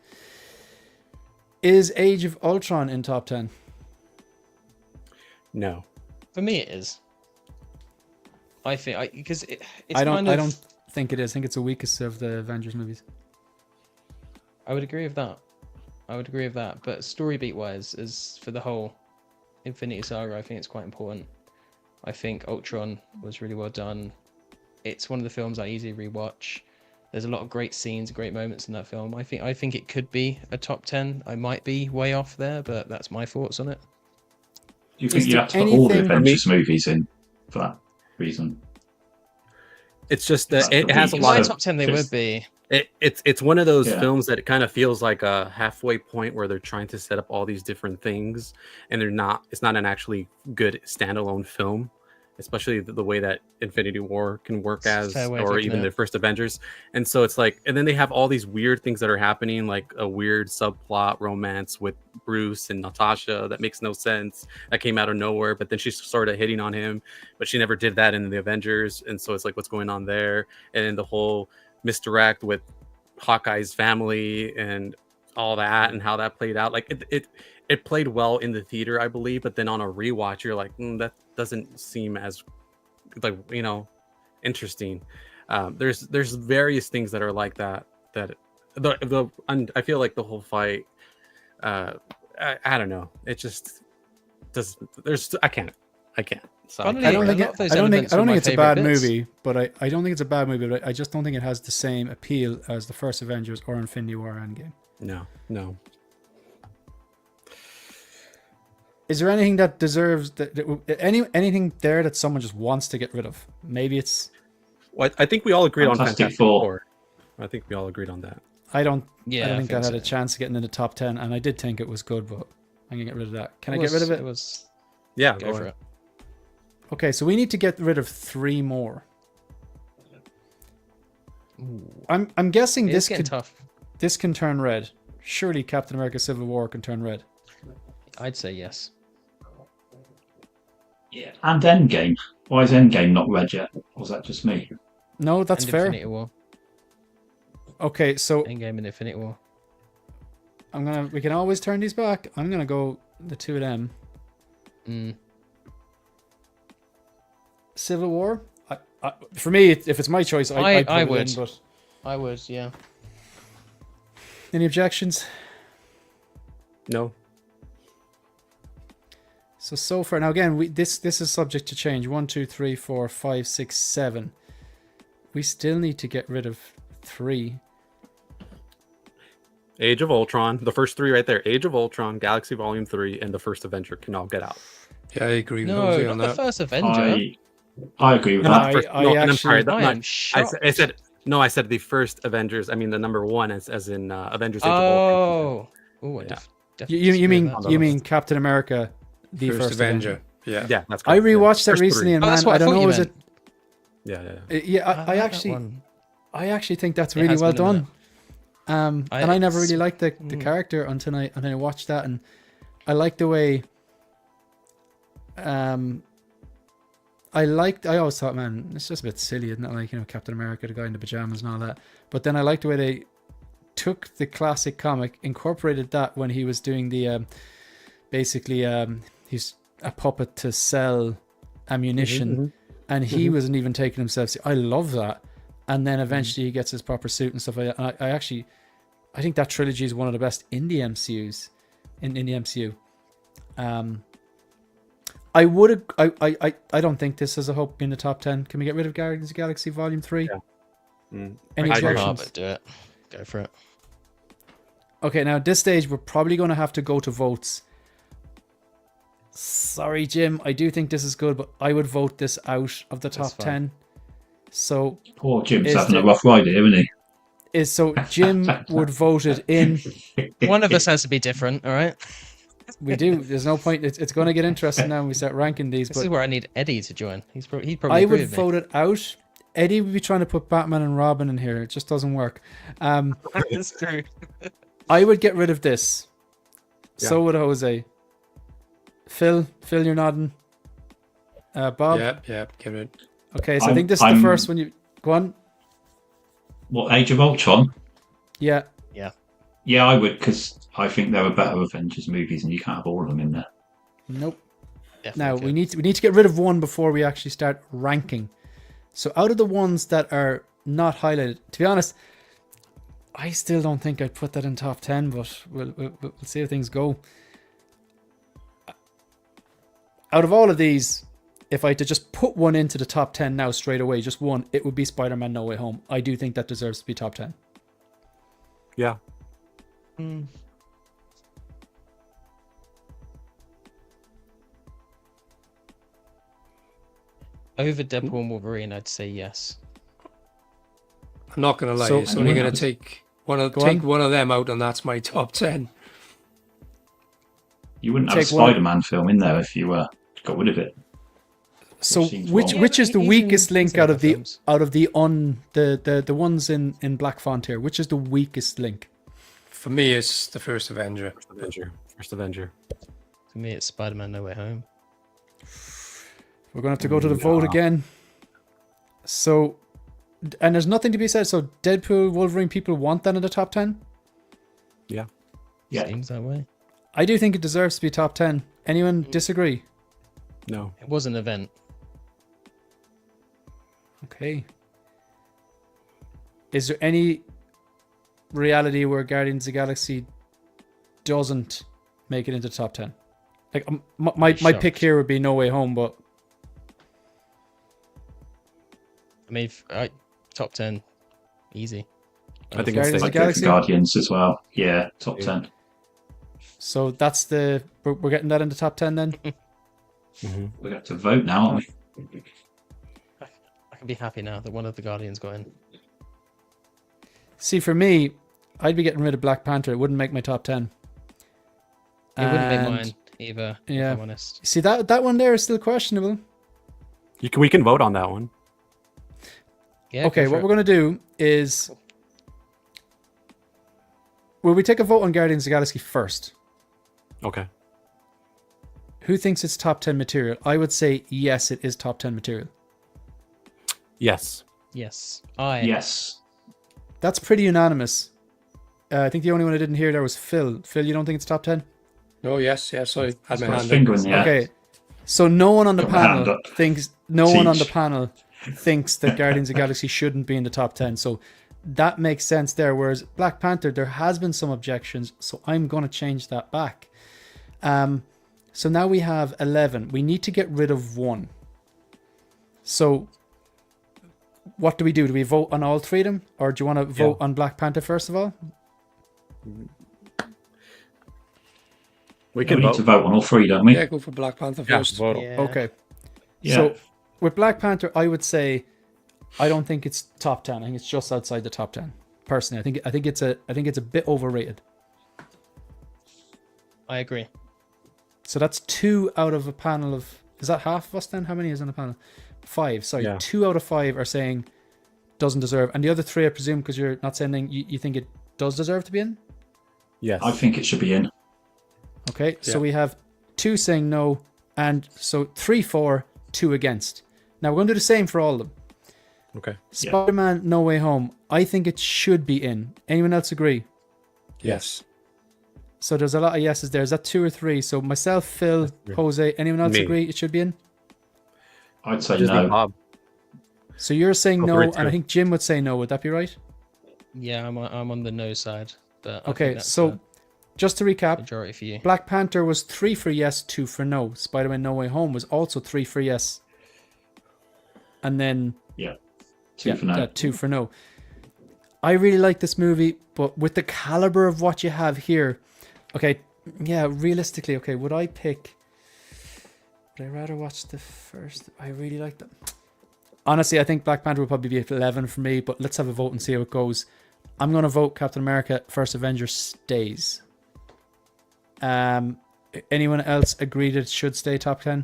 Is Age of Ultron in top 10? No. For me, it is. I think because it's I don't think it is. I think it's the weakest of the Avengers movies. I would agree with that. But story beat wise, as for the whole Infinity Saga, I think it's quite important. I think Ultron was really well done. It's one of the films I easily rewatch. There's a lot of great scenes, great moments in that film. I think it could be a top 10. I might be way off there, but that's my thoughts on it. Do you think Is you there have to put all the anything- Avengers movies in for that reason? It's just that That's it has a the lot My So of. top 10 they just- would be. It's one of those Yeah. films that kind of feels like a halfway point where they're trying to set up all these different things, and they're not. It's not an actually good standalone film, especially the way that Infinity War can work It's a as, fair way of or looking even at the it. first Avengers. And so it's like, and then they have all these weird things that are happening, like a weird subplot romance with Bruce and Natasha that makes no sense, that came out of nowhere. But then she's sort of hitting on him, but she never did that in the Avengers. And so it's like, what's going on there? And then the whole misdirect with Hawkeye's family and all that, and how that played out. Like it played well in the theater, I believe, but then on a rewatch, you're like, that doesn't seem as like, interesting. There's various things that are like that. And I feel like the whole fight, I don't know. It just does. I can't. So Funnily, I don't A think lot of those I don't think elements were my it's a favourite bad bits. movie, but I don't think it's a bad movie. But I just don't think it has the same appeal as the first Avengers or Infinity War Endgame. No. Is there anything that deserves anything there that someone just wants to get rid of? Maybe it's Well, I think we all agreed on Fantastic Fantastic Four. Four. I think we all agreed on that. I don't Yeah, I don't I think think that had a so. chance of getting in the top 10, and I did think it was good, but I'm gonna get rid of that. Can I get rid of it? It was Yeah, go for it. Okay, so we need to get rid of 3 more. I'm guessing It's getting tough. this can turn red. Surely Captain America Civil War can turn red. I'd say yes. Yeah. And Endgame. Why is Endgame not red yet? Or was that just me? No, that's And fair. Infinity War. Okay, so Endgame and Infinity War. we can always turn these back. I'm gonna go the 2 of them. Mm. Civil War. For me, if it's my choice, I'd put I it would. in, but I would, yeah. any objections? No. So far now, again, this is subject to change. 1, 2, 3, 4, 5, 6, 7. We still need to get rid of 3. Age of Ultron, the first 3 right there. Age of Ultron, Galaxy Volume 3, and the first Avenger can all get out. Yeah, I agree with No, Ozzy not on the that. first Avenger. I agree with No, that. I'm sorry. actually- I am shocked. I said no. I said the first Avengers. I mean the number 1, as in Avengers. Age of Ultron. Oh, oh, I Yeah. definitely You disagree mean with that. you mean Captain America, the first Avenger? Yeah. Yeah, that's I correct. rewatched that First recently, 3. and Oh, man, that's what I don't I thought know. you Is it? Yeah. Yeah, I had I that actually, one. I actually think that's It really has well been a done. And I never really liked the Mm. character until I watched that, and I liked the way. I always thought, man, it's just a bit silly, isn't it? Like, Captain America, the guy in the pajamas and all that. But then I liked the way they took the classic comic, incorporated that when he was doing the, basically, he's a puppet to sell ammunition, and he wasn't even taking himself. I love that. And then eventually he gets his proper suit and stuff like that. And I think that trilogy is one of the best in the MCUs, in the MCU. I don't think this has a hope in the top 10. Can we get rid of Guardians of the Galaxy Volume 3? Yeah. Any I agree. objections? Do it. Go for it. Okay, now at this stage, we're probably going to have to go to votes. Sorry, Jim. I do think this is good, but I would vote this out of the top fine. 10. So Poor Jim's Is having a the- rough ride here, isn't he? Jim would vote it in. One of us has to be different, all right? We do. There's no point. It's going to get interesting now when we start ranking these. This is But where I need Eddie to join. He'd probably I agree would with me. vote it out. Eddie would be trying to put Batman and Robin in here. It just doesn't work. That's true. I would get rid of this. Yeah. So would Jose. Phil, you're nodding. Bob. Yeah, give it. Okay, so I think this is the I'm- first one. You go on. What, Age of Ultron? Yeah. Yeah, I would, because I think there are better Avengers movies, and you can't have all of them in there. Nope. Definitely Now could. we need to get rid of one before we actually start ranking. So out of the ones that are not highlighted, to be honest, I still don't think I'd put that in top 10, but we'll see how things go. Out of all of these, if I had to just put one into the top 10 now straight away, just one, it would be Spider-Man No Way Home. I do think that deserves to be top 10. Yeah. Over Deadpool and Wolverine, I'd say yes. I'm not going to lie. So- It's only going to take one of Go on. one of them out, and that's my top 10. You wouldn't have a Take one- Spider-Man film in there if you got rid of it. So seems which wrong. which Yeah, is the even weakest link out of the films. the ones in black font here? Which is the weakest link? For me, it's the first Avenger. First Avenger. For me, it's Spider-Man No Way Home. We're gonna have to go to the vote again. So, and there's nothing to be said. So Deadpool, Wolverine, people want that in the top 10. Yeah. Yeah. Seems that way. I do think it deserves to be top 10. Anyone disagree? No. It was an event. Okay. Is there any reality where Guardians of the Galaxy doesn't make it into the top 10? Like my pick Shocked. here would be No Way Home, but I mean, top 10, easy. I think Guardians it's of the I'd go for Galaxy? Guardians as well. Yeah, top Yeah. 10. so that's we're getting that into top 10 then. We have to vote now, aren't we? I can be happy now that one of the Guardians got in. See, for me, I'd be getting rid of Black Panther. It wouldn't make my top 10. It wouldn't make And- mine either, yeah. if I'm honest. See, that one there is still questionable. We can vote on that one. Yeah, Okay, go for what it. we're going to do is... Will we take a vote on Guardians of the Galaxy first? Okay. Who thinks it's top 10 material? I would say yes, it is top 10 material. Yes. Yes. Yes. That's pretty unanimous. I think the only one I didn't hear there was Phil. Phil, you don't think it's top 10? Oh, yes. I had my Got his hand up. finger in the air. Okay. So no one on the Got my hand panel up. thinks one on the Teach. panel thinks that Guardians of the Galaxy shouldn't be in the top 10. So that makes sense there. Whereas Black Panther, there has been some objections, so I'm going to change that back. So now we have 11. We need to get rid of one. So what do we do? Do we vote on all three of them? Or do you want to vote on Black Panther first of all? We We can need vote. to vote on all three, don't we? Yeah, go for Black Panther Yeah, first. vote. Yeah. Okay. Yeah. So with Black Panther, I would say I don't think it's top 10. I think it's just outside the top 10. Personally, I think it's a bit overrated. I agree. So that's 2 out of a panel of, is that half of us then? How many is on the panel? 5. Sorry, Yeah. 2 out of 5 are saying doesn't deserve. And the other 3, I presume, because you're not saying you think it does deserve to be in? Yes. I think it should be in. Okay, so Yeah. we have 2 saying no, and so 3 for, 2 against. Now we're going to do the same for all of them. Okay. Spider-Man No Way Home, I think it should be in. Anyone else agree? Yes. So there's a lot of yeses there. Is that 2 or 3? So myself, Phil, three. Jose, anyone else Me. agree it should be in? I'd say Just need no. Bob. So you're saying Go no, for and it, I too. think Jim would say no. Would that be right? Yeah, I'm on the no side. But I Okay, think that's so the just to recap, majority for you. Black Panther was 3 for yes, 2 for no. Spider-Man No Way Home was also 3 for yes. And then 2 for no. 2 for no. I really like this movie, but with the caliber of what you have here, okay, yeah, realistically, okay, would I rather watch the first? I really like them. Honestly, I think Black Panther will probably be 11 for me, but let's have a vote and see how it goes. I'm going to vote Captain America First Avenger stays. Anyone else agree that it should stay top 10?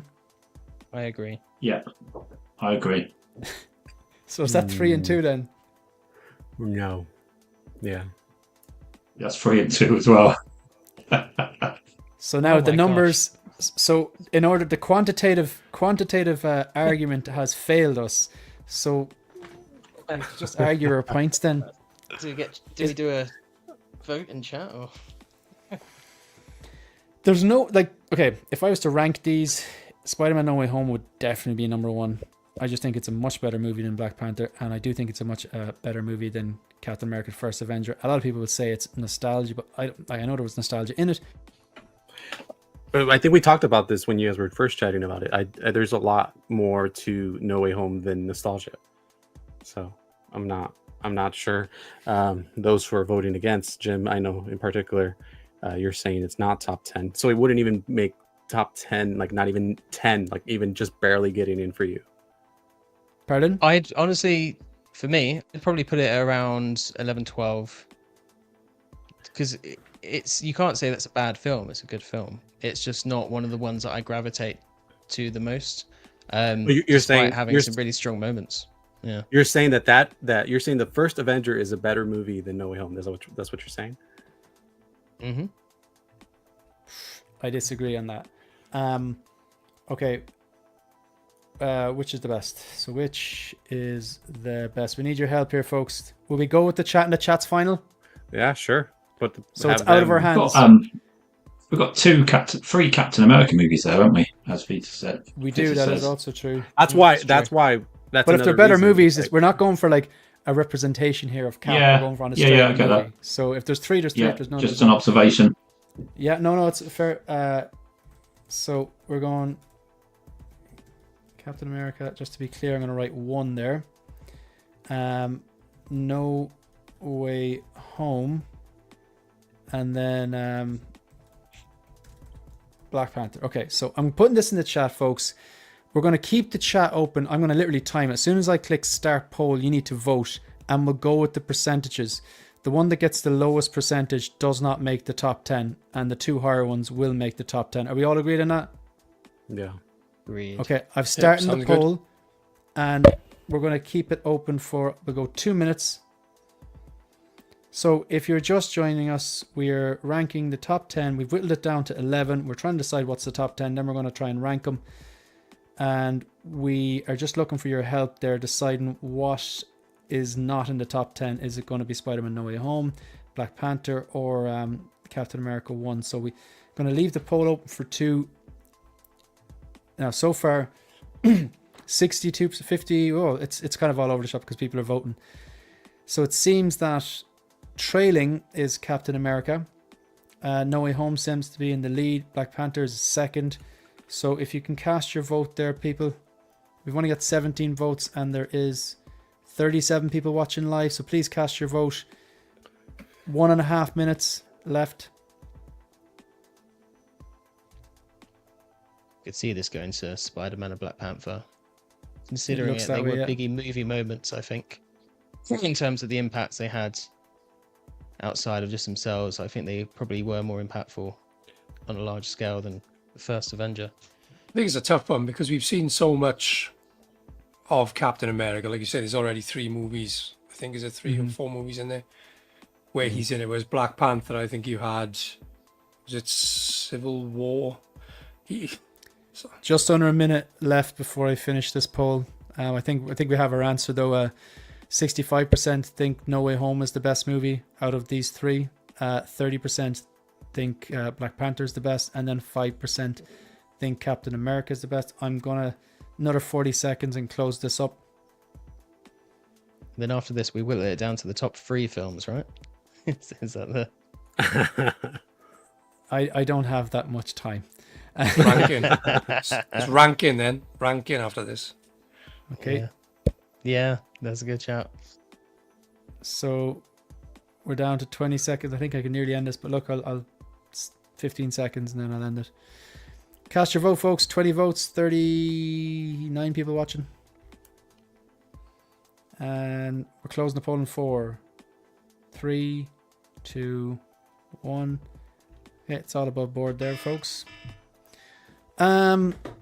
I agree. Yeah, I agree. So is that 3 and 2 then? No. Yeah. Oh That's 3 and 2 as well. So now Oh the my numbers. So in order, the quantitative argument has failed us. So just argue our points then. Do we do a vote in chat or? There's no okay. If I was to rank these, Spider-Man No Way Home would definitely be number 1. I just think it's a much better movie than Black Panther, and I do think it's a much better movie than Captain America: First Avenger. A lot of people would say it's nostalgia, but I know there was nostalgia in it. I think we talked about this when you guys were first chatting about it. There's a lot more to No Way Home than nostalgia. So I'm not sure. Those who are voting against, Jim, I know in particular, you're saying it's not top 10. So it wouldn't even make top 10, like not even 10, like even just barely getting in for you. Pardon? I'd honestly, for me, I'd probably put it around 11, 12. Because it's you can't say that's a bad film. It's a good film. It's just not one of the ones that I gravitate to the most. You're Despite saying having some really strong moments. Yeah. You're saying that you're saying the first Avenger is a better movie than No Way Home. That's what you're saying. Mm-hmm. I disagree on that. Okay. Which is the best? So which is the best? We need your help here, folks. Will we go with the chat and the chat's final? Yeah, sure. But So it's out of our hands. We've got three Captain America movies there, haven't we? As Peter said. We do. That is also true. That's why. That's why. That's. But if they're another better reason, movies, like, we're not going for like a representation here of Cap. Yeah. We're going for on a Yeah, straight I get movie. that. So if there's three, there's three. Yeah, If there's none, just there's an none. observation. Yeah, no, it's fair. So we're going Captain America. Just to be clear, I'm going to write 1 there. No Way Home, and then Black Panther. Okay, so I'm putting this in the chat, folks. We're going to keep the chat open. I'm going to literally time it. As soon as I click start poll, you need to vote, and we'll go with the percentages. The one that gets the lowest percentage does not make the top 10, and the 2 higher ones will make the top 10. Are we all agreed on that? Yeah. Agreed. Okay, I've started the poll, and we're going to keep it open for, we'll go 2 minutes. So if you're just joining us, we're ranking the top 10. We've whittled it down to 11. We're trying to decide what's the top 10. Then we're going to try and rank them. And we are just looking for your help there, deciding what is not in the top 10. Is it going to be Spider-Man No Way Home, Black Panther, or Captain America 1? So we're going to leave the poll open for 2. Now, so far, 62 to 50. Oh, it's kind of all over the shop because people are voting. So it seems that trailing is Captain America. No Way Home seems to be in the lead. Black Panther is second. So if you can cast your vote there, people. We've only got 17 votes and there is 37 people watching live. So please cast your vote. 1.5 minutes left. Could see this going to Spider-Man and Black Panther. Considering it, they were biggie movie moments, I think. In terms of the impacts they had outside of just themselves, I think they probably were more impactful on a large scale than the first Avenger. I think it's a tough one because we've seen so much of Captain America. Like you said, there's already 3 movies. I think is it 3 or 4 movies in there where he's in it. Whereas Black Panther, I think you had, was it Civil War? Just under a minute left before I finish this poll. I think we have our answer though. 65% think No Way Home is the best movie out of these 3. 30% think Black Panther is the best, and then 5% think Captain America is the best. I'm gonna another 40 seconds and close this up. Then after this, we whittle it down to the top 3 films, right? Is that the? I don't have that much time. Ranking. It's ranking then. Ranking after this. Okay. Yeah, that's a good shout. So we're down to 20 seconds. I think I can nearly end this, but look, I'll 15 seconds and then I'll end it. Cast your vote, folks. 20 votes, 39 people watching. And we're closing the poll in 4, 3, 2, 1. Okay, it's all above board there, folks.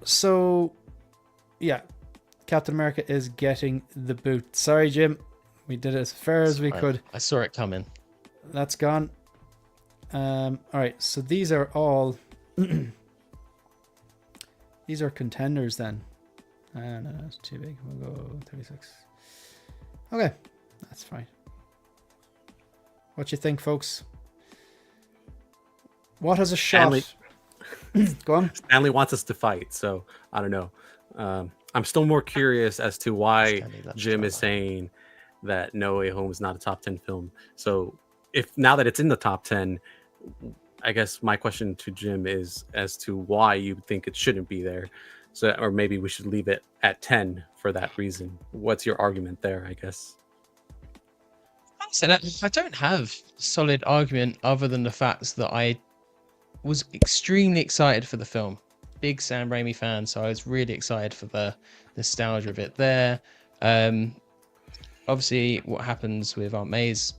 So yeah, Captain America is getting the boot. Sorry, Jim. We did it as fair as we could. I saw it coming. That's gone. All right, so these are all these are contenders then. No, it's too big. We'll go 36. Okay, that's fine. What you think, folks? What has a shot? Go on. Stanley wants us to fight, so I don't know. I'm still more curious as to why Jim is saying that No Way Home is not a top 10 film. So if now that it's in the top 10, I guess my question to Jim is as to why you think it shouldn't be there. So, or maybe we should leave it at 10 for that reason. What's your argument there, I guess? So I don't have a solid argument other than the fact that I was extremely excited for the film. Big Sam Raimi fan, so I was really excited for the nostalgia of it there. Obviously, what happens with Aunt May's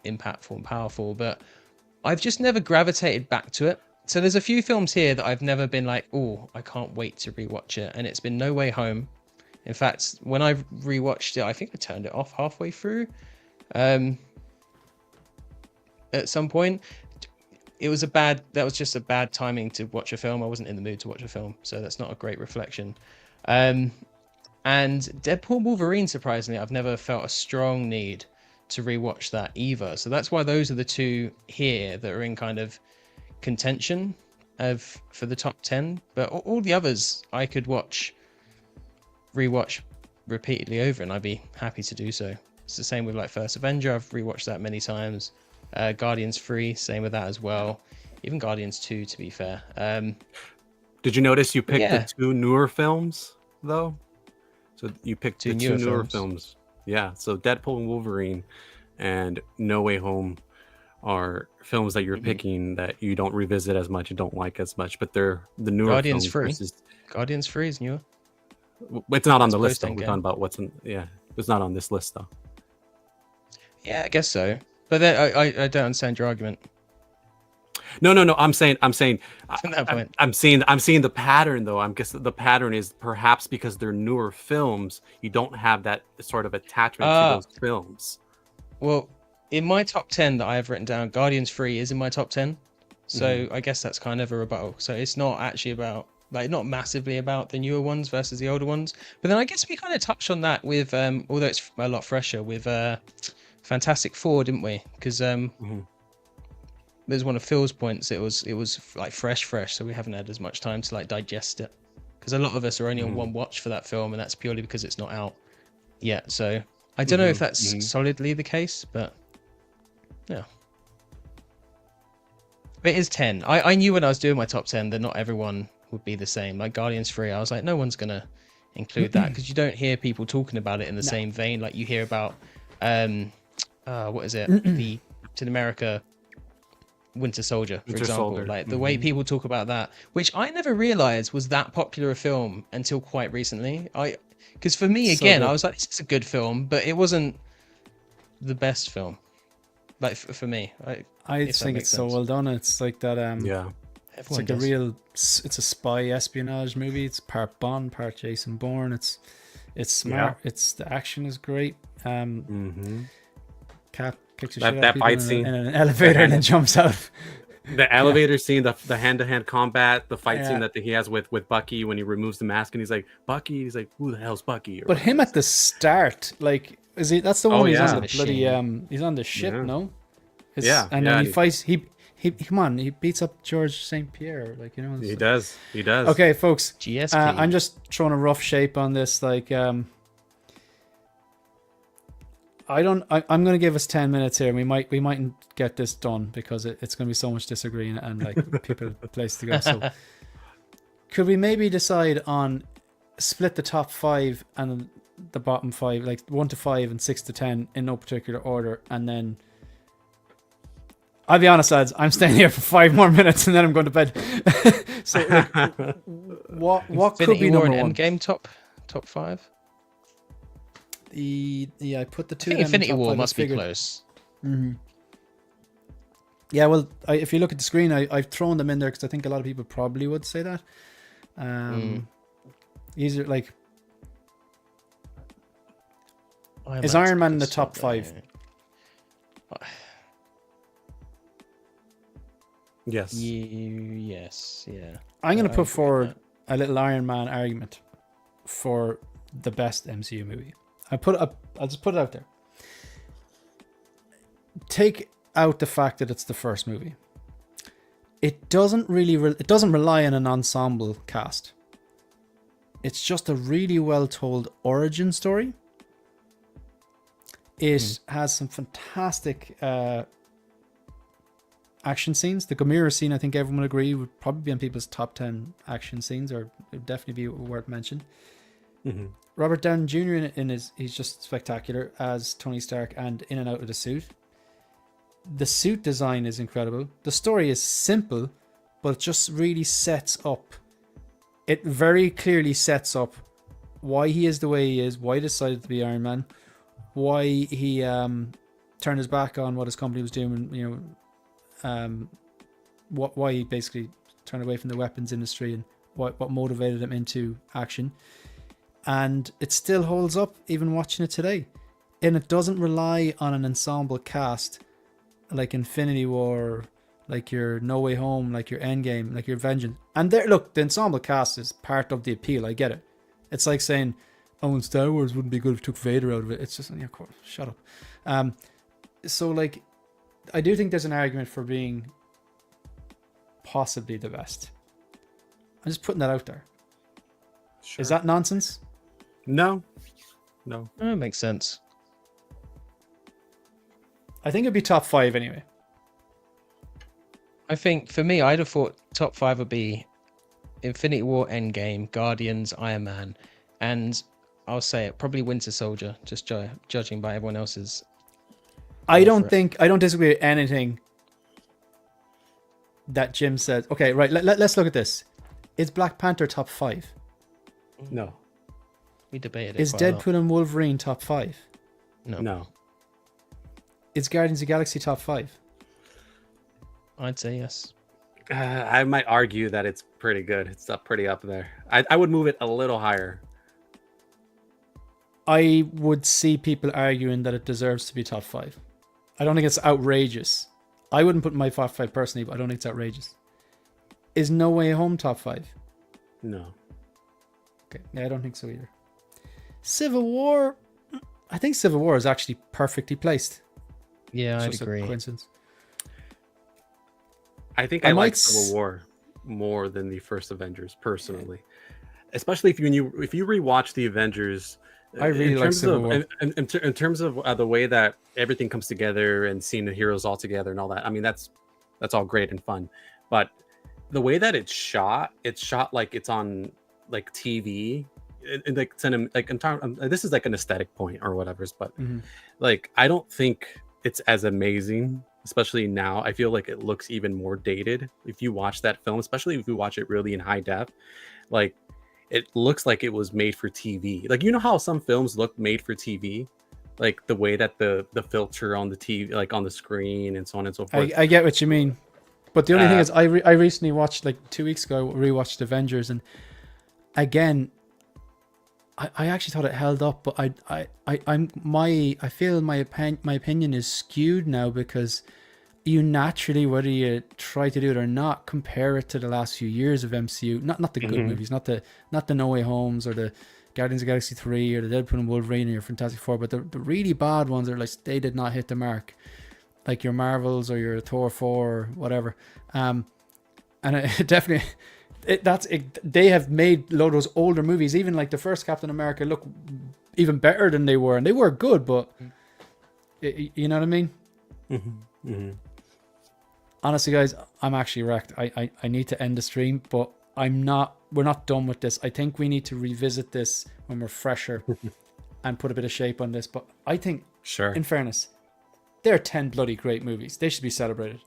impactful and powerful, but I've just never gravitated back to it. So there's a few films here that I've never been like, oh, I can't wait to rewatch it, and it's been No Way Home. In fact, when I rewatched it, I think I turned it off halfway through. At some point, that was just a bad timing to watch a film. I wasn't in the mood to watch a film, so that's not a great reflection. And Deadpool Wolverine, surprisingly, I've never felt a strong need to rewatch that either. So that's why those are the two here that are in kind of contention for the top 10. But all the others I could rewatch repeatedly over, and I'd be happy to do so. It's the same with like First Avenger. I've rewatched that many times. Guardians 3, same with that as well. Even Guardians 2, to be fair. Did you notice you picked yeah. the two newer films though? So you picked the two newer films. Yeah. So Deadpool and Wolverine and No Way Home are films that you're picking that you don't revisit as much, you don't like as much, but they're the newer Guardians films. 3. Guardians 3 is newer. It's not on the list though. We're talking about what's in. Yeah, it's not on this list though. Yeah, I guess so. But then I don't understand your argument. No. I'm saying. From that point. I'm seeing the pattern though. I'm guessing the pattern is perhaps because they're newer films, you don't have that sort of attachment to those films. Well, in my top 10 that I have written down, Guardians 3 is in my top 10. So I guess that's kind of a rebuttal. So it's not actually about, like, not massively about the newer ones versus the older ones. But then I guess we kind of touched on that with, although it's a lot fresher, with Fantastic Four, didn't we? Because there's one of Phil's points. It was like fresh, so we haven't had as much time to like digest it. Because a lot of us are only on one watch for that film, and that's purely because it's not out yet. So I don't know if that's solidly the case, but yeah. But it is 10. I knew when I was doing my top 10 that not everyone would be the same. Like Guardians 3, I was like, no one's gonna include that because you don't hear people talking about it in the same vein like you hear about what is it? The Captain America Winter Soldier, for example. Soldier. Like the way people talk about that, which I never realized was that popular a film until quite recently. Because for me, again, I was like, this is a good film, but it wasn't the best film. Like for me, I think it's so well done. It's like that. Yeah. It's like a real. It's a spy espionage movie. It's part Bond, part Jason Bourne. It's smart. Yeah. It's the action is great. Cap kicks the shit out That of people fight scene in an elevator and then jumps out. The elevator scene, the hand-to-hand combat, the fight scene that he has with Bucky when he removes the mask and he's like, Bucky, he's like, who the hell's Bucky? But him at the start, like, is he? That's the one who's on the bloody he's on the ship, no? And then he fights. He come on, he beats up George St. Pierre, like, you know. He does. Okay, folks. GSP. I'm just throwing a rough shape on this, like. I'm going to give us 10 minutes here. We mightn't get this done because it's going to be so much disagreeing and like people place to go. So could we maybe decide on split the top 5 and the bottom 5, like 1 to 5 and 6 to 10 in no particular order, and then I'll be honest, lads, I'm staying here for 5 more minutes and then I'm going to bed. So like, what could be number 1? Endgame top 5? I put the two. I think Infinity War must be close. Yeah, well, if you look at the screen, I've thrown them in there because I think a lot of people probably would say that. These are like, is Iron Man in the top 5? Yes. Yes. Yeah. I'm going to put forward a little Iron Man argument for the best MCU movie. I'll just put it out there. Take out the fact that it's the first movie. It doesn't rely on an ensemble cast. It's just a really well told origin story. It has some fantastic action scenes. The Gamera scene, I think everyone would agree, would probably be on people's top 10 action scenes, or it would definitely be worth mention. Mm-hmm. Robert Downey Jr. he's just spectacular as Tony Stark and in and out of the suit. The suit design is incredible. The story is simple, but it just really sets up. It very clearly sets up why he is the way he is, why he decided to be Iron Man, why he turned his back on what his company was doing, why he basically turned away from the weapons industry, and what motivated him into action. And it still holds up even watching it today. And it doesn't rely on an ensemble cast like Infinity War, like your No Way Home, like your Endgame, like your Vengeance. And there, look, the ensemble cast is part of the appeal. I get it. It's like saying, oh, and Star Wars wouldn't be good if we took Vader out of it. It's just, yeah, shut up. So, like, I do think there's an argument for being possibly the best. I'm just putting that out there. Sure. Is that nonsense? No. That makes sense. I think it'd be top 5 anyway. I think for me, I'd have thought top 5 would be Infinity War, Endgame, Guardians, Iron Man, and I'll say it, probably Winter Soldier, just judging by everyone else's. I don't disagree with anything that Jim said. Okay, right, let's look at this. Is Black Panther top 5? No. We debated it. Is Deadpool and Wolverine top 5? No. Is Guardians of the Galaxy top 5? I'd say yes. I might argue that it's pretty good. It's pretty up there. I would move it a little higher. I would see people arguing that it deserves to be top 5. I don't think it's outrageous. I wouldn't put my top 5 personally, but I don't think it's outrageous. Is No Way Home top 5? No. Okay, yeah, I don't think so either. Civil War, I think Civil War is actually perfectly placed. Yeah, It's I'd just a agree. coincidence. I think I like Civil War more than the first Avengers, personally. Especially if you rewatch the Avengers. I really like Civil War. In terms of the way that everything comes together and seeing the heroes all together and all that. I mean, that's all great and fun, but the way that it's shot like it's on like TV. And like this is like an aesthetic point or whatever, but like I don't think it's as amazing, especially now. I feel like it looks even more dated if you watch that film, especially if you watch it really in high def. Like it looks like it was made for TV. Like, you know how some films look made for TV, like the way that the filter on the TV, like on the screen and so on and so forth. I get what you mean, but the only thing is I recently watched, like 2 weeks ago, rewatched Avengers, and again, I actually thought it held up, but I feel my opinion is skewed now, because you naturally, whether you try to do it or not, compare it to the last few years of MCU. Not the good movies, not the No Way Homes or the Guardians of the Galaxy 3 or the Deadpool and Wolverine or your Fantastic Four, but the really bad ones are like they did not hit the mark, like your Marvels or your Thor 4 or whatever. And it definitely. They have made a load of those older movies, even like the first Captain America, look even better than they were, and they were good, but you know what I mean? Honestly, guys, I'm actually wrecked. I need to end the stream, but we're not done with this. I think we need to revisit this when we're fresher and put a bit of shape on this. But I think, sure, in fairness, they're 10 bloody great movies. They should be celebrated.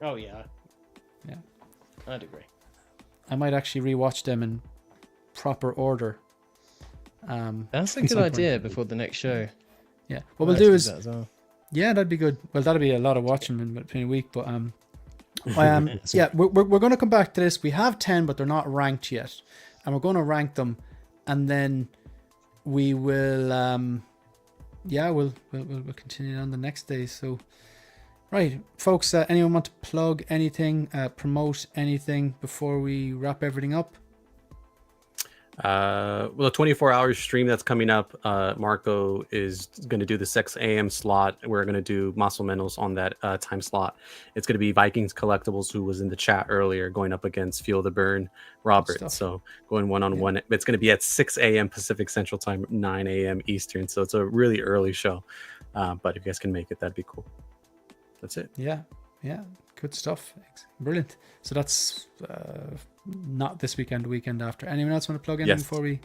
Oh yeah. Yeah. I'd agree. I might actually rewatch them in proper order. That's a good idea before the next show. Yeah. What we'll do is, that as well. yeah, that'd be good. Well, that'll be a lot of watching between a week, but yeah, we're going to come back to this. We have 10, but they're not ranked yet, and we're going to rank them, and then we will, we'll continue on the next day. So. Right, folks, anyone want to plug anything, promote anything before we wrap everything up? Well, a 24-hour stream that's coming up. Marco is going to do the 6 a.m. slot. We're going to do Muscle Menos on that time slot. It's going to be Vikings Collectibles, who was in the chat earlier, going up against Feel the Burn, Robert. So going one-on-one. Yeah. It's going to be at 6 a.m. Pacific Central Time, 9 a.m. Eastern. So it's a really early show. But if you guys can make it, that'd be cool. That's it. Yeah, good stuff. Brilliant. So that's not this weekend, the weekend after. Anyone else want to plug in Yes. before we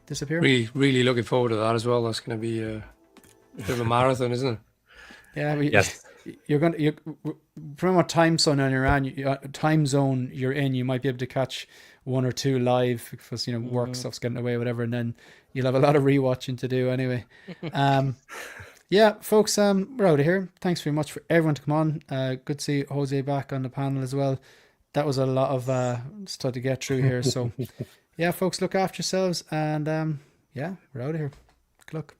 disappear? Really looking forward to that as well. That's going to be a bit of a marathon, isn't it? Yeah, Yes. you're from what time zone on you're on, time zone you're in, you might be able to catch one or two live because work stuff's getting away, whatever, and then you'll have a lot of rewatching to do anyway. Yeah, folks, we're out of here. Thanks very much for everyone to come on. Good to see Jose back on the panel as well. That was a lot of stuff to get through here. So, yeah, folks, look after yourselves, and yeah, we're out of here. Good luck.